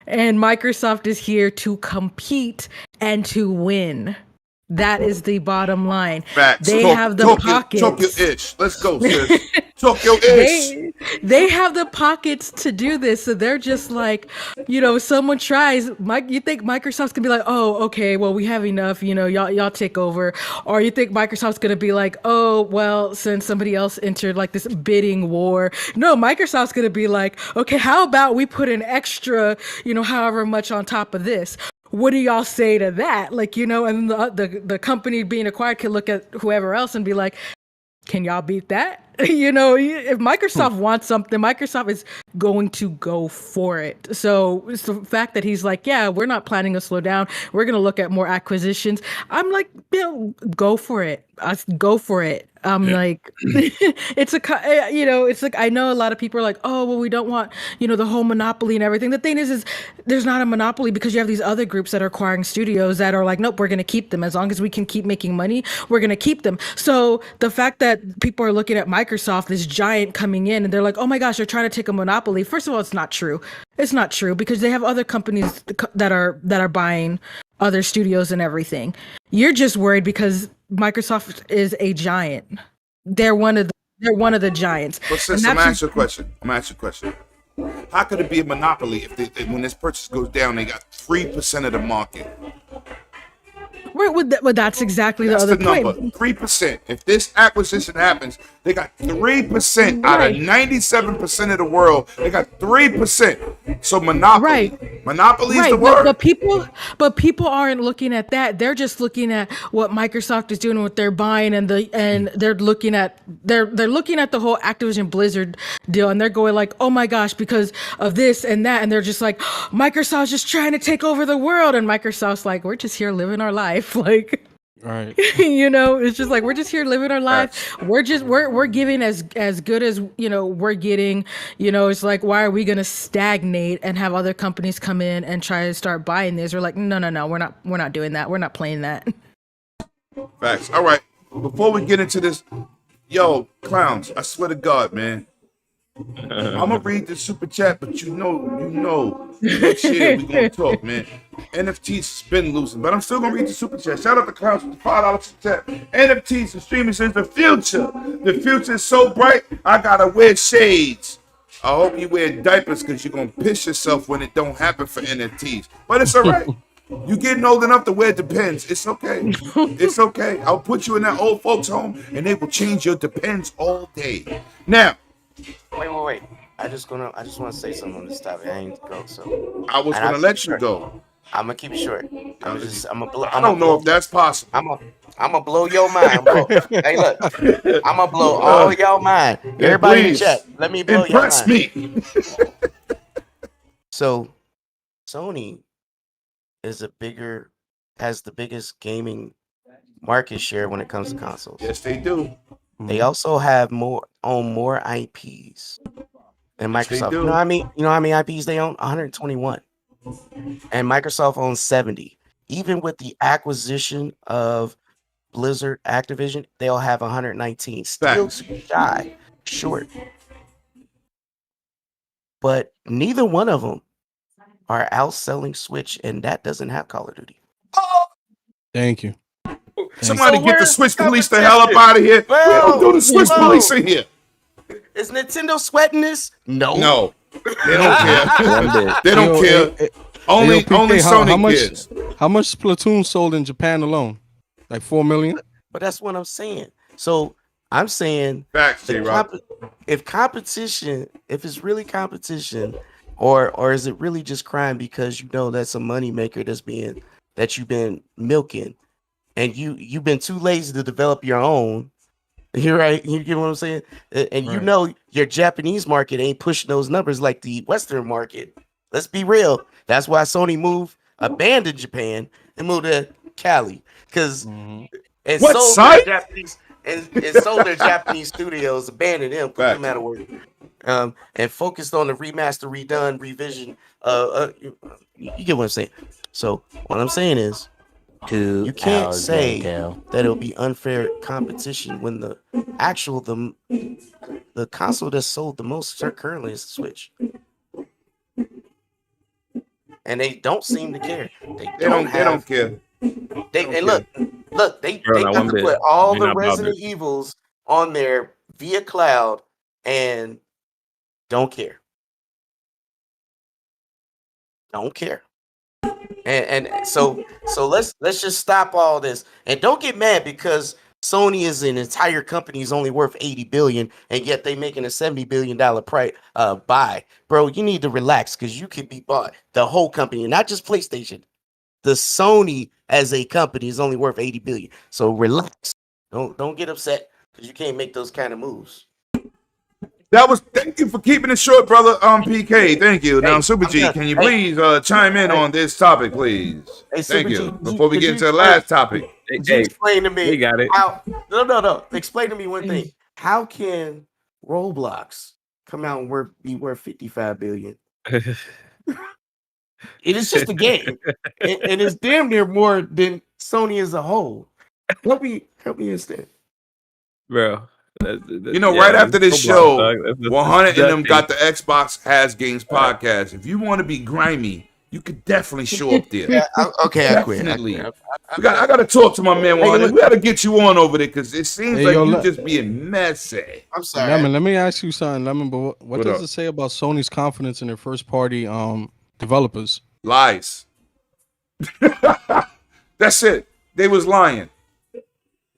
And Microsoft is here to compete and to win. That is the bottom line. Facts. They have the pockets. Talk your itch. Let's go, sis. Talk your itch. They have the pockets to do this, so they're just like, you know, someone tries. You think Microsoft's gonna be like, oh, okay, well, we have enough, you know, y'all take over, or you think Microsoft's gonna be like, oh, well, since somebody else entered like this bidding war. No, Microsoft's gonna be like, okay, how about we put an extra, you know, however much on top of this. What do y'all say to that? Like, you know, and the company being acquired can look at whoever else and be like, can y'all beat that? You know, if Microsoft wants something, Microsoft is going to go for it. So it's the fact that he's like, yeah, we're not planning to slow down. We're going to look at more acquisitions. I'm like, you know, go for it. Go for it. I'm like, it's you know, it's like, I know a lot of people are like, oh, well, we don't want, you know, the whole monopoly and everything. The thing is there's not a monopoly because you have these other groups that are acquiring studios that are like, nope, we're going to keep them. As long as we can keep making money, we're going to keep them. So the fact that people are looking at Microsoft, this giant coming in, and they're like, oh my gosh, they're trying to take a monopoly. First of all, it's not true. It's not true because they have other companies that are buying other studios and everything. You're just worried because Microsoft is a giant. They're one of the giants. But sis, I'm gonna ask you a question. How could it be a monopoly if when this purchase goes down, they got 3% of the market? Right, well, that's exactly That's the the other number, point. 3%. If this acquisition happens, they got 3% out of Right. 97% of the world. They got 3%. So monopoly. Right. Monopoly is Right, the word. but people aren't looking at that. They're just looking at what Microsoft is doing, what they're buying, and they're looking at the whole Activision Blizzard deal, and they're going like, oh my gosh, because of this and that, and they're just like, Microsoft's just trying to take over the world, and Microsoft's like, we're just here living our life, like. Right. It's just like we're just here living our life. We're giving as good as we're getting. It's like, why are we gonna stagnate and have other companies come in and try to start buying this? We're like, no, we're not doing that. We're not playing that. Facts. All right. Before we get into this, yo, clowns, I swear to God, man. I'm gonna read the super chat, but you know, next year we gonna talk, man. NFTs has been losing, but I'm still gonna read the super chat. Shout out to Clowns with the $5 super chat. NFTs and streaming is the future. The future is so bright, I gotta wear shades. I hope you wear diapers because you're gonna piss yourself when it don't happen for NFTs. But it's all right. You getting old enough to wear Depends. It's okay. It's okay. I'll put you in that old folks home and they will change your Depends all day. Now. Wait. I just want to say something on this topic. I ain't go, so I was gonna let you go. I'm gonna keep it short. I don't know if that's possible. I'm gonna blow your mind, bro. Hey, look, I'm gonna blow all y'all mind. Everybody in the chat, let me blow your mind. Impress me. So, Sony has the biggest gaming market share when it comes to consoles. Yes, they do. They also have more IPs than Microsoft. do. You know how many IPs they own? 121. And Microsoft owns 70. Even with the acquisition of Blizzard Activision, they'll have 119. Still too shy, short. But neither one of them are outselling Switch, and that doesn't have Call of Duty. Thank you. Somebody get the Switch police the hell up out of here. We don't do the Switch police in here. Is Nintendo sweating this? No. They don't care. They don't care. Only Sony cares. How much Splatoon sold in Japan alone? Like 4 million? But that's what I'm saying. So I'm saying Facts, if competition, if it's really competition, or is it really just crime because that's a moneymaker that you've been milking, and you've been too lazy to develop your own. You're right. You get what I'm saying? And right. Your Japanese market ain't pushing those numbers like the Western market. Let's be real. That's why Sony abandoned Japan and moved to Cali. Because and sold their Japanese studios, abandoned them, put them out of work. And focused on the remaster, redone, revision. You get what I'm saying? So what I'm saying is, you can't say that it'll be unfair competition when the console that's sold the most currently is the Switch. And they don't seem to care. They don't care. They got to put all the Resident Evils on there via cloud and don't care. Don't care. And so let's just stop all this and don't get mad because Sony is an entire company is only worth 80 billion and yet they making a $70 billion buy. Bro, you need to relax because you could be bought. The whole company, not just PlayStation. The Sony as a company is only worth 80 billion. So relax. Don't get upset because you can't make those kind of moves. Thank you for keeping it short, brother. PK, thank you. Now, Super G, can you please chime in on this topic, please? Thank you. Before we get into the last topic. Explain to me. We got it. No. Explain to me one thing. How can Roblox come out and be worth 55 billion? It is just a game. And it's damn near more than Sony as a whole. Help me understand. Bro. Right after this show, 100 of them got the Xbox Has Games podcast. If you want to be grimy you could definitely show up there. Yeah, okay, I quit. Definitely. I got to talk to my man on it. We got to get you on over there because it seems like you just being messy. I'm sorry. Lemon, let me ask you something, Lemon. But what does up? it say about Sony's confidence in their first party developers? Lies. That's it. They was lying.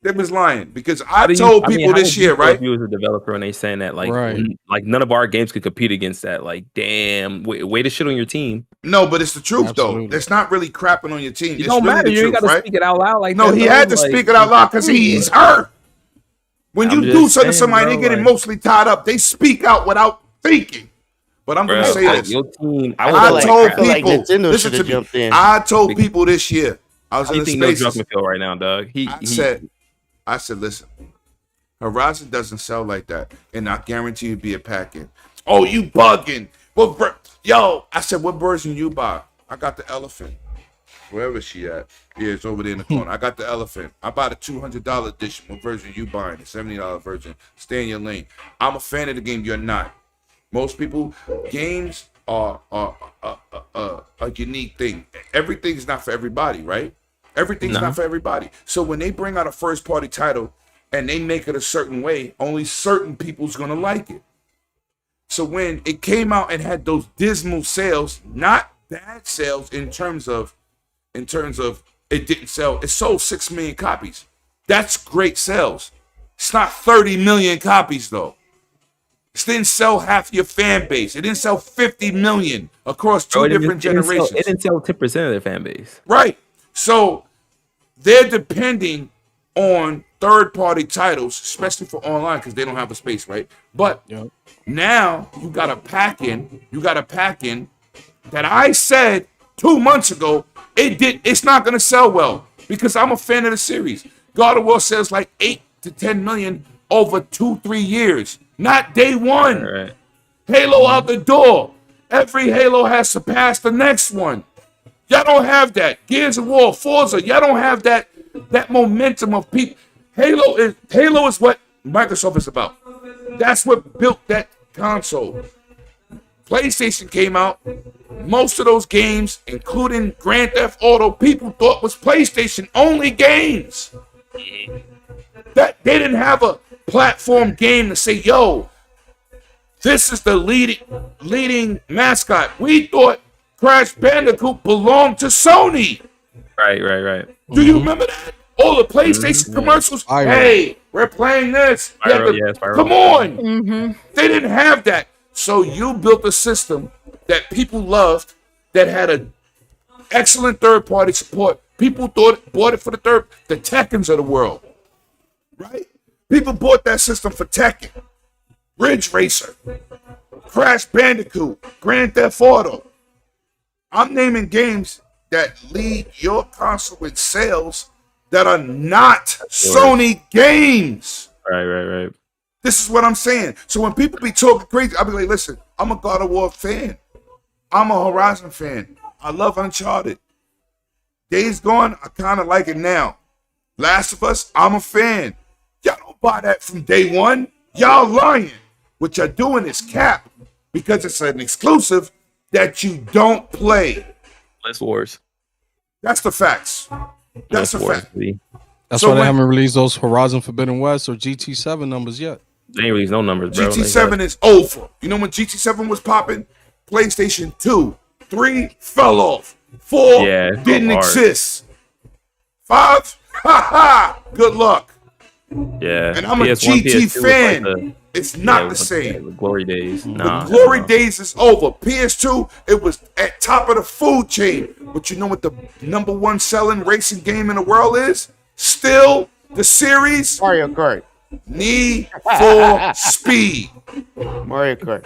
They was lying because I told people this year, right? If you was a developer and they saying that like Right. like none of our games could compete against that. Like, damn, way to shit on your team. No, but it's the truth Absolutely. though. It's not really crapping on your team. It It's don't really matter. the You ain't truth, gotta right? speak it out loud like No, that. he though. had to Like, speak it out loud because he's hurt. When I'm you just do something to saying, somebody, bro, they get like- emotionally tied up. They speak out without thinking. But I'm going to Bro, say like, this. your team. I was told feel like people, Nintendo listen should have to me. jumped in. I told people this year, I was How in you the think no spaces. Druckmann feel right now, Doug? I said, listen, Horizon doesn't sell like that, and I guarantee you be a pack-in. Oh, you bugging? Yo, I said, what version you buy? I got the elephant. Wherever she at. Yeah, it's over there in the corner. I got the elephant. I bought a $200 edition. What version you buying? The $70 version. Stay in your lane. I'm a fan of the game. You're not. Most people, games are a unique thing. Everything's not for everybody, right? Everything's not for everybody. So when they bring out a first-party title and they make it a certain way, only certain people's gonna like it. So when it came out and had those dismal sales, not bad sales in terms of it didn't sell. It sold 6 million copies. That's great sales. It's not 30 million copies though. It didn't sell half your fan base. It didn't sell 50 million across two different generations. It didn't sell 10% of their fan base. Right. So they're depending on third-party titles, especially for online, because they don't have a space, right? But now you got a pack-in. You got a pack-in that I said 2 months ago it's not going to sell well because I'm a fan of the series. God of War sells like 8 to 10 million over 2-3 years, not day one. Right. Halo out the door. Every Halo has surpassed the next one. Y'all don't have that. Gears of War, Forza, y'all don't have that momentum of people. Halo is what Microsoft is about. That's what built that console. PlayStation came out. Most of those games, including Grand Theft Auto, people thought was PlayStation only games. That they didn't have a platform game to say, yo, this is the leading mascot. We thought Crash Bandicoot belonged to Sony. Right. Do you remember that? All the PlayStation commercials. Spyro. Hey, we're playing this. Spyro. Come on. They didn't have that. So you built a system that people loved that had an excellent third-party support. People bought it for the Tekkens of the world. Right? People bought that system for Tekken, Ridge Racer, Crash Bandicoot, Grand Theft Auto. I'm naming games that lead your console with sales that are not Sony games. Right. This is what I'm saying. So when people be talking crazy, I'll be like, listen, I'm a God of War fan. I'm a Horizon fan. I love Uncharted. Days Gone, I kind of like it now. Last of Us, I'm a fan. Y'all don't buy that from day one. Y'all lying. What y'all doing is cap because it's an exclusive that you don't play. Less Wars. That's the facts. That's the fact. That's So why they when- haven't released those Horizon Forbidden West or GT7 numbers yet. They ain't released no numbers, bro. GT7 is over. You know when GT7 was popping? PlayStation 2, 3 fell off. 4 didn't hard. exist. 5, good luck. Yeah. And I'm a PS1, GT PS2 was fan. like It's not the was same. The glory days. Nah. The glory days is over. PS2, it was at top of the food chain. But you know what the number one selling racing game in the world is? Still the series Mario Kart. Need for Speed. Mario Kart.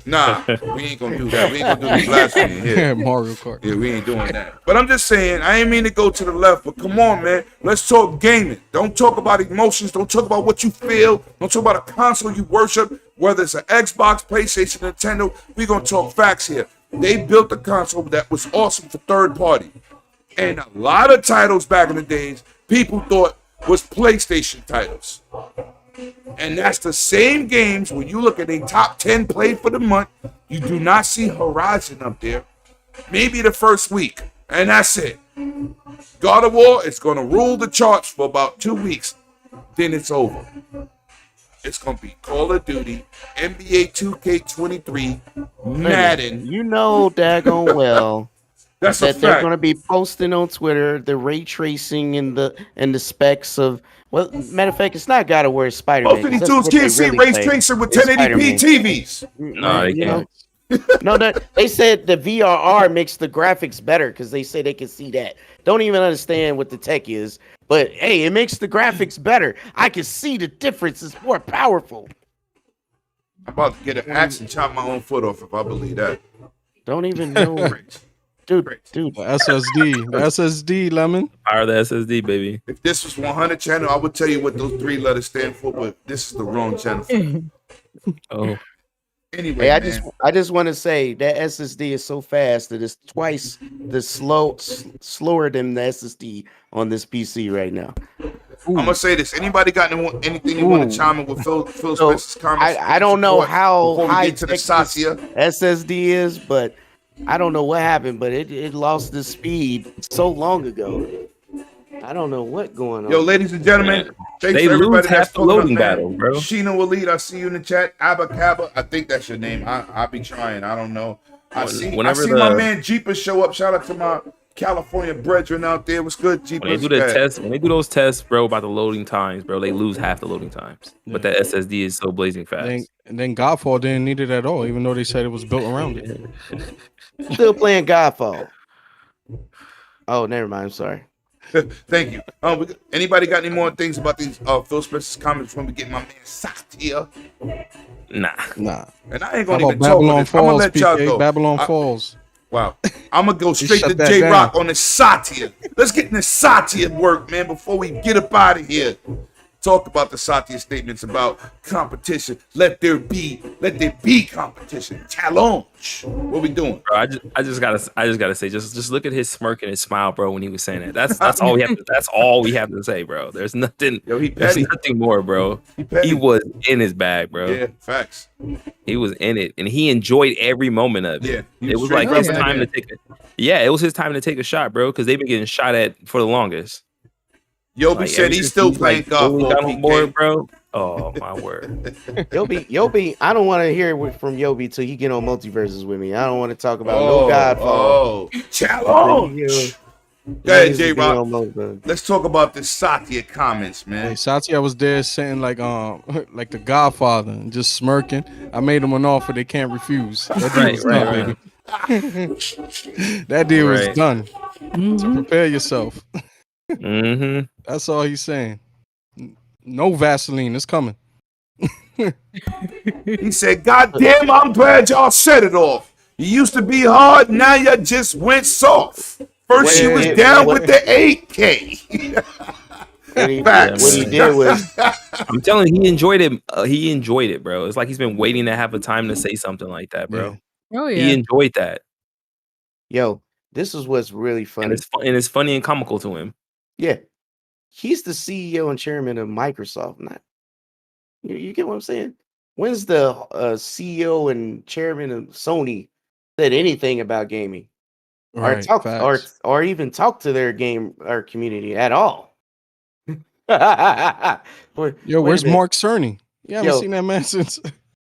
Nah, we ain't gonna do that. We ain't gonna do the blasphemy here. Mario Kart. Yeah, we ain't doing that. But I'm just saying, I ain't mean to go to the left, but come on, man. Let's talk gaming. Don't talk about emotions. Don't talk about what you feel. Don't talk about a console you worship, whether it's an Xbox, PlayStation, Nintendo. We gonna talk facts here. They built a console that was awesome for third party. And a lot of titles back in the days, people thought was PlayStation titles. And that's the same games when you look at a top 10 played for the month, you do not see Horizon up there. maybe the first week, and that's it. God of War is going to rule the charts for about 2 weeks. Then it's over. It's going to be Call of Duty, NBA 2K23, Madden. You know daggone well That's a that they're fact. going to be posting on Twitter the ray tracing and the specs of. Well, matter of fact, it's not God of War, it's Spider-Man. Most of these dudes can't see ray tracing with 1080p TVs. No, they can't. No, they said the VRR makes the graphics better because they say they can see that. Don't even understand what the tech is, but hey, it makes the graphics better. I can see the difference. It's more powerful. I'm about to get an axe and chop my own foot off if I believe that. Don't even know. Dude. The SSD, Lemon. Power the SSD, baby. If this was 100 channel, I would tell you what those 3 letters stand for, but this is the wrong channel. Oh. Anyway, Hey, I just want to say that SSD is so fast that it's twice the slower than the SSD on this PC right now. I'm gonna say this. Anybody got anything you want to chime in with Phil Spencer's comments? I don't know how before we high get to the tech Satya. SSD is, but I don't know what happened, but it lost the speed so long ago. I don't know what's going on. Yo, ladies and gentlemen, thanks They for everybody lose that's half the loading pulling up, man. battle, bro. Sheena Walid, I see you in the chat. Abacaba, I think that's your name. I'll be trying. I don't know. I see my man Jeepers show up. Shout out to my California brethren out there. What's good, Jeepers? When they do those tests, bro, about the loading times, bro, they lose half the loading times. But that SSD is so blazing fast. And then Godfall didn't need it at all, even though they said it was built around it. Still playing Godfall. Oh, never mind. I'm sorry. Thank you. Anybody got any more things about these Phil Spencer's comments when we get my man Satya? Nah. And I ain't gonna even talk Babylon with it. I'm gonna let y'all PK? go. Babylon Falls. Wow. I'm gonna go straight to shut that J down. Rock on the Satya. Let's get in the Satya work, man, before we get up out of here. Talk about the Satya statements about competition. Let there be competition. Challenge. What we doing? Bro, I just gotta say, just look at his smirk and his smile, bro, when he was saying it. That's all we have to, that's all we have to say, bro. There's nothing. There's nothing more, bro. He was in his bag, bro. Yeah, facts. He was in it, and he enjoyed every moment of it. Yeah, it was like his time to take it. Yeah, it was his time to take a shot, bro, because they've been getting shot at for the longest. Yobi said he's still playing golf, board, bro. Oh my word. Yobi, I don't want to hear from Yobi till he get on multiverses with me. I don't want to talk about no Godfall. Challenge. Go ahead, J Rock. Let's talk about the Satya comments, man. Hey, Satya was there saying like the Godfather and just smirking. I made him an offer they can't refuse. That deal was done, baby. That deal was done. So prepare yourself. That's all he's saying. No Vaseline, it's coming. He said, God damn, I'm glad y'all set it off. You used to be hard, now you just went soft. First you was down with the 8K. What he did was, I'm telling you, he enjoyed it. He enjoyed it, bro. It's like he's been waiting to have a time to say something like that, bro. Oh yeah. He enjoyed that. Yo, this is what's really funny. And it's funny and comical to him. Yeah. He's the CEO and chairman of Microsoft. Not you get what I'm saying? When's the CEO and chairman of Sony said anything about gaming? Right, or even talk to their game or community at all? Yo, where's Mark Cerny? You haven't seen that man since.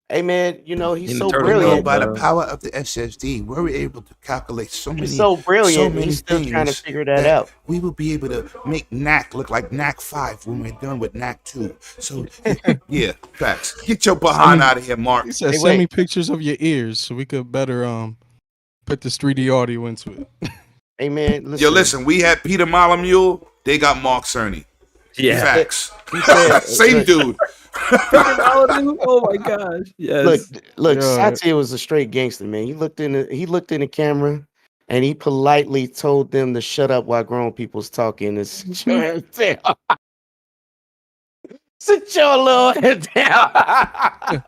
Hey man, he's so brilliant. By the power of the SSD, we're able to calculate so many. He's so brilliant. So many he's still things trying to figure that out. We will be able to make NAC look like NAC 5 when we're done with NAC 2. So, yeah, facts. Get your behind out of here, Mark. He said, send me pictures of your ears so we could better put this 3D audio into it. Hey man, listen. We had Peter Molyneux. They got Mark Cerny. Yeah, facts. Same dude. Oh my gosh! Yes. Look. Satya was a straight gangster, man. He looked in the camera, and he politely told them to shut up while grown people's talking. Sit your little head down.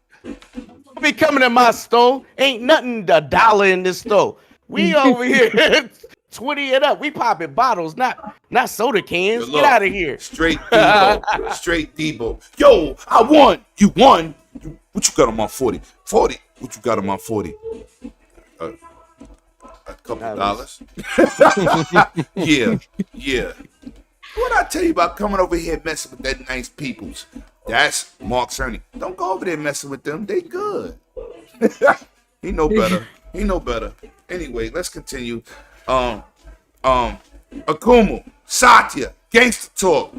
Be coming to my store. Ain't nothing $1 in this store. We over here 20 and up. We popping bottles, not soda cans. Get out of here. Straight Debo. Straight Debo. Yo, I won. You won. What you got on my 40? 40. What you got on my 40? Couple dollars. Yeah. What I tell you about coming over here messing with that nice peoples? That's Mark Cerny. Don't go over there messing with them. They good. He know better. Anyway, let's continue. Akumu, Satya, gangster talk.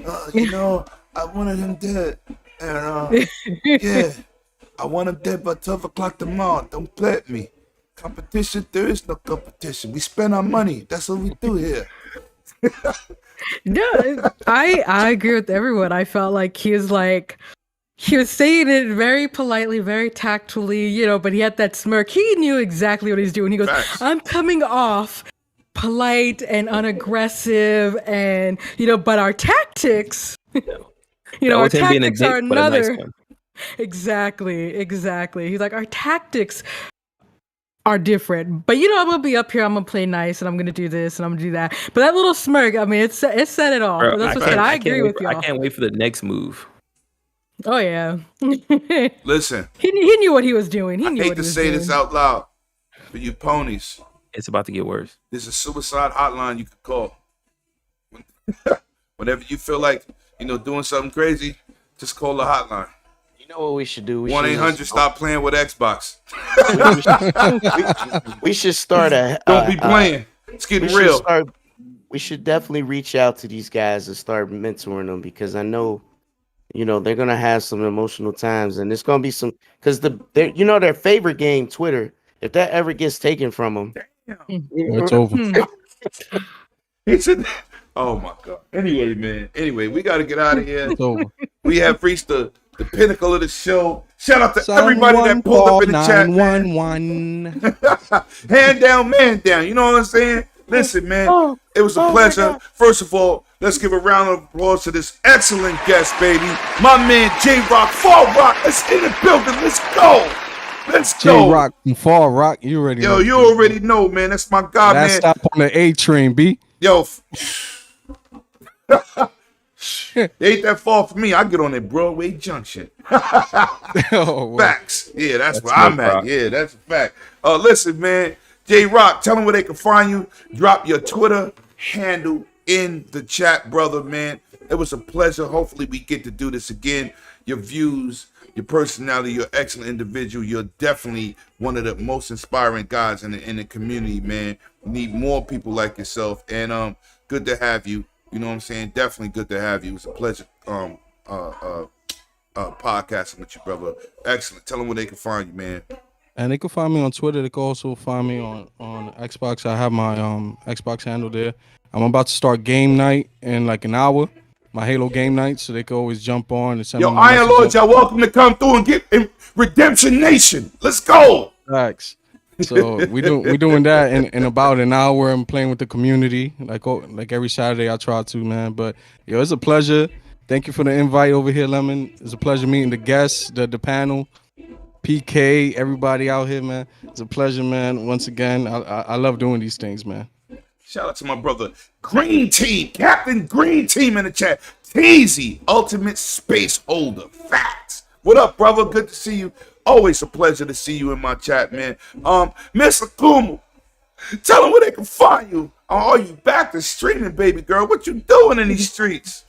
I wanted him dead. And yeah, I want him dead by 12 o'clock tomorrow. Don't play at me. Competition, there is no competition. We spend our money. That's what we do here. No, I agree with everyone. I felt like he was saying it very politely, very tactfully, but he had that smirk. He knew exactly what he's doing. He goes, Facts. I'm coming off polite and unaggressive, and but our tactics, our tactics are another. Nice. Exactly. He's like, our tactics are different, but I'm gonna be up here. I'm gonna play nice, and I'm gonna do this, and I'm gonna do that. But that little smirk, I mean, it said it all. Bro, That's what I said. I agree with you. I can't wait for the next move. Oh yeah. Listen, he knew what he was doing. I hate to say this out loud, but you ponies, It's about to get worse. there's a suicide hotline you can call. Whenever you feel like doing something crazy, just call the hotline. You know what we should do? 1-800 stop playing with Xbox. We should start a. Don't be playing. It's getting real. We should definitely reach out to these guys and start mentoring them, because I know, they're gonna have some emotional times, and it's gonna be some, because their favorite game, Twitter. If that ever gets taken from them, It's over. He said, oh my God. Anyway, man. We got to get out of here. It's over. We have reached the pinnacle of the show. Shout out to everybody that pulled up in the chat. 911. Hand down, man down. You know what I'm saying? Listen, man. It was a pleasure. First of all, let's give a round of applause to this excellent guest, baby. My man, J-Rock, Fall Rock. Let's in the building. Let's go. Let's go. J-Rock from Fall Rock. You already know. You already know, man. That's my guy, Last man. stop on the A train, B. Yo. They ain't that far from me. I get on that Broadway Junction. Oh, Facts. Yeah, that's where I'm at. Yeah, that's a fact. Listen, man. J-Rock, tell them where they can find you. Drop your Twitter handle in the chat, brother, man. It was a pleasure. Hopefully we get to do this again. Your views, your personality, you're an excellent individual. You're definitely one of the most inspiring guys in the community, man. We need more people like yourself. And good to have you. You know what I'm saying? Definitely good to have you. It's a pleasure podcasting with you, brother. Excellent. Tell them where they can find you, man. And they can find me on Twitter. They can also find me on Xbox. I have my Xbox handle there. I'm about to start game night in like an hour. My Halo game night, so they can always jump on and send me Iron Lord, y'all welcome to come through and get in Redemption Nation. Let's go. Facts. So we doing that in about an hour. I'm playing with the community like every Saturday I try to, man. But it's a pleasure. Thank you for the invite over here, Lemon. It's a pleasure meeting the guests, the panel, PK, everybody out here, man. It's a pleasure, man. Once again, I love doing these things, man. Shout out to my brother Green Team, Captain Green Team in the chat. Teasy, Ultimate Space Holder. Facts. What up, brother? Good to see you. Always a pleasure to see you in my chat, man. Miss Akumu, tell them where they can find you. Are you back to streaming, baby girl? What you doing in these streets?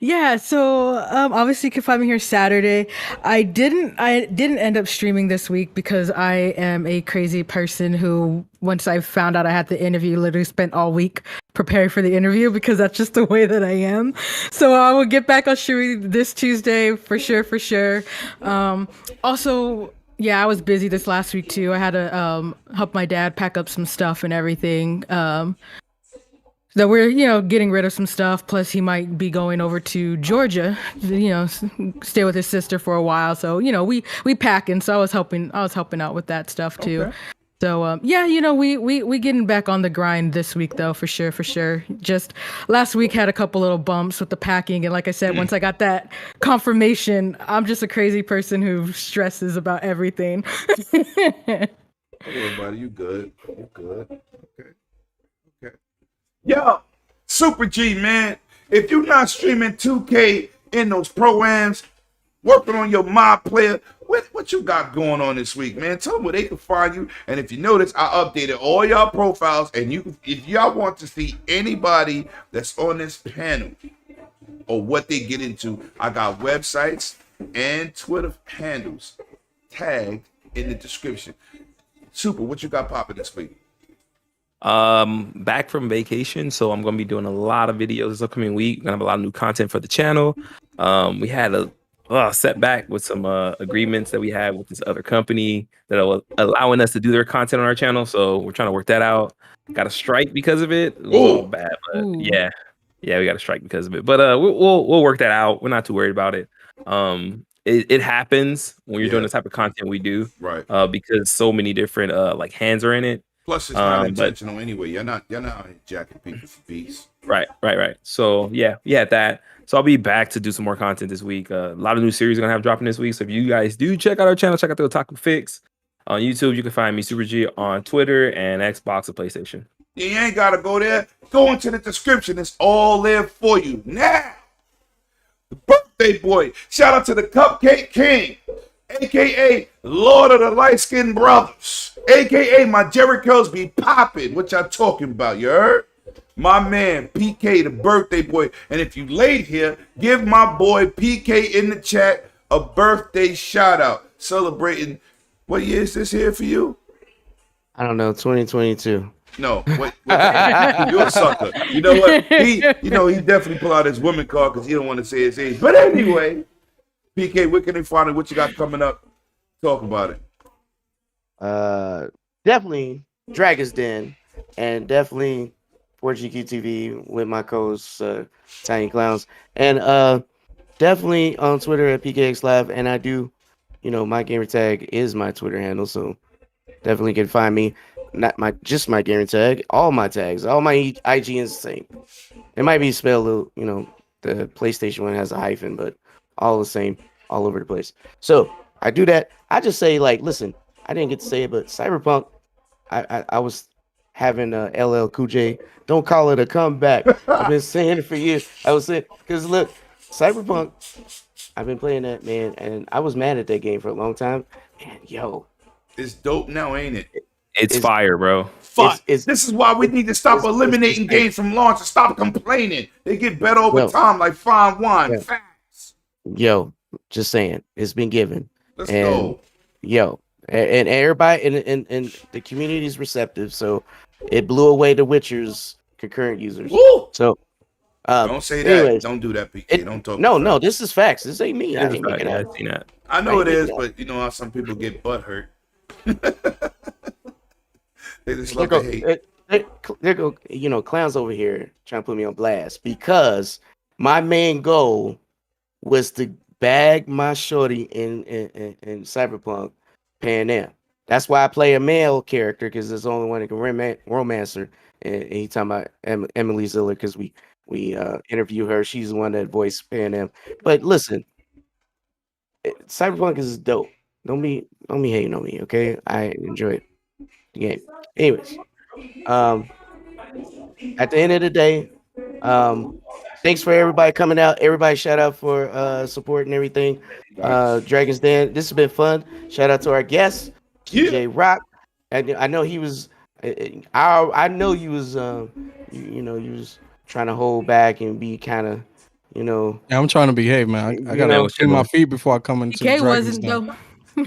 Yeah, so obviously you can find me here Saturday. I didn't end up streaming this week because I am a crazy person who, once I found out I had the interview, literally spent all week preparing for the interview, because that's just the way that I am. So I will get back on streaming this Tuesday for sure. Also, yeah, I was busy this last week too. I had to help my dad pack up some stuff and everything. So we're, getting rid of some stuff. Plus, he might be going over to Georgia, stay with his sister for a while. So, we packing. So I was helping out with that stuff too. Okay. So, we getting back on the grind this week though, for sure. Just last week had a couple little bumps with the packing. And like I said, once I got that confirmation, I'm just a crazy person who stresses about everything. Hey, everybody, you good. Okay. Yo, Super G, man. If you're not streaming 2K in those programs, working on your mod player, where what you got going on this week, man? Tell them where they can find you. And if you notice, I updated all y'all profiles. And if y'all want to see anybody that's on this panel or what they get into, I got websites and Twitter handles tagged in the description. Super, what you got popping this week? Back from vacation, so I'm gonna be doing a lot of videos this upcoming week. We're gonna have a lot of new content for the channel. We had a setback with some agreements that we had with this other company that are allowing us to do their content on our channel, so we're trying to work that out. Got a strike because of it. It was all bad, but yeah, we got a strike because of it. But we'll work that out. We're not too worried about it. It happens when you're doing the type of content we do, right? Because so many different like hands are in it. Plus, it's not intentional anyway. You're not jacking people for beats. Right. So yeah, that. So I'll be back to do some more content this week. A lot of new series are gonna have dropping this week. So if you guys do check out our channel, check out the Otaku Fix on YouTube. You can find me Super G on Twitter and Xbox and PlayStation. You ain't gotta go there. Go into the description. It's all there for you. Now, the birthday boy. Shout out to the Cupcake King, aka Lord of the Light Skinned Brothers, aka my Jerichos be popping. What y'all talking about? You heard? My man PK, the birthday boy. And if you late here, give my boy PK in the chat a birthday shout out. Celebrating, what year is this here for you? I don't know, 2022. No, wait. You're a sucker. You know what? He definitely pull out his woman card because he don't want to say his age. But anyway, PK, where can they find it? What you got coming up? Talk about it. Definitely Dragon's Den, and definitely 4GQ TV with my co-host Tiny Clowns, and definitely on Twitter at PKXLive. And I do, my gamer tag is my Twitter handle, so definitely can find me. Not just my gamer tag, all my tags, all my IG is the same. It might be spelled, the PlayStation one has a hyphen, but all the same, all over the place. So I do that. I just say, listen, I didn't get to say it, but Cyberpunk, I was having LL Cool J. Don't call it a comeback. I've been saying it for years. I was saying, because look, Cyberpunk, I've been playing that, man, and I was mad at that game for a long time. And it's dope now, ain't it? It's fire, bro. Fuck. This is why we need to stop eliminating games from launch and stop complaining. They get better over time, like fine wine. Yeah. Facts. Just saying, it's been given. Let's go. And everybody and the community is receptive, so it blew away the Witcher's concurrent users. Woo! So don't say that. Anyways, don't do that, PK. Don't talk. No, this is facts. This ain't me. I ain't making I've that. seen that. I know it is, but you know how some people get butt hurt. They just love to hate. There go, clowns over here trying to put me on blast because my main goal was to bag my shorty in Cyberpunk Pan Am. That's why I play a male character, because it's the only one that can romance her. And he talking about Emily Ziller, because we interview her. She's the one that voiced Pan Am. But listen, Cyberpunk is dope. Don't be hating on me, okay? I enjoy the game. Anyways, at the end of the day, thanks for everybody coming out. Everybody shout out for support and everything. Dragon's Den, this has been fun. Shout out to our guest, TJ Rock. And I know he was I know you was you was trying to hold back and be kind of, Yeah, I'm trying to behave, man. I gotta clean my feet before I come into the Dragon's Den.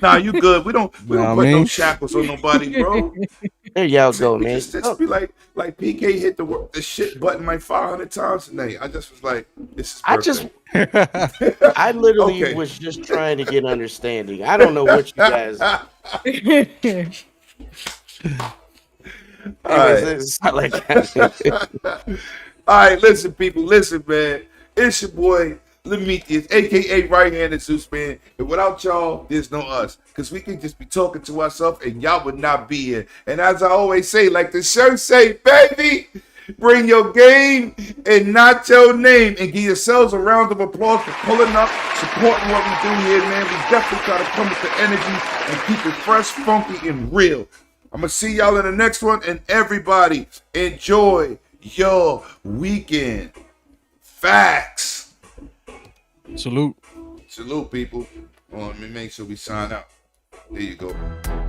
Nah, you good. We don't put no shackles on nobody, bro. There y'all go, man. Just be like PK hit the shit button like 500 times today. I just was like, this is perfect. I literally was just trying to get understanding. I don't know what you guys. All right. It's not like that. All right, listen, people. Listen, man. It's your boy, Lemetius, a.k.a. Right-Handed Zeus, man. And without y'all, there's no us. Because we can just be talking to ourselves and y'all would not be here. And as I always say, like the shirt say, baby, bring your game and not your name. And give yourselves a round of applause for pulling up, supporting what we do here, man. We definitely try to come with the energy and keep it fresh, funky, and real. I'm going to see y'all in the next one. And everybody, enjoy your weekend. Facts. Salute. Salute, people. Well, let me make sure we sign out. There you go.